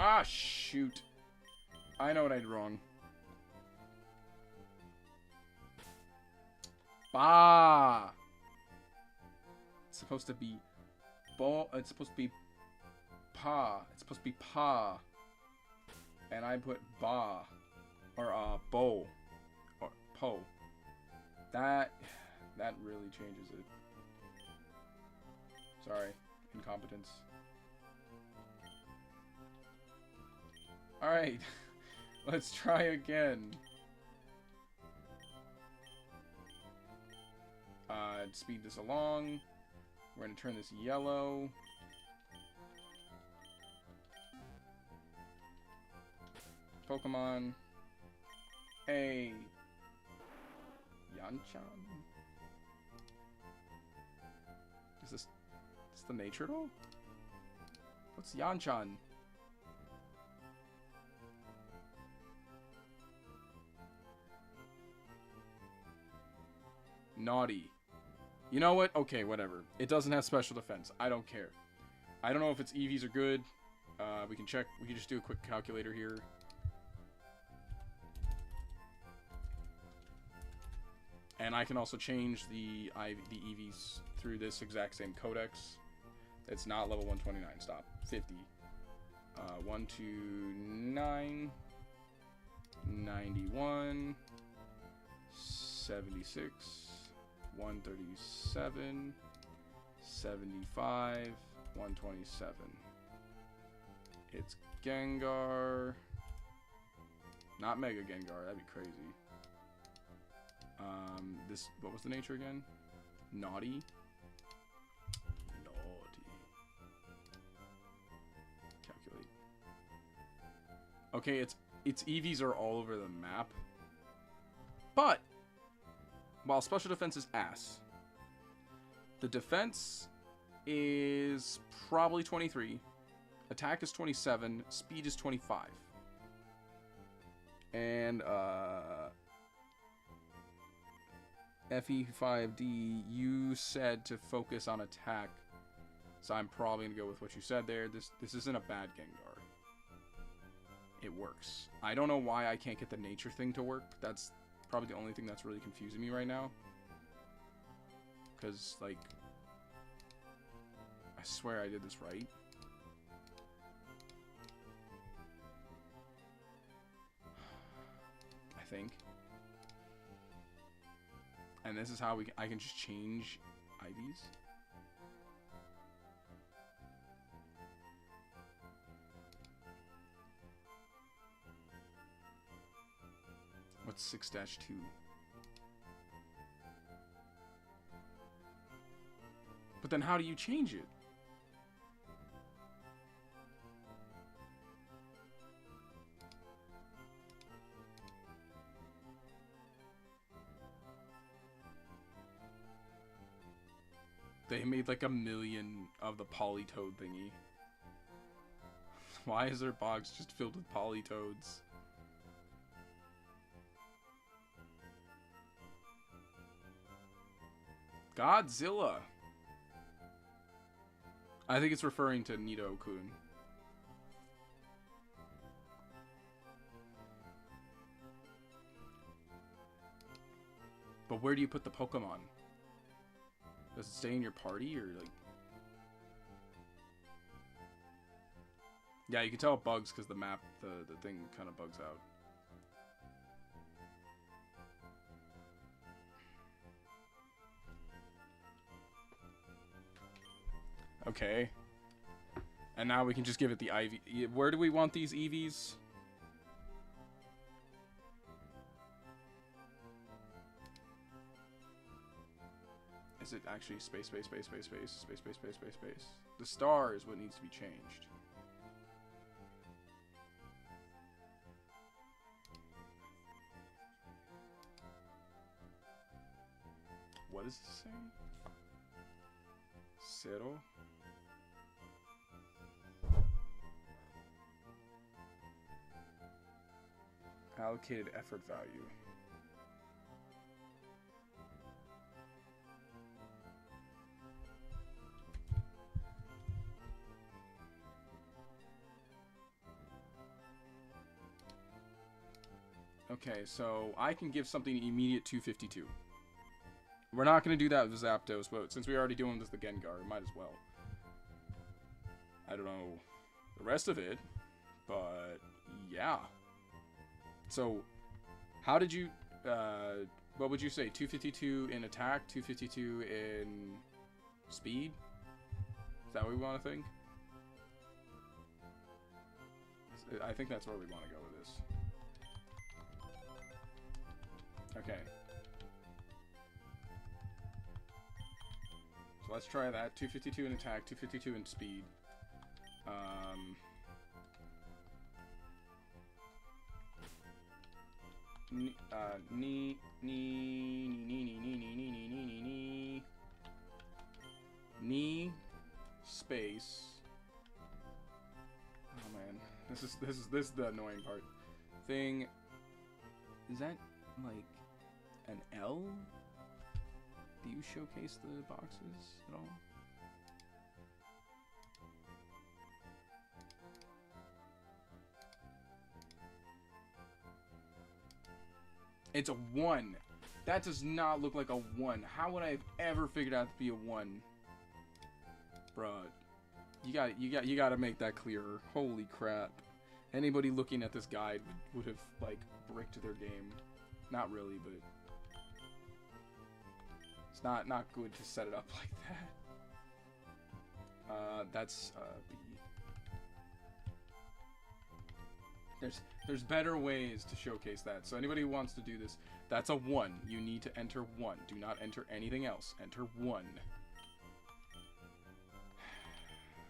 Ah, shoot. I know what I did wrong. Bah! It's supposed to be... It's supposed to be... Pa. It's supposed to be pa. And I put ba. Or, bo. Or po. That really changes it. Sorry. Incompetence. Alright. Let's try again. Speed this along. We're gonna turn this yellow. Pokemon. Hey. Yanchan. Is this the nature at all? What's Yanchan? Naughty. You know what? Okay, whatever. It doesn't have special defense. I don't care. I don't know if its EVs are good. We can check. We can just do a quick calculator here. And I can also change the EVs through this exact same codex. It's not level 129. Stop. 50. 129. 91. 76. 137. 75. 127. It's Gengar. Not Mega Gengar. That'd be crazy. This, what was the nature again? Naughty. Naughty. Calculate. Okay, its EVs are all over the map. But while special defense is ass, the defense is probably 23. Attack is 27. Speed is 25. And FE5D, you said to focus on attack, so I'm probably gonna go with what you said there. This isn't a bad Gengar. It works. I don't know why I can't get the nature thing to work. That's probably the only thing that's really confusing me right now. Because, like, I swear I did this right. I think. And this is how I can just change IVs. What's 6-2? But then how do you change it? They made like 1 million of the Polytoad thingy. Why is their box just filled with Polytoads? Godzilla! I think it's referring to Nido-kun. But where do you put the Pokemon? Does it stay in your party, or like... Yeah, you can tell it bugs because the map, the thing kind of bugs out. Okay. And now we can just give it the IV. Where do we want these EVs? Is it actually space? The star is what needs to be changed. What is this saying? Zero? Allocated effort value. Okay, so I can give something immediate 252. We're not going to do that with Zapdos, but since we're already doing this with the Gengar, we might as well. I don't know the rest of it, but yeah. So, how did you, what would you say? 252 in attack, 252 in speed? Is that what we want to think? I think that's where we want to go with this. Okay. So let's try that. 252 in attack, 252 in speed. Knee space. Oh man, this is the annoying part. Thing. Is that like an L? Do you showcase the boxes at all? It's a 1. That does not look like a 1. How would I have ever figured out to be a 1? Bruh. You gotta make that clearer. Holy crap. Anybody looking at this guide would have, like, bricked their game. Not really, but it's not good to set it up like that. That's B. There's better ways to showcase that. So anybody who wants to do this, that's a 1. You need to enter 1. Do not enter anything else. Enter 1.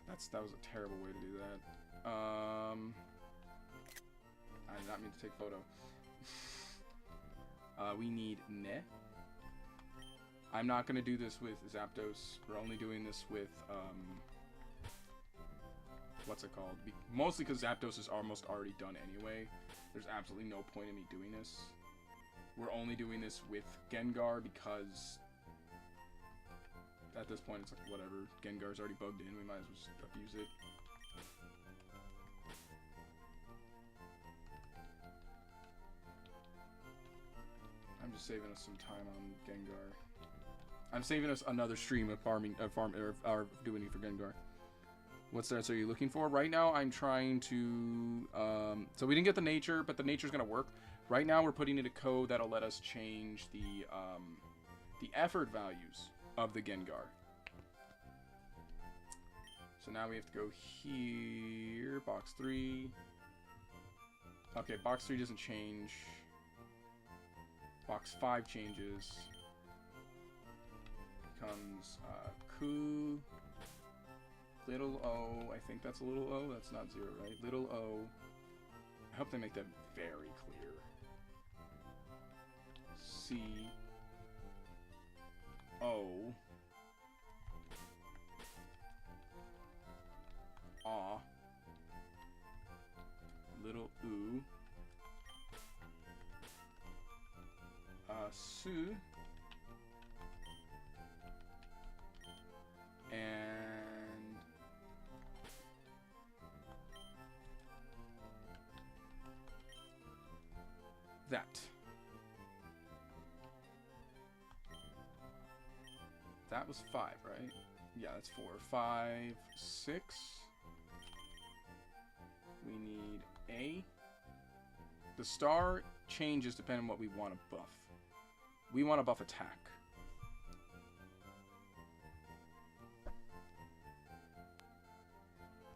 That was a terrible way to do that. I did not mean to take photo. We need Ne. I'm not going to do this with Zapdos. We're only doing this with, what's it called? Mostly because Zapdos is almost already done anyway. There's absolutely no point in me doing this. We're only doing this with Gengar because at this point it's like, whatever. Gengar's already bugged in. We might as well just abuse it. I'm just saving us some time on Gengar. I'm saving us another stream of doing it for Gengar. What stats are you looking for? Right now, I'm trying to... so we didn't get the nature, but the nature's going to work. Right now, we're putting in a code that'll let us change the effort values of the Gengar. So now we have to go here. Box 3. Okay, box 3 doesn't change. Box 5 changes. Becomes Ku. Little O. I think that's a little O. That's not 0, right? Little O. I hope they make that very clear. C. O. Ah. Little U. Su. And that. That was 5, right? Yeah, that's 4. 5, 6. We need A. The star changes depending on what we want to buff. We want to buff attack.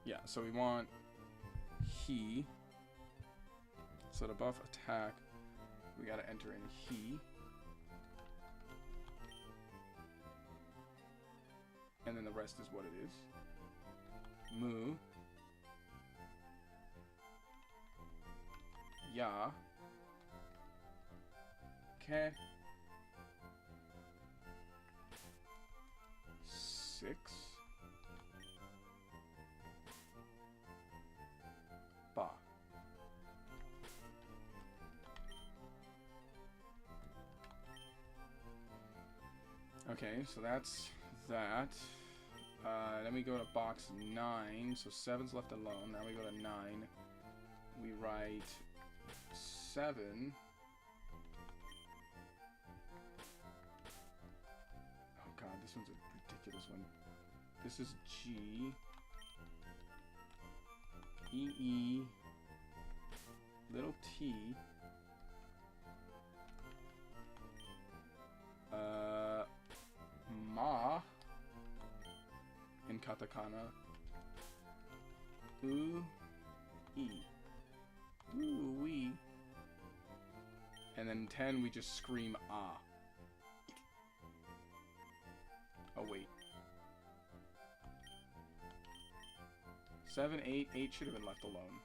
Yeah, so we want he. So to buff attack, we gotta enter in he. And then the rest is what it is. Moo. Ya. Ke. 6. Ba. Okay, so that's that. Then we go to box 9, so 7's left alone. Now we go to 9. We write 7. Oh god, this one's a ridiculous one. This is G. E. Little T. Ma. In katakana. Ooh. E. Ooh wee. And then 10 we just scream ah. Oh wait. 7, 8. 8 should have been left alone.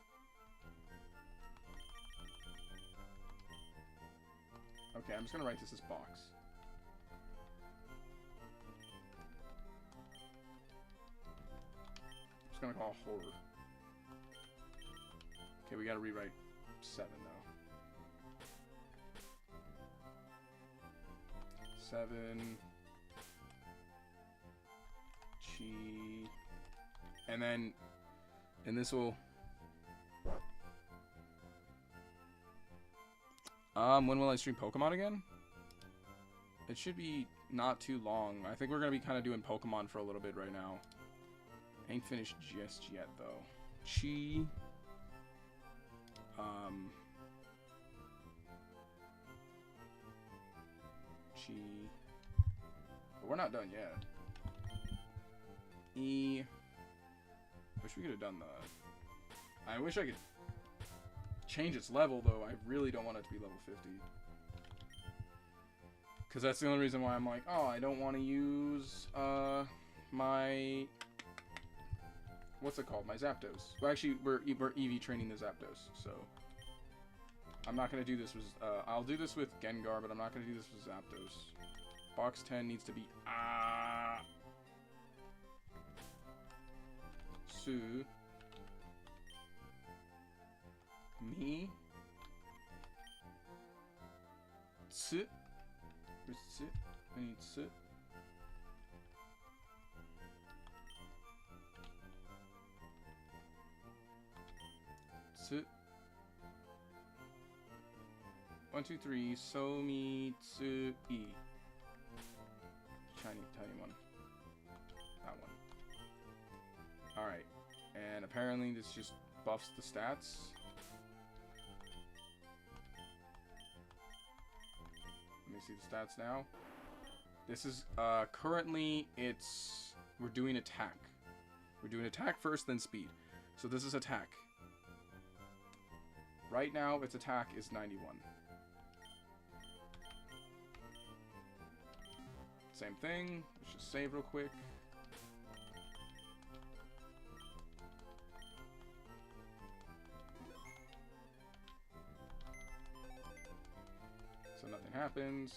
Okay, I'm just gonna write this as box. I'm just gonna call it horror. Okay, we gotta rewrite 7 though. 7. Chi. And then, and this will. When will I stream Pokemon again? It should be not too long. I think we're gonna be kind of doing Pokemon for a little bit right now. Ain't finished just yet though. Chi. Chi. But we're not done yet. E. Wish we could have done that. I wish I could change its level, though. I really don't want it to be level 50. Because that's the only reason why I'm like, oh, I don't want to use, my... What's it called? My Zapdos. Well, actually, we're EV training the Zapdos, so... I'm not going to do this with... I'll do this with Gengar, but I'm not going to do this with Zapdos. Box 10 needs to be... Su. Me. Tsu. Where's Tsu? I need Tsu. Tsu. 1, 2, 3. Somi Tsu E. Tiny one. That one. Alright. And apparently this just buffs the stats. Let me see the stats now. This is, currently we're doing attack. We're doing attack first, then speed. So this is attack. Right now, its attack is 91. Same thing. Let's just save real quick. So nothing happens.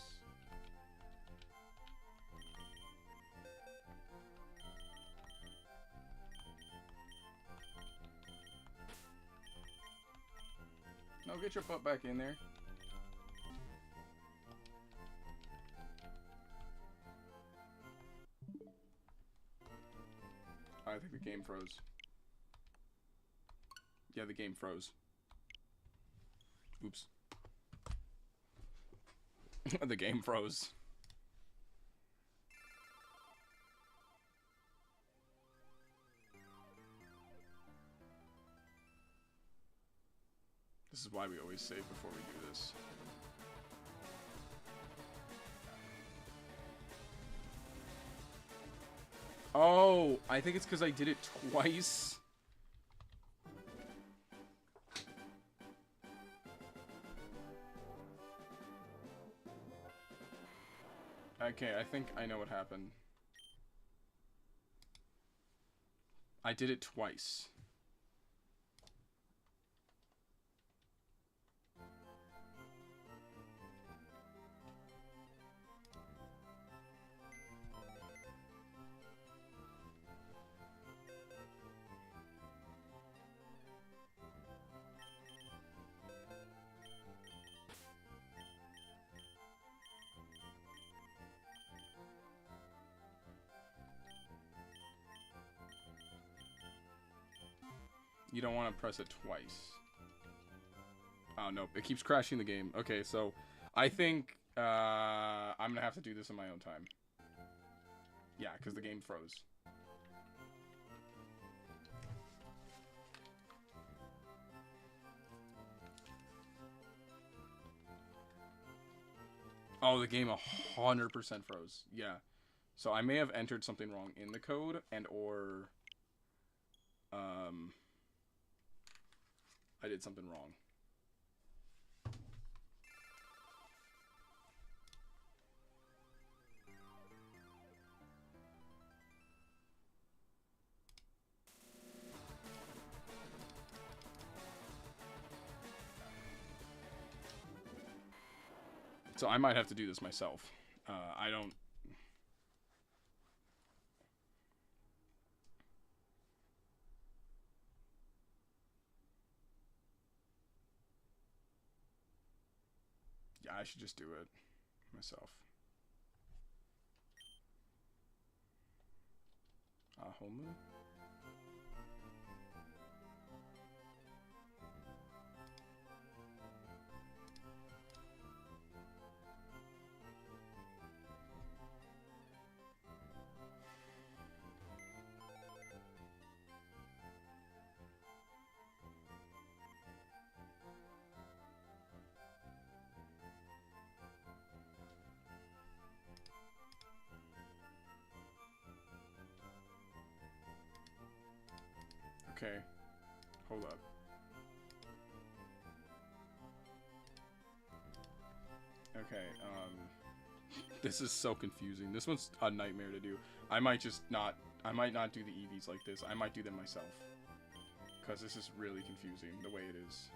No, get your butt back in there. I think the game froze. Yeah, the game froze. Oops. The game froze. This is why we always save before we do this. Oh, I think it's because I did it twice. Okay, I think I know what happened. I did it twice. You don't want to press it twice. Oh, nope. It keeps crashing the game. Okay, so I think I'm going to have to do this in my own time. Yeah, because the game froze. Oh, the game 100% froze. Yeah. So I may have entered something wrong in the code and or I did something wrong. So I might have to do this myself. I don't... Yeah, I should just do it myself. Homu? Okay. Hold up. Okay, this is so confusing. This one's a nightmare to do. I might not do the EVs like this. I might do them myself. Because this is really confusing, the way it is.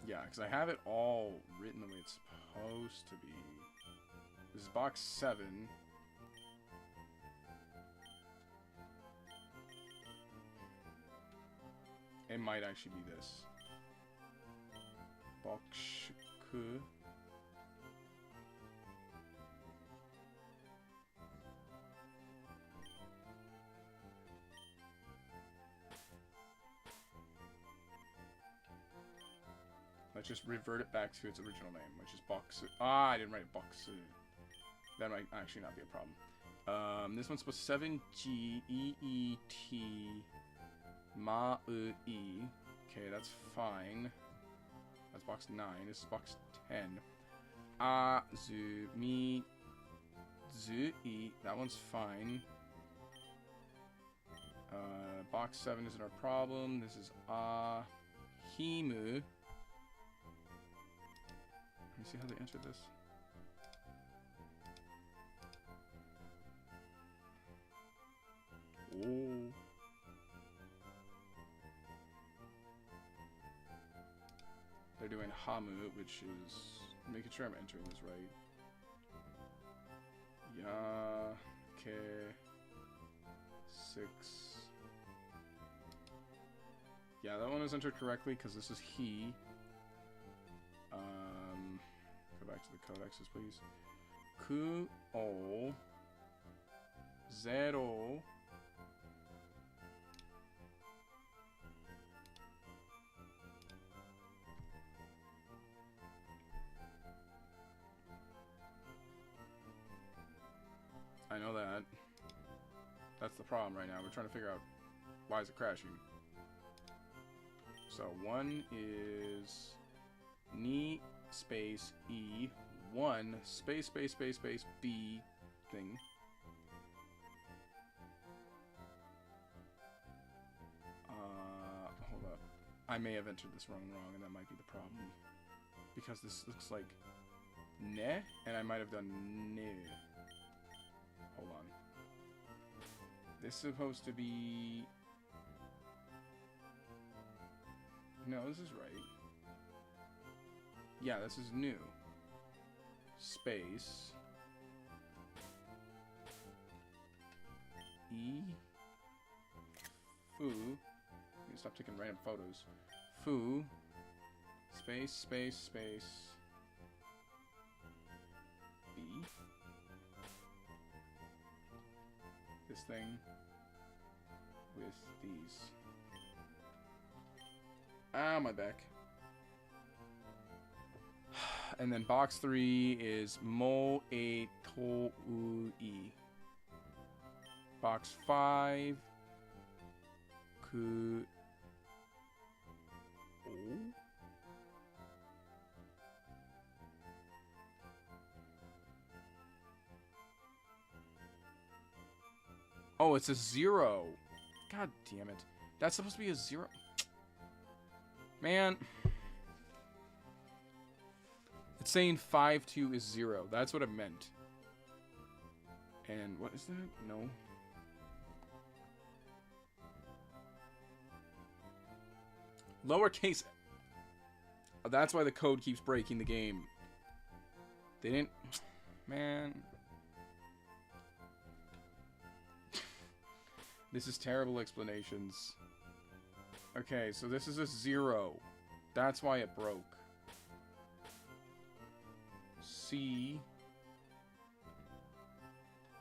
Yeah, because I have it all written the way it's supposed to be. This is box 7. It might actually be this. Box 2. Let's just revert it back to its original name, which is box. Ah, I didn't write box. That might actually not be a problem. This one's supposed to 7G-E-E-T Ma-E. Okay, that's fine. That's box 9. This is box 10. A-Zu-Mi-Zu-E. That one's fine. Box 7 isn't our problem. This is A-Himu. Let me see how they answered this. Oh. They're doing Hamu, which is making sure I'm entering this right. Yeah. Okay. 6. Yeah, that one is entered correctly because this is he. Go back to the codexes, please. Ku-o. 0. I know that. That's the problem right now. We're trying to figure out why is it crashing. So 1 is ni space E 1 space B thing. Hold up. I may have entered this wrong, and that might be the problem. Because this looks like ne, and I might have done ne. Hold on. This is supposed to be... No, this is right. Yeah, this is new. Space. E. Foo. I need to stop taking random photos. Foo. Space, space, space. B. This thing. With these. Ah, my back. And then box 3 is Mo E To U E. Box 5. Ku. O. Oh, it's a 0. God damn it. That's supposed to be a 0. Man. It's saying 5-2 is 0. That's what it meant. And what is that? No. Lowercase. That's why the code keeps breaking the game. They didn't. Man. This is terrible explanations. Okay, so this is a 0. That's why it broke. C.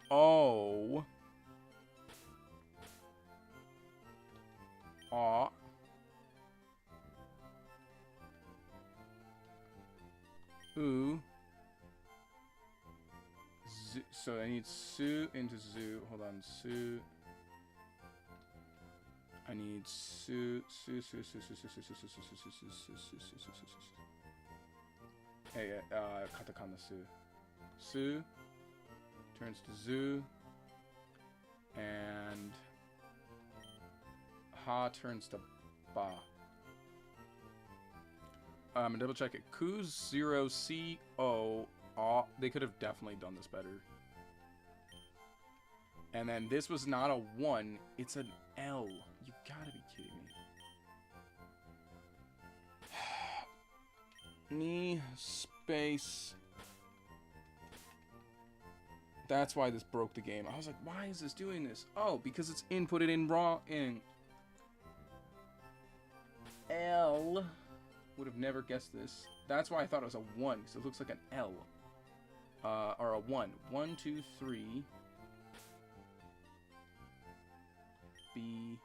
O. A. U. Z. So I need Su into Zoo. Hold on, Su. I need Su. Hey, katakana Su. Su turns to Zoo, and Ha turns to Ba. Double check it. Ku 0 C O. They could have definitely done this better. And then this was not a 1, it's an L. You gotta be kidding me. Knee, space. That's why this broke the game. I was like, why is this doing this? Oh, because it's inputted in wrong in L. Would have never guessed this. That's why I thought it was a 1, because it looks like an L. Or a 1. 1, 2, 3. B.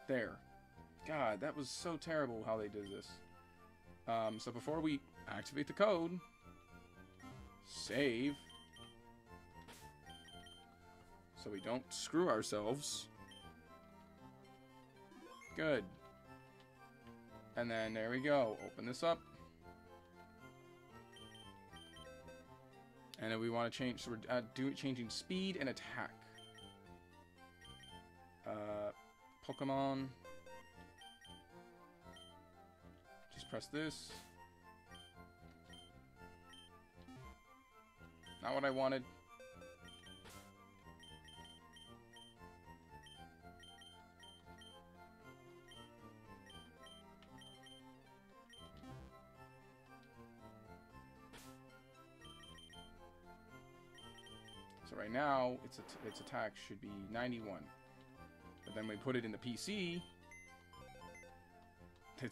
There. God, that was so terrible how they did this. So before we activate the code, save, so we don't screw ourselves. Good. And then there we go. Open this up. And then we want to change, so we're changing speed and attack. Pokémon. Just press this. Not what I wanted. So right now, its attack should be 91. But then we put it in the PC.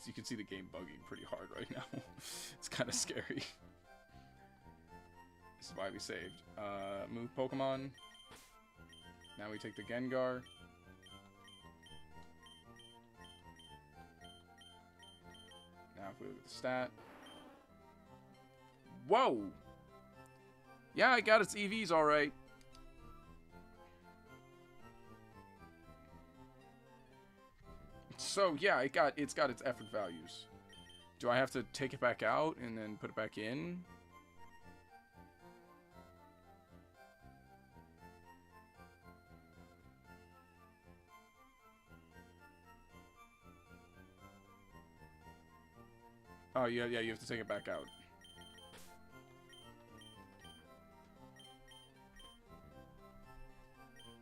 You can see the game bugging pretty hard right now. It's kind of scary. This is why we saved. Move Pokemon. Now we take the Gengar. Now if we look at the stat. Whoa! Yeah, I got its EVs alright. So yeah, it's got its effort values. Do I have to take it back out and then put it back in? Oh, yeah, you have to take it back out.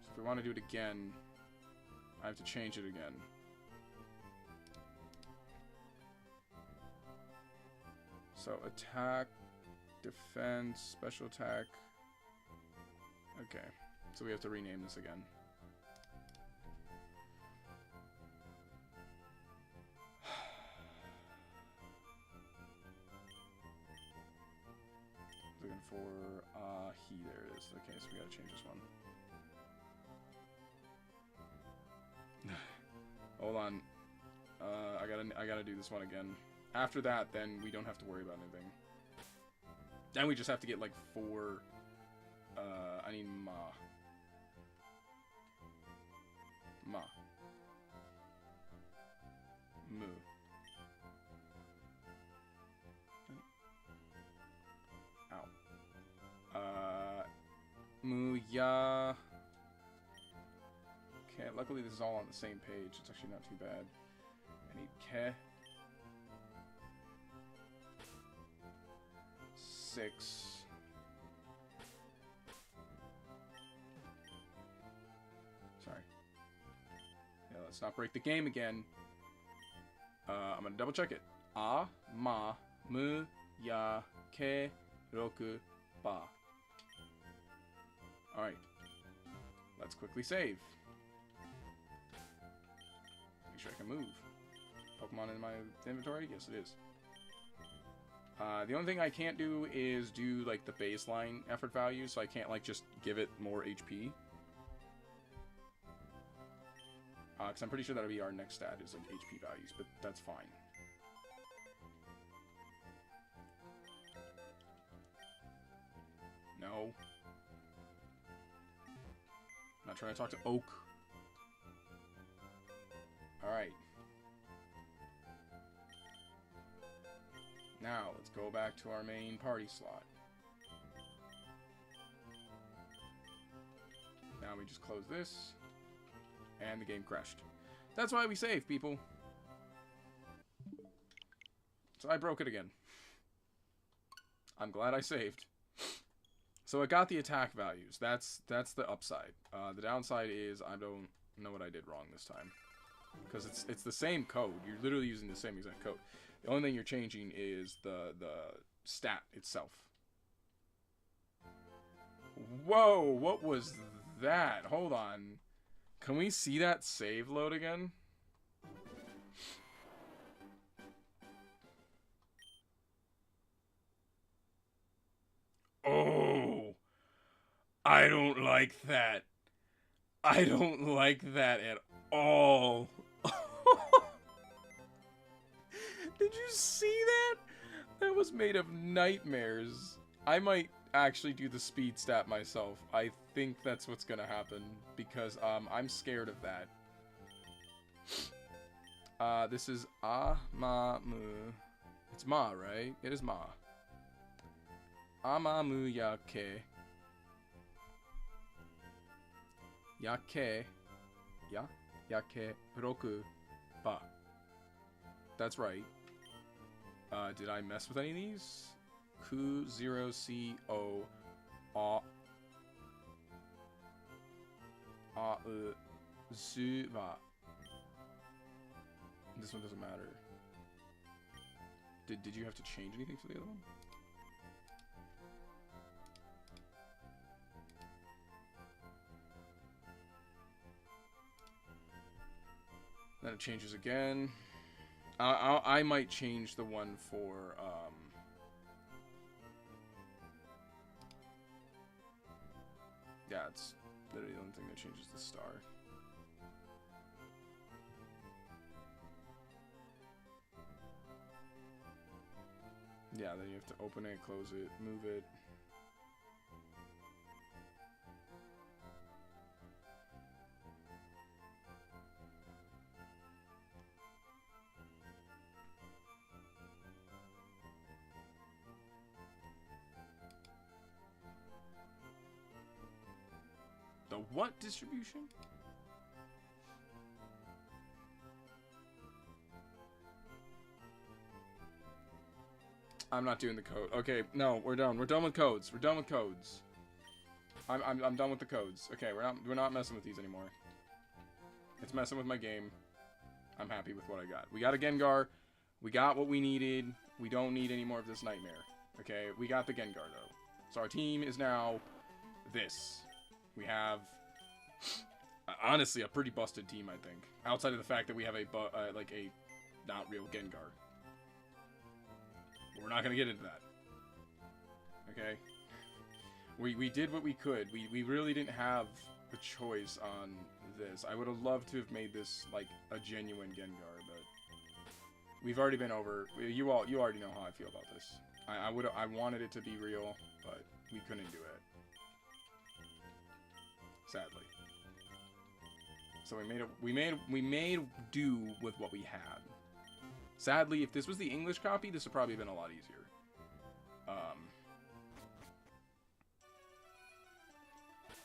So if we want to do it again, I have to change it again. So attack, defense, special attack. Okay, so we have to rename this again. Looking for he. There it is. Okay, so we gotta change this one. Hold on. I gotta do this one again. After that, then we don't have to worry about anything. Then we just have to get like 4. I need Ma. Ma. Mu. Ow. Mu ya. Okay, luckily this is all on the same page. It's actually not too bad. I need ke. 6. Sorry. Yeah, let's not break the game again. I'm gonna double check it. A, ma, mu, ya, ke, roku, ba. Alright. Let's quickly save. Make sure I can move. Pokemon in my inventory? Yes, it is. The only thing I can't do is do, like, the baseline effort value, so I can't, like, just give it more HP. Because I'm pretty sure that'll be our next stat, is, like, HP values, but that's fine. No. I'm not trying to talk to Oak. Alright. Now, let's go back to our main party slot. Now we just close this. And the game crashed. That's why we save, people. So I broke it again. I'm glad I saved. So I got the attack values. That's the upside. The downside is I don't know what I did wrong this time. Because it's the same code. You're literally using the same exact code. The only thing you're changing is the stat itself. Whoa, what was that? Hold on. Can we see that save load again? Oh, I don't like that. I don't like that at all. Did you see that? That was made of nightmares. I might actually do the speed stat myself. I think that's what's gonna happen because I'm scared of that. This is ma mu. It's ma, right? It is ma. Amamu yake. Yake. Ya? Yake roku ba. That's right. Did I mess with any of these? Ku0co zuva. This one doesn't matter. Did you have to change anything for the other one? Then it changes again. I might change the one for, yeah, it's literally the only thing that changes the star. Yeah, then you have to open it, close it, move it. The what distribution? I'm not doing the code. Okay, no, we're done. We're done with codes. We're done with codes. I'm done with the codes. Okay, we're not messing with these anymore. It's messing with my game. I'm happy with what I got. We got a Gengar. We got what we needed. We don't need any more of this nightmare. Okay, we got the Gengar though. So our team is now this. We have honestly a pretty busted team, I think. Outside of the fact that we have a like a not real Gengar. We're not gonna get into that. Okay. We did what we could. We really didn't have a choice on this. I would have loved to have made this like a genuine Gengar, but we've already been over. You already know how I feel about this. I wanted it to be real, but we couldn't do it. Sadly. So we made do with what we had. Sadly, if this was the English copy, this would probably have been a lot easier.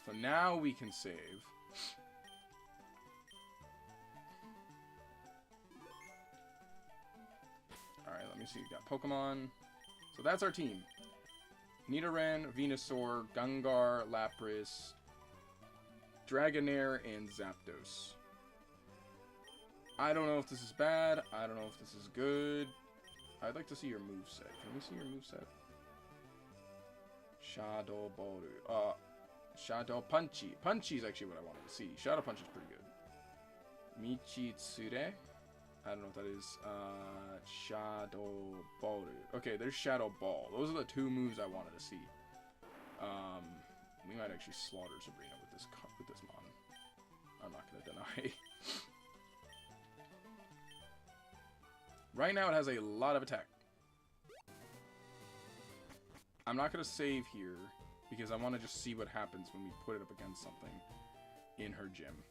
So now we can save. Alright, let me see. We got Pokemon. So that's our team. Nidoran, Venusaur, Gengar, Lapras, Dragonair, and Zapdos. I don't know if this is bad. I don't know if this is good. I'd like to see your moveset. Can we see your moveset? Shadow Boru. Shadow Punchy. Punchy is actually what I wanted to see. Shadow Punch is pretty good. Michitsure. I don't know what that is. Shadow Boru. Okay, there's Shadow Ball. Those are the two moves I wanted to see. We might actually slaughter Sabrina with this mon. I'm not gonna deny. Right now it has a lot of attack. I'm not gonna save here because I want to just see what happens when we put it up against something in her gym.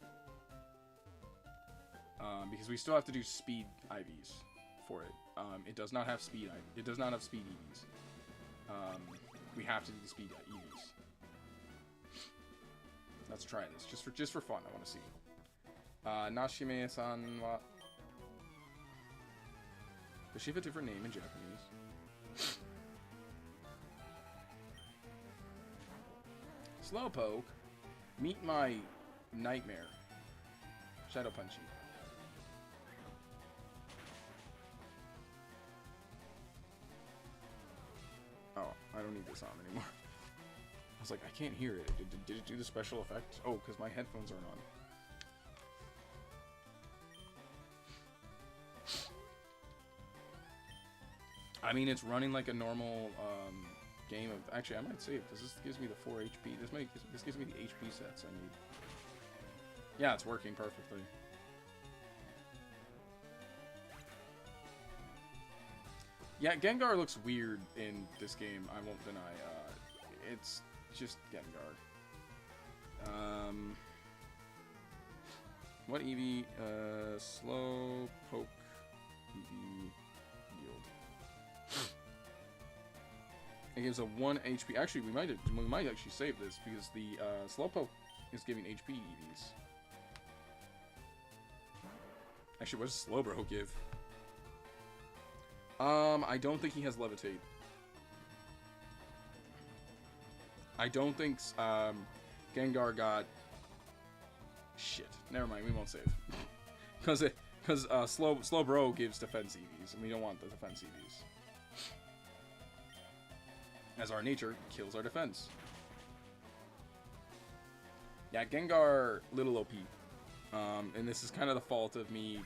Because we still have to do speed IVs for it. It does not have speed IV. It does not have speed EVs. We have to do the speed EVs. Let's try this just for fun. I want to see. Nashime-san wa. Does she have a different name in Japanese? Slowpoke, meet my nightmare. Shadow Punchy. Oh, I don't need this on anymore. I was like, I can't hear it. Did it do the special effect? Oh, because my headphones aren't on. I mean, it's running like a normal game of... Actually, I might save. This gives me the 4 HP. This gives me the HP sets I need. Yeah, it's working perfectly. Yeah, Gengar looks weird in this game. I won't deny. It's just Gengar. What EV? Slow Poke EV Yield. It gives a 1 HP. Actually, we might actually save this because the Slowpoke is giving HP EVs. Actually, what does Slowbro give? I don't think he has Levitate. I don't think Gengar got... Shit. Never mind, we won't save. Because Slowbro gives defense EVs, and we don't want the defense EVs. As our nature kills our defense. Yeah, Gengar, little OP. And this is kind of the fault of me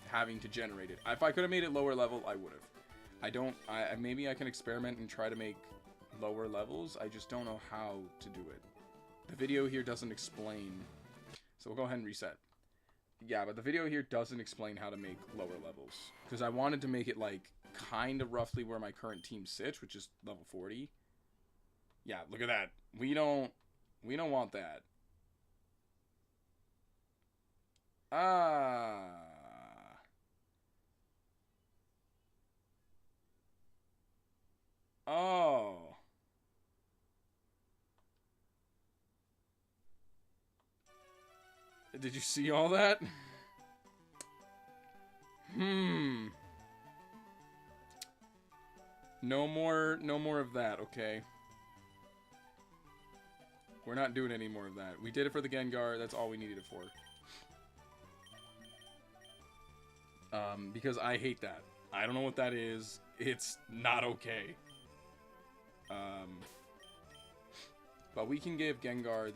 having to generate it. If I could have made it lower level, I would have. Maybe I can experiment and try to make lower levels. I just don't know how to do it. The video here doesn't explain. So we'll go ahead and reset. Yeah, but the video here doesn't explain how to make lower levels. Because I wanted to make it like kind of roughly where my current team sits, which is level 40. Yeah, look at that. We don't want that. Oh. Did you see all that? No more of that, okay? We're not doing any more of that. We did it for the Gengar. That's all we needed it for. Because I hate that. I don't know what that is. It's not okay. But we can give Gengar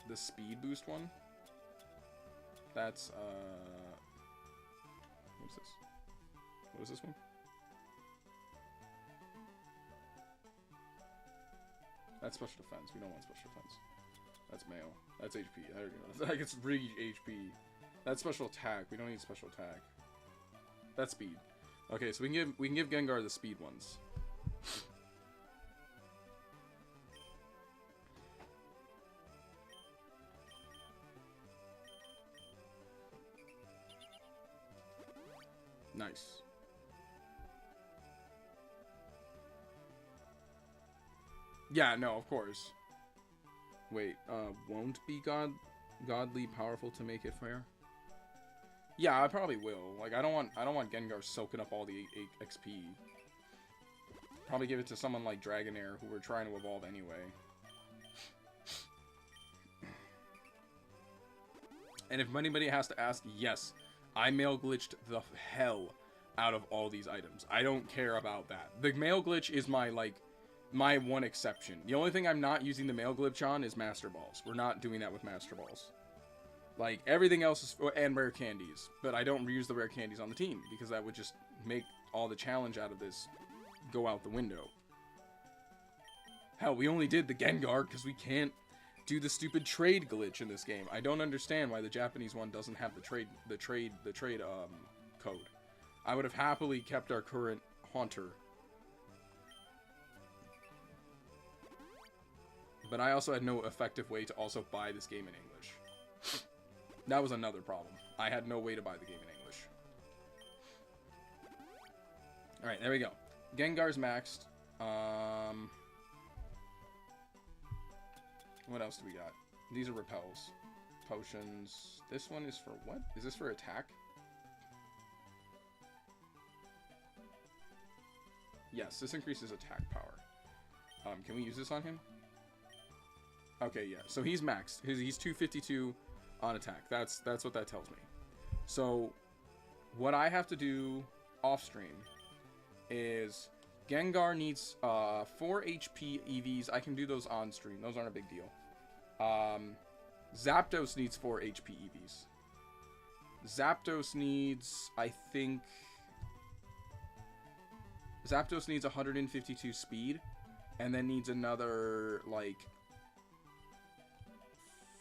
the speed boost one. That's, what's this? What is this one? That's special defense. We don't want special defense. That's male. That's HP. I already know. Like, it's really HP. That's special attack. We don't need special attack. That's speed. Okay, so we can give Gengar the speed ones. Nice. Yeah, no, of course. Wait, won't be godly powerful to make it fair? Yeah, I probably will. Like, I don't want Gengar soaking up all the XP. Probably give it to someone like Dragonair, who we're trying to evolve anyway. And if anybody has to ask, yes, I male glitched the hell out of all these items. I don't care about that. The male glitch is my one exception. The only thing I'm not using the male glitch on is Master Balls. We're not doing that with Master Balls. Like, everything else is, and rare candies. But I don't reuse the rare candies on the team, because that would just make all the challenge out of this go out the window. Hell, we only did the Gengar because we can't do the stupid trade glitch in this game. I don't understand why the Japanese one doesn't have the trade code. I would have happily kept our current Haunter. But I also had no effective way to also buy this game in English. That was another problem. I had no way to buy the game in English. Alright, there we go. Gengar's maxed. What else do we got? These are repels. Potions. This one is for what? Is this for attack? Yes, this increases attack power. Can we use this on him? Okay, yeah. So he's maxed. He's 252 on attack. That's what that tells me. So what I have to do off stream is Gengar needs 4 HP EVs. I can do those on stream. Those aren't a big deal. Zapdos needs 4 HP EVs. Zapdos needs, I think, Zapdos needs 152 speed, and then needs another, like,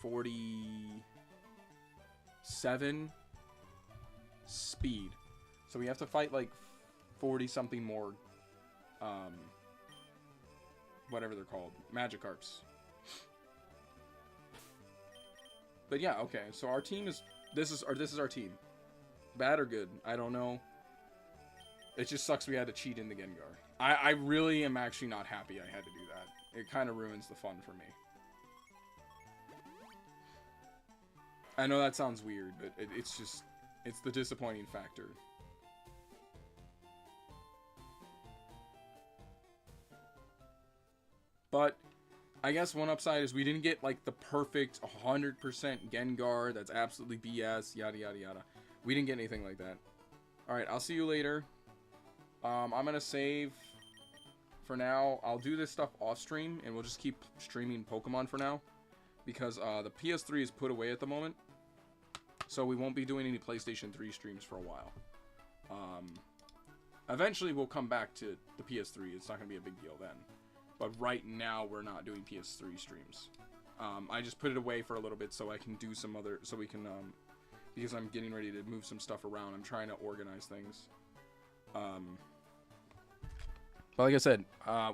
47 speed. So we have to fight, like, 40-something more, whatever they're called, Magikarps. But yeah, okay, so our team is, this is our team. Bad or good? I don't know. It just sucks we had to cheat in the Gengar. I really am actually not happy I had to do that. It kind of ruins the fun for me. I know that sounds weird, but it's just, it's the disappointing factor. But I guess one upside is we didn't get like the perfect 100% Gengar. That's absolutely BS, yada yada yada. We didn't get anything like that. Alright, I'll see you later. I'm gonna save for now. I'll do this stuff off stream, and we'll just keep streaming Pokemon for now, because the PS3 is put away at the moment, so we won't be doing any PlayStation 3 streams for a while. Eventually we'll come back to the PS3. It's not gonna be a big deal then, but right now we're not doing PS3 streams. I just put it away for a little bit so I can do some other, so we can because I'm getting ready to move some stuff around. I'm trying to organize things. But like I said,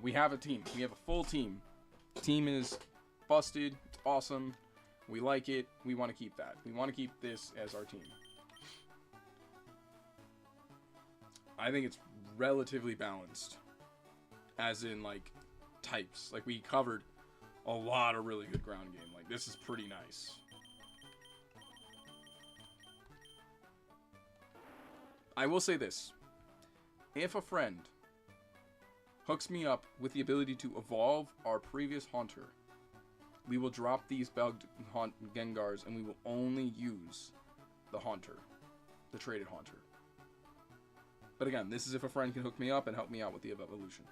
we have a team. We have a full team. The team is busted. It's awesome. We like it. We want to keep that. We want to keep this as our team. I think it's relatively balanced. As in, like, types. Like, we covered a lot of really good ground game. Like, this is pretty nice. I will say this. If a friend hooks me up with the ability to evolve our previous Haunter, we will drop these bugged Gengars and we will only use the Haunter. The traded Haunter. But again, this is if a friend can hook me up and help me out with the evolution.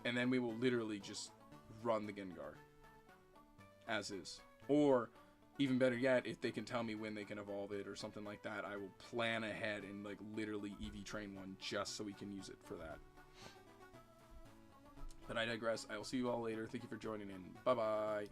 And then we will literally just run the Gengar. As is. Or, even better yet, if they can tell me when they can evolve it or something like that, I will plan ahead and like literally EV train one just so we can use it for that. But I digress. I will see you all later. Thank you for joining in. Bye-bye.